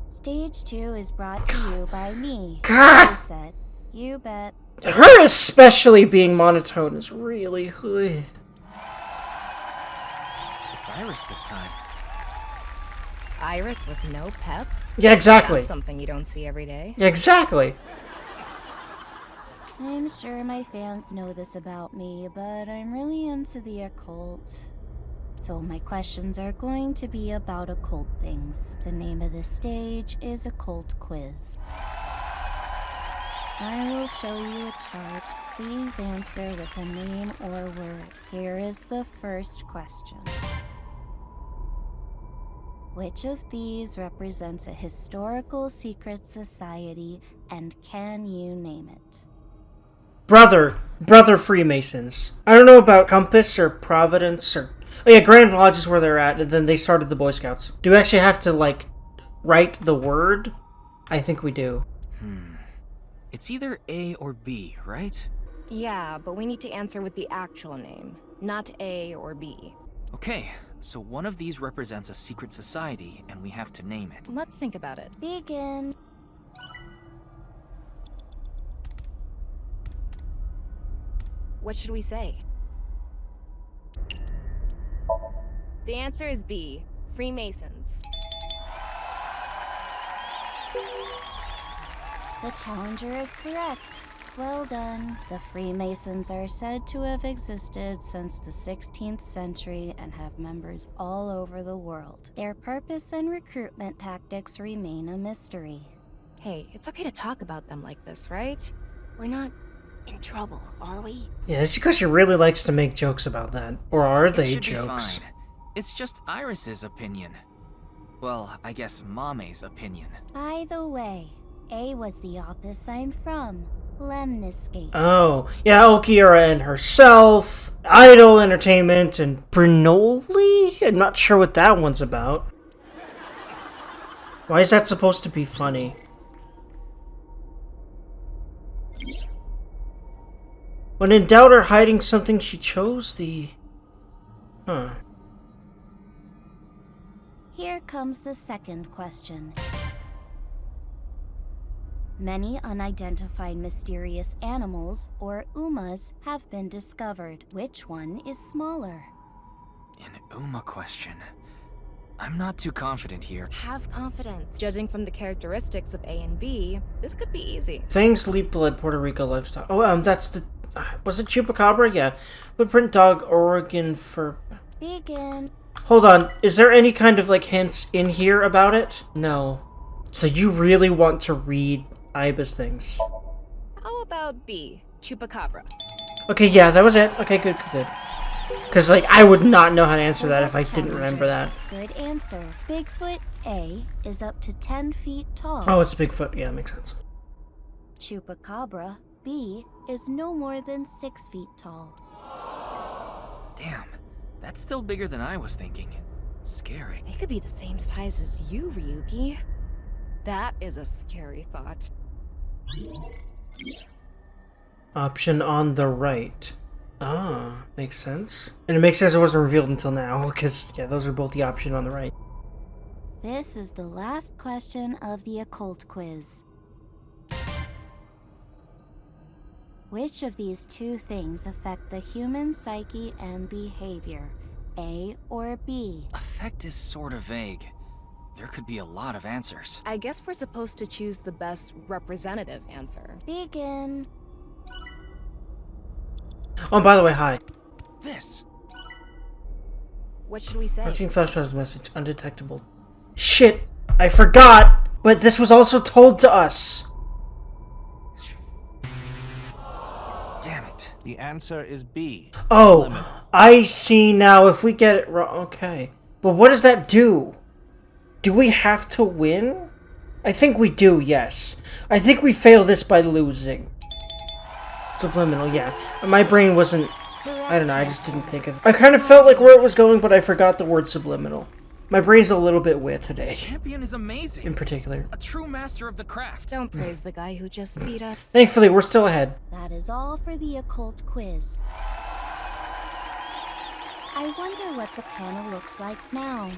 S20: Stage 2 is brought to you by me.
S5: God.
S20: She said, you bet.
S5: Her especially being monotone is really...
S1: It's Iris this time.
S2: Iris with no pep?
S5: Yeah, exactly.
S2: That's something you don't see every day.
S5: Yeah, exactly.
S20: I'm sure my fans know this about me, but I'm really into the occult. So my questions are going to be about occult things. The name of this stage is Occult Quiz. I will show you a chart. Please answer with a name or word. Here is the first question. Which of these represents a historical secret society, and can you name it?
S5: Brother Freemasons. I don't know about Compass or Providence or... Oh yeah, Grand Lodge is where they're at, and then they started the Boy Scouts. Do we actually have to, like, write the word? I think we do.
S1: It's either A or B, right?
S2: Yeah, but we need to answer with the actual name, not A or B.
S1: Okay, so one of these represents a secret society, and we have to name it.
S2: Let's think about it.
S20: Begin.
S2: What should we say? The answer is B, Freemasons.
S20: The challenger is correct. Well done. The Freemasons are said to have existed since the 16th century and have members all over the world. Their purpose and recruitment tactics remain a mystery.
S2: Hey, it's okay to talk about them like this, right? We're not
S6: in trouble, are we?
S5: Yeah, it's because she really likes to make jokes about that. Or are they
S1: It should
S5: jokes?
S1: be fine. It's just Iris's opinion. Well, I guess Mame's opinion.
S20: By the way, A was the office I'm from. Lemniscate.
S5: Oh, yeah, Okiura and herself, Idol Entertainment, and Brinoli? I'm not sure what that one's about. Why is that supposed to be funny? When in doubt or hiding something, she chose the... Huh.
S20: Here comes the second question. Many unidentified mysterious animals, or UMAs, have been discovered. Which one is smaller?
S1: An UMA question. I'm not too confident here.
S3: Have confidence. Judging from the characteristics of A and B, this could be easy.
S5: Fangs, Leap Blood, Puerto Rico Lifestyle. Oh, that's the... was it Chupacabra? Yeah. Footprint Dog, Oregon for...
S20: Begin.
S5: Hold on. Is there any kind of, like, hints in here about it? No. So you really want to read Aiba's things?
S3: How about B, Chupacabra?
S5: Okay, yeah, that was it. Okay, good, good. Because, like, I would not know how to answer that if I didn't remember that.
S20: Good answer. Bigfoot A is up to 10 feet tall.
S5: Oh, it's Bigfoot. Yeah, makes sense.
S20: Chupacabra B is no more than 6 feet tall.
S1: Damn, that's still bigger than I was thinking. Scary.
S3: They could be the same size as you, Ryuki. That is a scary thought.
S5: Option on the right. Ah, makes sense. And it makes sense it wasn't revealed until now, because, yeah, those are both the option on the right.
S20: This is the last question of the occult quiz. Which of these two things affect the human psyche and behavior? A or B?
S1: Affect is sort of vague. There could be a lot of answers.
S3: I guess we're supposed to choose the best representative answer.
S20: Begin.
S5: Oh, by the way, hi.
S1: This.
S3: What should we say?
S5: Working flash message, undetectable. Shit, I forgot, but this was also told to us.
S1: Damn it.
S18: The answer is B.
S5: Oh, I see now. If we get it wrong, okay. But what does that do? Do we have to win? I think we do, yes. I think we fail this by losing. Subliminal, yeah. My brain wasn't... I don't know, I just didn't think of it. I kind of felt like where it was going, but I forgot the word subliminal. My brain's a little bit weird today.
S1: Champion is amazing.
S5: In particular.
S1: A true master of the craft.
S3: Don't praise the guy who just beat us.
S5: Thankfully, we're still ahead.
S20: That is all for the occult quiz. I wonder what the panel looks like now.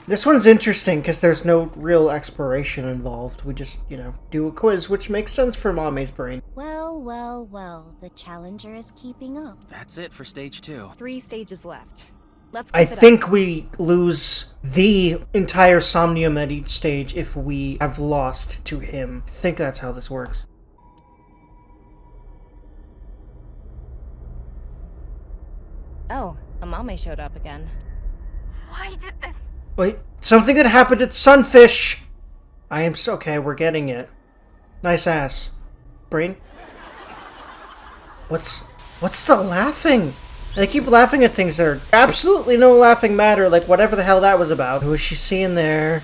S5: This one's interesting because there's no real exploration involved. We just, you know, do a quiz, which makes sense for Mame's brain.
S20: Well, well, well. The challenger is keeping up.
S1: That's it for stage 2.
S3: 3 stages left. Let's
S5: I
S3: keep it
S5: think
S3: up.
S5: we lose the entire Somnium at each stage if we have lost to him. I think that's how this works.
S3: Oh, Amame showed up again.
S2: Why did this?
S5: Wait, something that happened at Sunfish! I am so... Okay, we're getting it. Nice ass. Brain? What's the laughing? They keep laughing at things that are absolutely no laughing matter, like whatever the hell that was about. Who is she seeing there?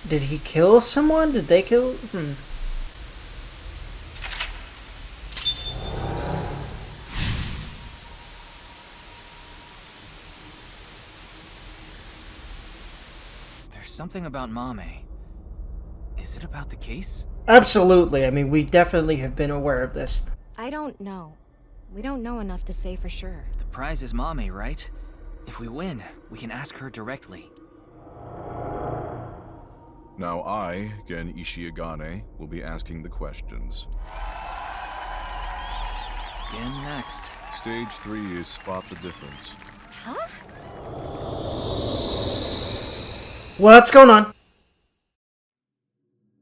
S5: Did he kill someone? Did they kill...
S1: Something about Mame. Is it about the case?
S5: Absolutely. I mean, we definitely have been aware of this.
S3: I don't know. We don't know enough to say for sure.
S1: The prize is Mame, right? If we win, we can ask her directly.
S15: Now I, Gen Ishiagane, will be asking the questions.
S1: Gen next.
S15: Stage 3 is spot the difference.
S3: Huh?
S5: What's going on?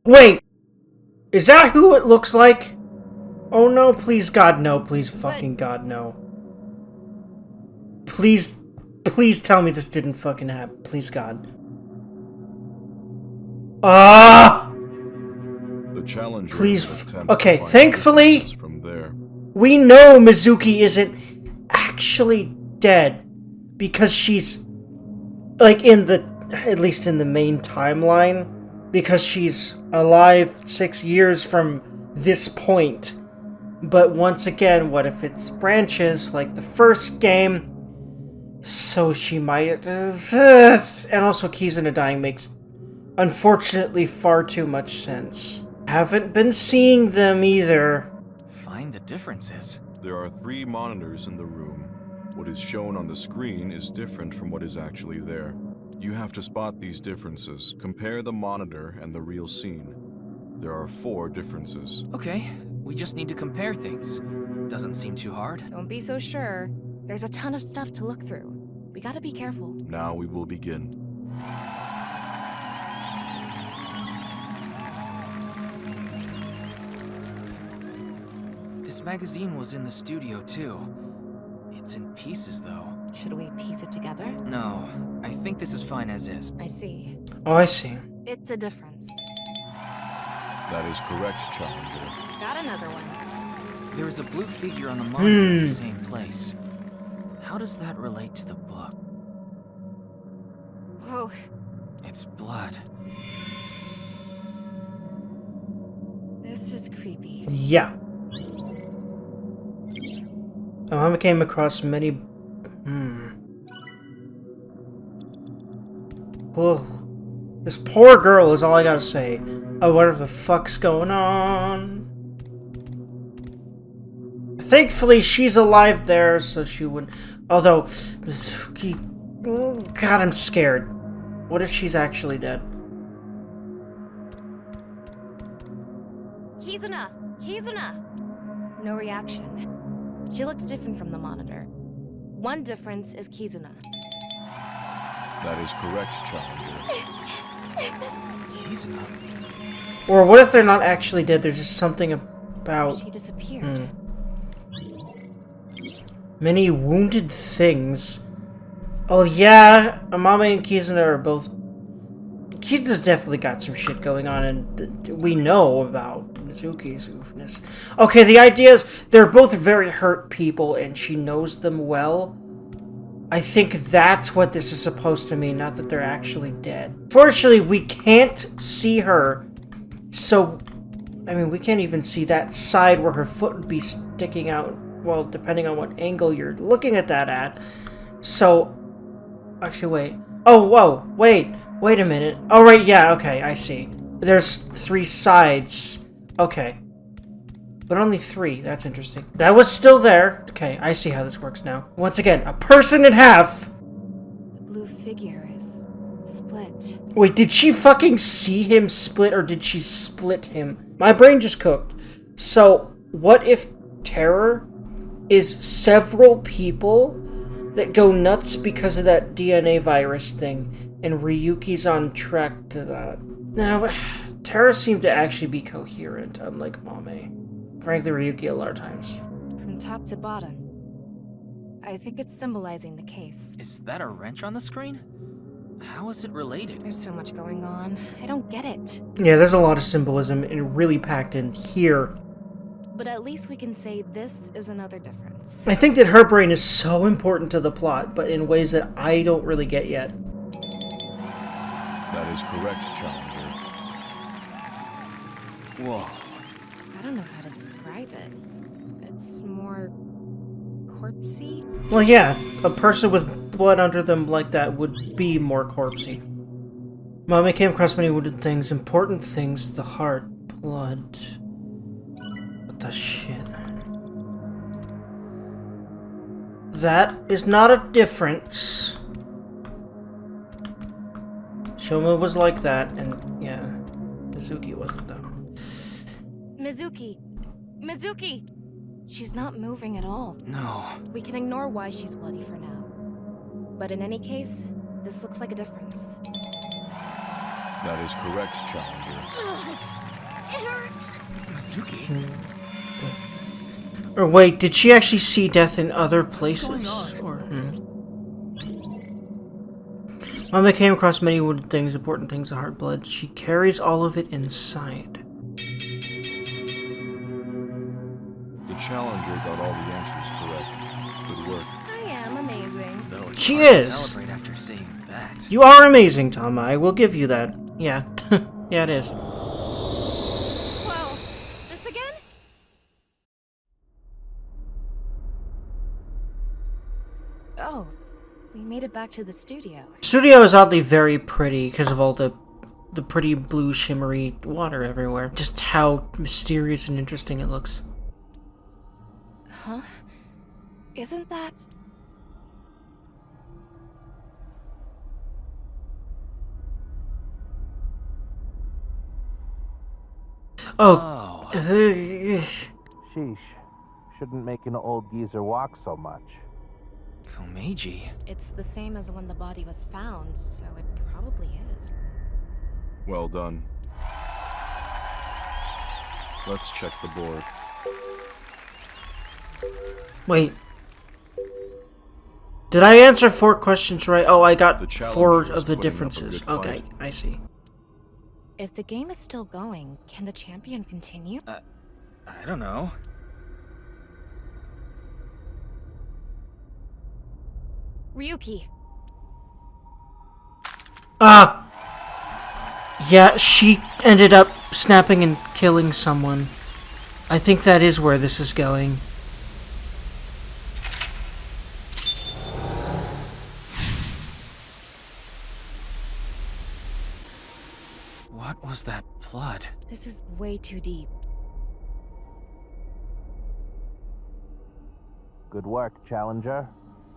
S5: Wait! Is that who it looks like? Oh no, please God no, please fucking God no. Please tell me this didn't fucking happen. Please God. Ah!
S15: The challenger
S5: Please.
S15: will attempt
S5: Okay,
S15: to find
S5: thankfully.
S15: from there.
S5: we know Mizuki isn't actually dead because she's, like, at least in the main timeline, because she's alive 6 years from this point. But once again, what if it's branches like the first game? So she might have... And also Kizuna dying makes, unfortunately, far too much sense. Haven't been seeing them either.
S1: Find the differences.
S15: There are 3 monitors in the room. What is shown on the screen is different from what is actually there. You have to spot these differences. Compare the monitor and the real scene. There are 4 differences.
S1: Okay, we just need to compare things. Doesn't seem too hard.
S3: Don't be so sure. There's a ton of stuff to look through. We gotta be careful.
S15: Now we will begin.
S1: This magazine was in the studio too. It's in pieces though.
S3: Should we piece it together?
S1: No, I think this is fine as is.
S3: I see.
S5: Oh, I see.
S3: It's a difference.
S15: That is correct, Challenger.
S3: Got another one.
S1: There is a blue figure on the monitor in the same place. How does that relate to the book?
S3: Whoa.
S1: It's blood.
S3: This is creepy.
S5: Yeah. I came across many... Ugh. This poor girl is all I gotta say. Oh, whatever the fuck's going on. Thankfully, she's alive there, so she wouldn't... Although, Mizuki... God, I'm scared. What if she's actually dead?
S3: Kizuna! Kizuna! No reaction. She looks different from the monitor. One difference is Kizuna.
S15: That is correct, Challenger.
S1: Kizuna?
S5: Or what if they're not actually dead? There's just something about...
S3: She disappeared.
S5: Many wounded things. Oh yeah, Amame and Kizuna are both... Kizuna's definitely got some shit going on, and we know about Mizuki's weakness. Okay, the idea is they're both very hurt people, and she knows them well. I think that's what this is supposed to mean, not that they're actually dead. Fortunately, we can't see her, so... I mean, we can't even see that side where her foot would be sticking out, well, depending on what angle you're looking at that at. So... Actually, wait. Oh, whoa, wait a minute. Oh, right, yeah, okay, I see. There's 3 sides. Okay. But only 3, that's interesting. That was still there. Okay, I see how this works now. Once again, a person in half!
S3: The blue figure is split.
S5: Wait, did she fucking see him split, or did she split him? My brain just cooked. So, what if Terror is several people that go nuts because of that DNA virus thing, and Ryuki's on track to that? Now, Terror seemed to actually be coherent, unlike Mame. Frankly, Ryuki a lot of times.
S3: From top to bottom. I think it's symbolizing the case.
S1: Is that a wrench on the screen? How is it related?
S3: There's so much going on. I don't get it.
S5: Yeah, there's a lot of symbolism and really packed in here.
S3: But at least we can say this is another difference.
S5: I think that her brain is so important to the plot, but in ways that I don't really get yet.
S15: That is correct, Challenger.
S1: Whoa.
S3: I don't know how to describe it. It's more... corpsey?
S5: Well, yeah, a person with blood under them like that would be more corpsey. Mame came across many wounded things, important things, the heart, blood... What the shit? That is not a difference. Shoma was like that, and yeah, Mizuki wasn't though.
S3: Mizuki! Mizuki! She's not moving at all.
S1: No.
S3: We can ignore why she's bloody for now. But in any case, this looks like a difference.
S15: That is correct, Challenger.
S3: It hurts!
S1: Mizuki?
S5: Or wait, did she actually see death in other places? Or, Mame came across many wounded things, important things, the heart, blood. She carries all of it inside.
S15: The challenger got all the answers correct. Good work.
S3: I am amazing.
S1: Though it's
S5: She
S1: hard to
S5: is.
S1: celebrate after seeing that.
S5: You are amazing, Tama. I will give you that. Yeah. Yeah, it is.
S3: Whoa, this again? Oh, we made it back to the studio.
S5: Studio is oddly very pretty because of all the pretty blue shimmery water everywhere. Just how mysterious and interesting it looks.
S3: Huh? Isn't that...
S5: Oh.
S18: Sheesh. Shouldn't make an old geezer walk so much.
S1: Komeiji?
S3: It's the same as when the body was found, so it probably is.
S15: Well done. Let's check the board.
S5: Wait. Did I answer 4 questions right? Oh, I got 4 of the differences. Okay, I see.
S3: If the game is still going, can the champion continue?
S1: I don't know.
S3: Ryuki.
S5: Yeah, she ended up snapping and killing someone. I think that is where this is going.
S1: What was that blood?
S3: This is way too deep.
S18: Good work, Challenger.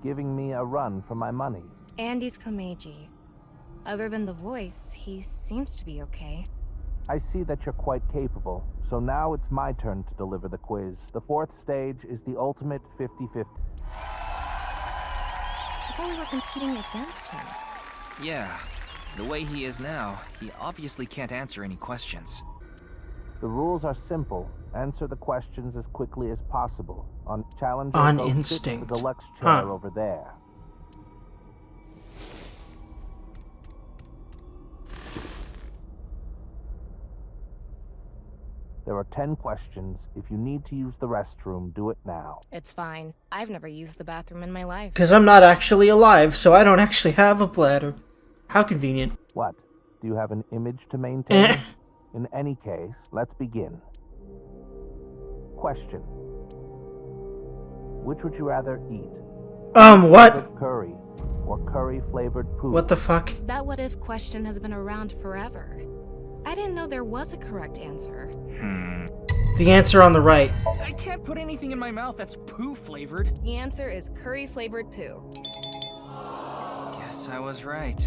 S18: Giving me a run for my money.
S3: Andy's Komeiji. Other than the voice, he seems to be okay.
S18: I see that you're quite capable, so now it's my turn to deliver the quiz. The 4th stage is the ultimate 50-50.
S3: I thought we were competing against him.
S1: Yeah. The way he is now, he obviously can't answer any questions.
S18: The rules are simple. Answer the questions as quickly as possible. On Challenger,
S5: On
S18: go sit
S5: instinct.
S18: to the deluxe chair
S5: Huh.
S18: over there. There are 10 questions. If you need to use the restroom, do it now.
S3: It's fine. I've never used the bathroom in my life.
S5: Because I'm not actually alive, so I don't actually have a bladder. How convenient.
S18: What? Do you have an image to maintain? In any case, let's begin. Question. Which would you rather eat?
S5: What?
S18: Curry or curry-flavored poo?
S5: What the fuck?
S3: That what if question has been around forever. I didn't know there was a correct answer.
S5: The answer on the right.
S1: I can't put anything in my mouth that's poo-flavored.
S3: The answer is curry-flavored poo.
S1: Guess I was right.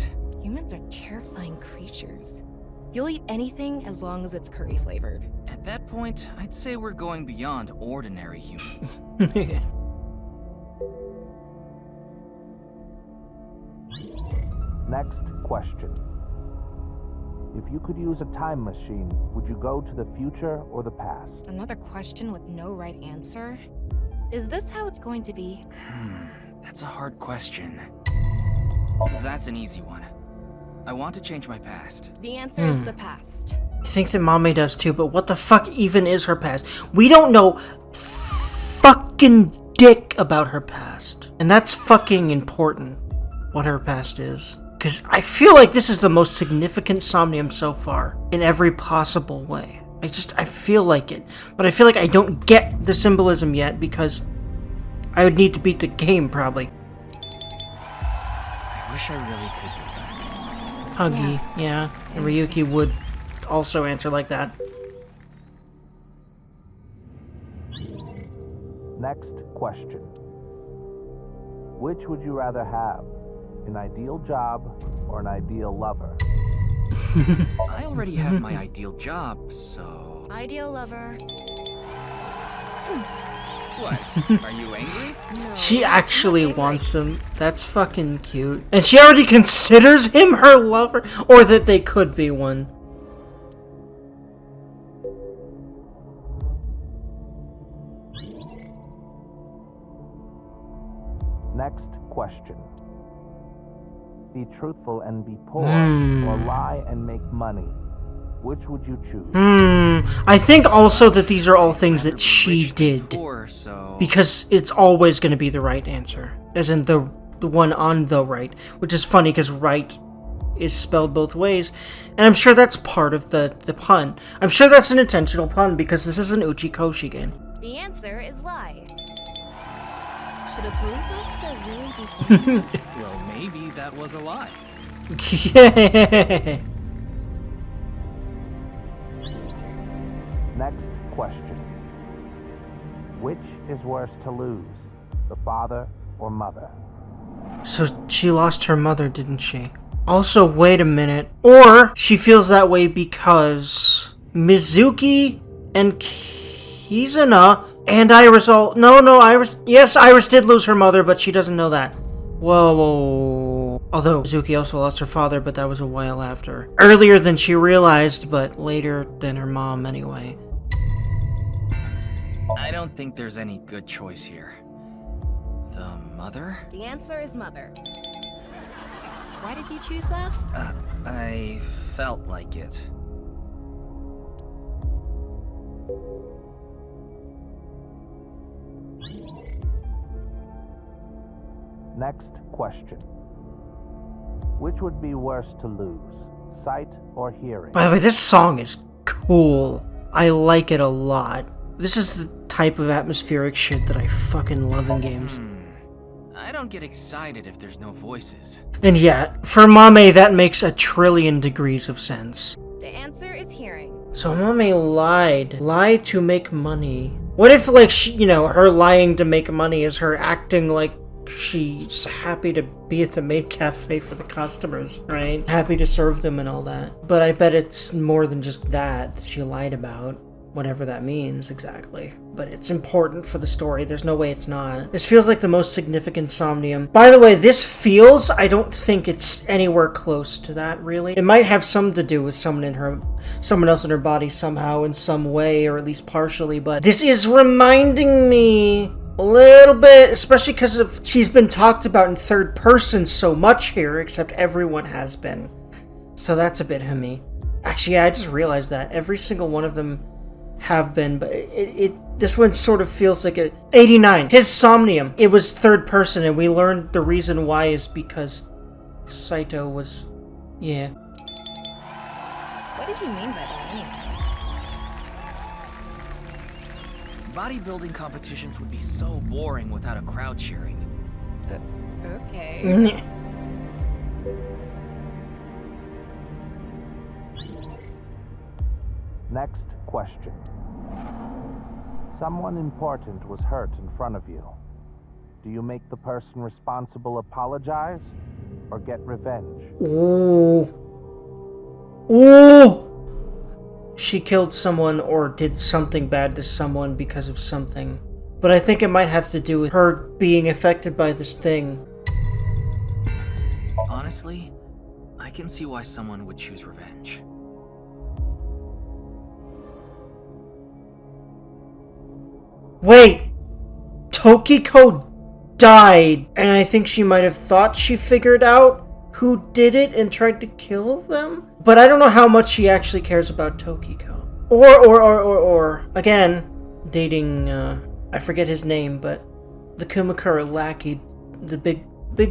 S3: Humans are terrifying creatures. You'll eat anything as long as it's curry-flavored.
S1: At that point, I'd say we're going beyond ordinary humans.
S18: Next question. If you could use a time machine, would you go to the future or the past?
S3: Another question with no right answer? Is this how it's going to be?
S1: That's a hard question. That's an easy one. I want to change my past.
S3: The answer is the past.
S5: I think that Mame does too, but what the fuck even is her past? We don't know fucking dick about her past. And that's fucking important, what her past is. Because I feel like this is the most significant Somnium so far, in every possible way. I feel like it. But I feel like I don't get the symbolism yet, because I would need to beat the game, probably.
S1: I wish I really could go back.
S5: Huggy, yeah. And Ryuki would also answer like that.
S18: Next question. Which would you rather have? An ideal job or an ideal lover?
S1: I already have my ideal job, so...
S3: Ideal lover.
S1: What? Are you angry?
S3: No.
S5: She actually wants him. That's fucking cute. And she already considers him her lover? Or that they could be one.
S18: Next question. Be truthful and be poor, or lie and make money. Which would you choose?
S5: I think also that these are all things that she did.
S1: Poor, so...
S5: Because it's always going to be the right answer. As in the one on the right. Which is funny because right is spelled both ways. And I'm sure that's part of the pun. I'm sure that's an intentional pun because this is an Uchikochi game.
S3: The answer is lie. Should a police officer really be saying that?
S1: Well, maybe that was a lie.
S5: Yeah.
S18: Next question. Which is worse to lose, the father or mother?
S5: So she lost her mother, didn't she? Also, wait a minute. Or she feels that way because Mizuki and Kizuna and Iris all... No, Iris... Yes, Iris did lose her mother, but she doesn't know that. Whoa. Although Mizuki also lost her father, but that was a while after. Earlier than she realized, but later than her mom anyway.
S1: I don't think there's any good choice here. The mother?
S3: The answer is mother. Why did you choose that?
S1: I felt like it.
S18: Next question. Which would be worse to lose, sight or hearing?
S5: By the way, this song is cool. I like it a lot. This is the type of atmospheric shit that I fucking love in games.
S1: I don't get excited if there's no voices.
S5: And yet, for Mame, that makes 1,000,000,000,000 degrees of sense.
S3: The answer is hearing.
S5: So Mame lied to make money. What if, like, her lying to make money is her acting like she's happy to be at the maid cafe for the customers, right? Happy to serve them and all that. But I bet it's more than just that she lied about. Whatever that means exactly. But it's important for the story. There's no way it's not. This feels like the most significant somnium. By the way, I don't think it's anywhere close to that, really. It might have something to do with someone else in her body somehow, in some way, or at least partially, but this is reminding me a little bit, especially because she's been talked about in third person so much here, except everyone has been. So that's a bit hammy. Actually, yeah, I just realized that. Every single one of them have been, but this one sort of feels like 89. His Somnium, it was third person, and we learned the reason why is because Saito was, yeah.
S3: What did you mean by that anyway?
S1: Bodybuilding competitions would be so boring without a crowd cheering.
S3: Okay.
S18: Next question. Someone important was hurt in front of you. Do you make the person responsible apologize or get revenge?
S5: Ooh. She killed someone or did something bad to someone because of something. But I think it might have to do with her being affected by this thing.
S1: Honestly, I can see why someone would choose revenge.
S5: Wait! Tokiko died, and I think she might have thought she figured out who did it and tried to kill them? But I don't know how much she actually cares about Tokiko. Or, again, dating, I forget his name, but the Kumakura lackey, the big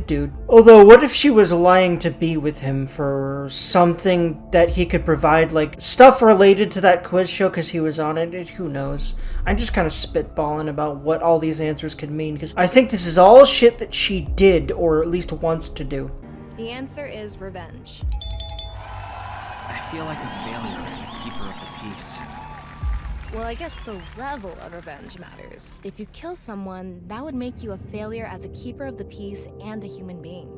S5: dude. Although, what if she was lying to be with him for something that he could provide, like stuff related to that quiz show because he was on it? Who knows? I'm just kind of spitballing about what all these answers could mean because I think this is all shit that she did or at least wants to do.
S3: The answer is revenge.
S1: I feel like a failure as a keeper of the peace.
S3: Well, I guess the level of revenge matters. If you kill someone, that would make you a failure as a keeper of the peace and a human being.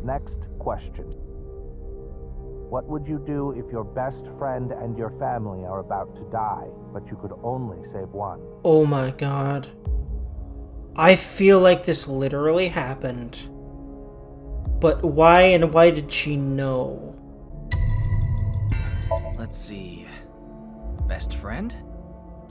S18: Next question. What would you do if your best friend and your family are about to die, but you could only save one?
S5: Oh my god. I feel like this literally happened. But why and why did she know?
S1: Let's see. Best friend?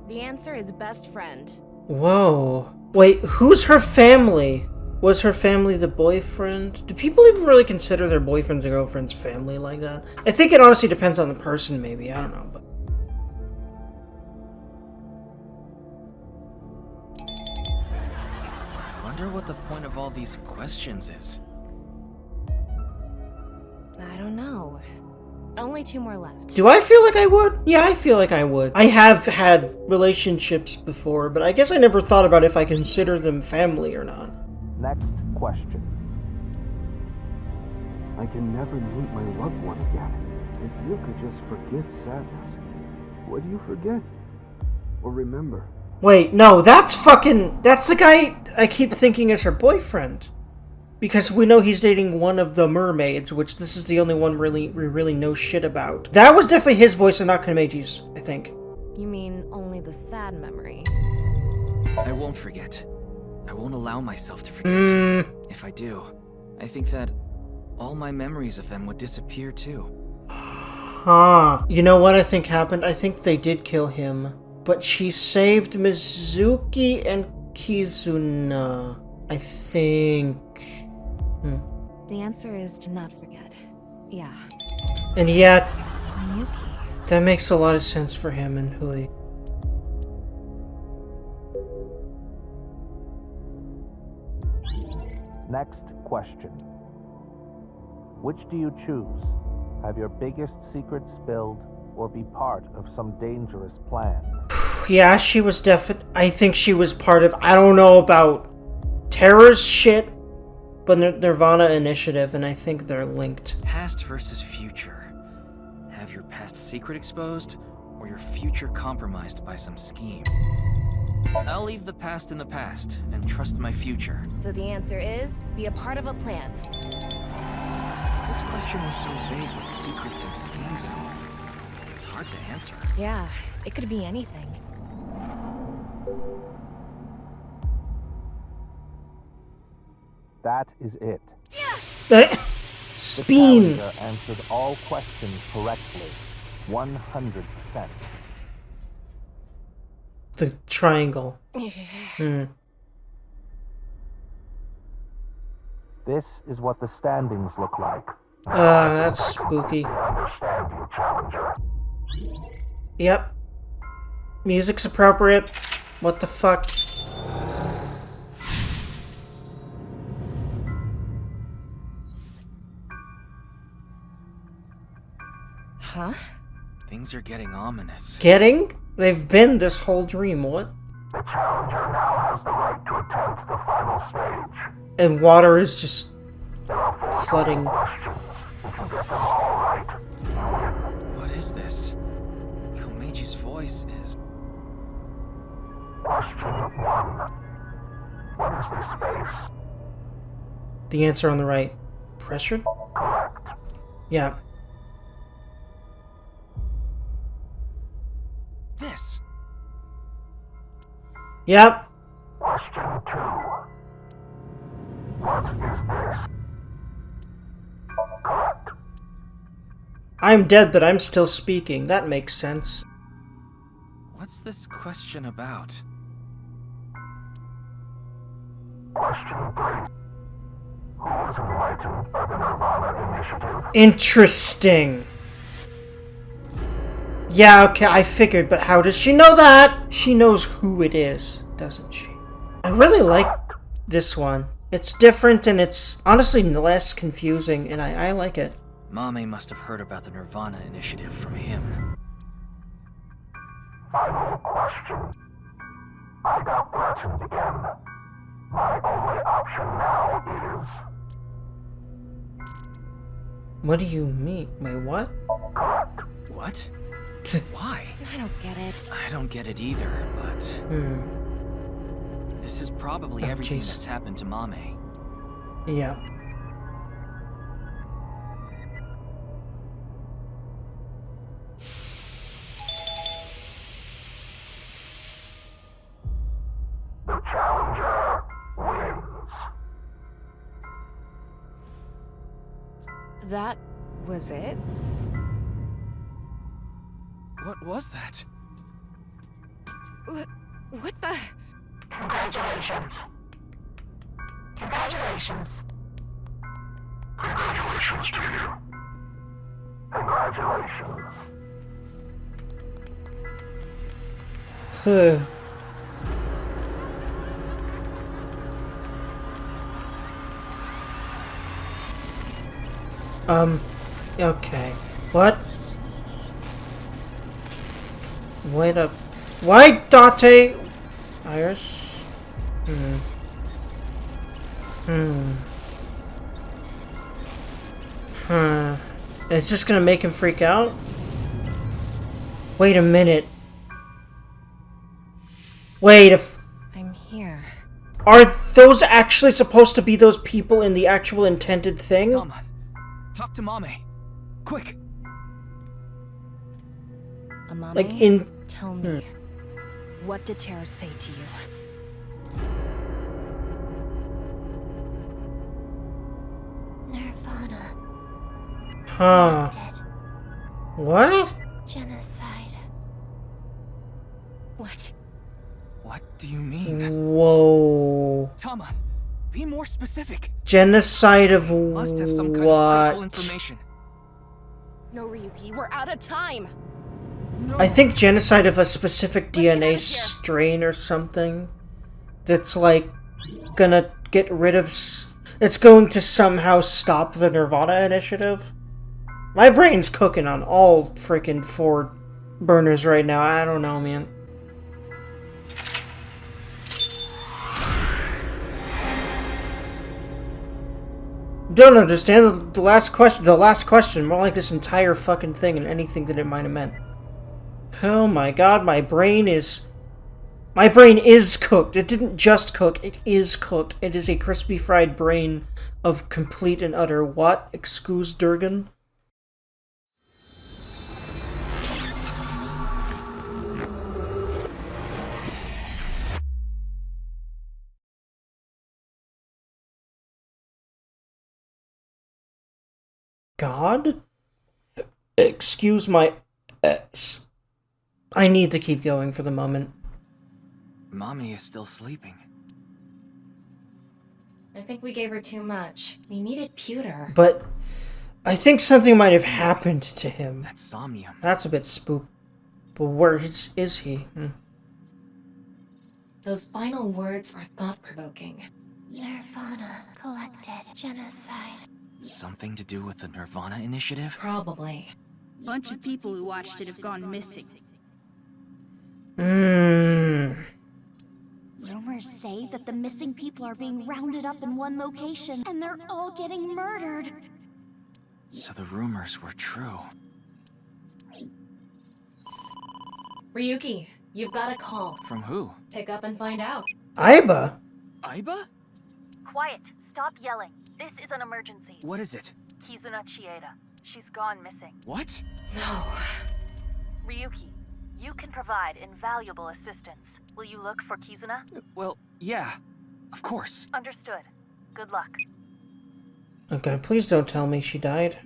S3: The answer is best friend.
S5: Whoa. Wait, who's her family? Was her family the boyfriend? Do people even really consider their boyfriends and girlfriends family like that? I think it honestly depends on the person, maybe. I don't know. But
S1: I wonder what the point of all these questions is.
S3: I don't know. Only 2 more left.
S5: do I feel like I would? Yeah, I feel like I would. I have had relationships before, but I guess I never thought about if I consider them family or not.
S18: Next question.
S14: I can never meet my loved one again. If you could just forget sadness, what do you forget? Or remember?
S5: Wait, no, that's the guy I keep thinking is her boyfriend. Because we know he's dating one of the mermaids, which this is the only one we really know shit about. That was definitely his voice and not Kameji's, I think.
S3: You mean only the sad memory?
S1: I won't forget. I won't allow myself to forget. If I do, I think that all my memories of them would disappear too.
S5: Huh. You know what I think happened? I think they did kill him. But she saved Mizuki and Kizuna. I think.
S3: The answer is to not forget. Yeah.
S5: And yet,
S3: Miyuki.
S5: that makes a lot of sense for him and Hui.
S18: Next question. Which do you choose? Have your biggest secret spilled, or be part of some dangerous plan?
S5: Yeah, she was I think she was part of, I don't know about terrorist shit, but Nirvana Initiative, and I think they're linked.
S1: Past versus future. Have your past secret exposed, or your future compromised by some scheme? I'll leave the past in the past, and trust my future.
S3: So the answer is, be a part of a plan.
S1: This question was so vague with secrets and schemes and all. It's hard to answer.
S3: Yeah, it could be anything.
S18: That is it.
S5: Speen!
S18: The challenger answered all questions correctly. 100%.
S5: The triangle.
S18: This is what the standings look like.
S5: That's spooky. Yep. Music's appropriate. What the fuck?
S3: Huh?
S1: Things are getting ominous.
S5: Getting? They've been this whole dream, what?
S8: The challenger now has the right to attempt the final stage.
S5: And water is just flooding.
S8: If you get them all right,
S1: What is this? Komeji's voice is...
S8: Question 1. What is this space?
S5: The answer on the right. Pressure?
S8: Correct.
S5: Yeah.
S1: This.
S5: Yep.
S8: Question 2. What is this? Correct.
S5: I'm dead, but I'm still speaking. That makes sense.
S1: What's this question about?
S8: Question 3. Who was enlightened by the Nirvana Initiative?
S5: Interesting. Yeah, okay, I figured, but how does she know that? She knows who it is, doesn't she? I really like this one. It's different and it's honestly less confusing, and I like it.
S1: Mame must have heard about the Nirvana Initiative from him.
S8: Final question. I got threatened again. My only option now is...
S5: What do you mean? Wait, what?
S8: Correct.
S1: What? Why?
S3: I don't get it.
S1: I don't get it either, but... This is probably everything that's happened to Mame.
S5: Yeah.
S8: The challenger wins.
S3: That was it?
S1: What was that?
S3: What the?
S19: Congratulations. You Congratulations.
S8: Congratulations to you. Congratulations.
S5: Okay. What? Wait up. Why Date? Iris? It's just gonna make him freak out? Wait a minute. Wait,
S4: I'm here.
S5: Are those actually supposed to be those people in the actual intended thing?
S1: Come on. Talk to Mame. Quick.
S4: Amame,
S5: Like in...
S4: tell me, what did Terra say to you?
S6: Nirvana.
S5: Huh. What?
S6: Genocide.
S4: What?
S1: What do you mean?
S5: Whoa.
S1: Tama, be more specific.
S5: Genocide of
S1: Must have some kind
S5: what?
S1: of critical information.
S3: No, Ryuki, we're out of time.
S5: I think genocide of a specific DNA strain or something. That's like gonna get rid of. It's going to somehow stop the Nirvana initiative. My brain's cooking on all freaking 4 burners right now. I don't know, man. Don't understand the last question. The last question, more like this entire fucking thing and anything that it might have meant. Oh my god, my brain is cooked. It didn't just cook, it is cooked. It is a crispy fried brain of complete and utter what? Excuse Durgan? God? Excuse my... I need to keep going for the moment.
S1: Mommy is still sleeping.
S3: I think we gave her too much. We needed pewter.
S5: But I think something might have happened to him.
S1: That's somnium.
S5: That's a bit spook. But where is he?
S3: Those final words are thought-provoking.
S6: Nirvana collected genocide.
S1: Something to do with the Nirvana initiative?
S3: Probably.
S17: Bunch of people who watched it have gone missing.
S6: Rumors say that the missing people are being rounded up in one location, and they're all getting murdered.
S1: So the rumors were true.
S3: Ryuki, you've got a call.
S1: From who?
S3: Pick up and find out.
S5: Aiba?
S1: Aiba?
S21: Quiet. Stop yelling. This is an emergency.
S1: What is it?
S21: Kizuna Chieda. She's gone missing.
S1: What?
S3: No.
S21: Ryuki, you can provide invaluable assistance. Will you look for Kizuna?
S1: Well, yeah. Of course.
S21: Understood. Good luck.
S5: Okay, please don't tell me she died.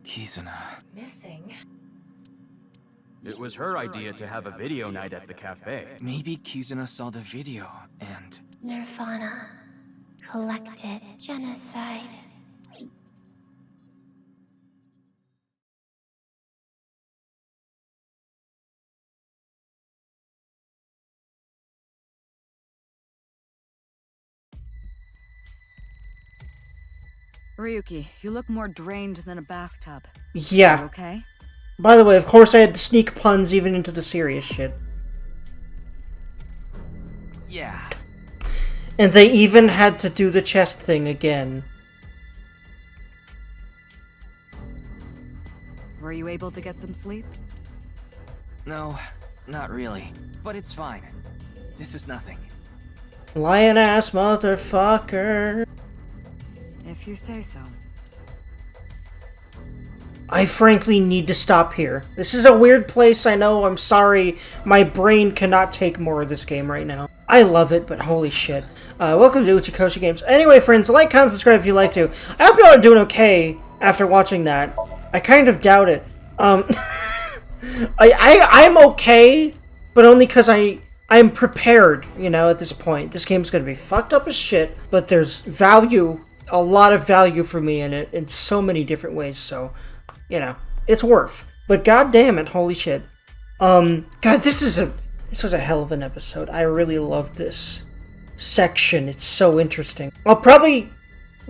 S1: Kizuna.
S3: Missing?
S10: It was her idea to have a video night at the cafe.
S1: Maybe Kizuna saw the video and...
S6: Nirvana collected genocide.
S12: Ryuki, you look more drained than a bathtub.
S5: Yeah.
S12: You okay?
S5: By the way, of course I had to sneak puns even into the serious shit.
S1: Yeah.
S5: And they even had to do the chest thing again.
S12: Were you able to get some sleep?
S1: No, not really. But it's fine. This is nothing.
S5: Lion-ass motherfucker.
S12: If you say so.
S5: I frankly need to stop here. This is a weird place, I know, I'm sorry. My brain cannot take more of this game right now. I love it, but holy shit. Welcome to Uchikochi Games. Anyway, friends, like, comment, subscribe if you like to. I hope y'all are doing okay after watching that. I kind of doubt it. I'm okay, but only because I I'm prepared, you know, at this point. This game's gonna be fucked up as shit, but there's value, a lot of value for me in it in so many different ways, so, you know, it's worth. But god damn it, holy shit. God, this was a hell of an episode. I really loved this section. It's so interesting. I'll probably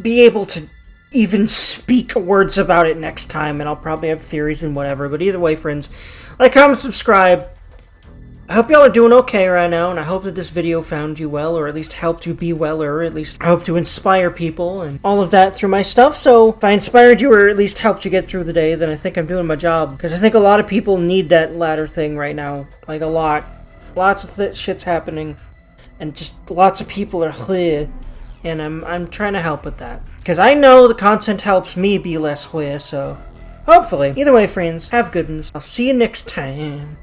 S5: be able to even speak words about it next time, and I'll probably have theories and whatever, but either way, friends, like, comment, subscribe. I hope y'all are doing okay right now, and I hope that this video found you well, or at least helped you be well, or at least I hope to inspire people, and all of that through my stuff. So if I inspired you, or at least helped you get through the day, then I think I'm doing my job. Because I think a lot of people need that ladder thing right now. Like, a lot. Lots of shit's happening, and just lots of people are clear, and I'm trying to help with that. Because I know the content helps me be less clear, so hopefully. Either way, friends, have good ones. I'll see you next time.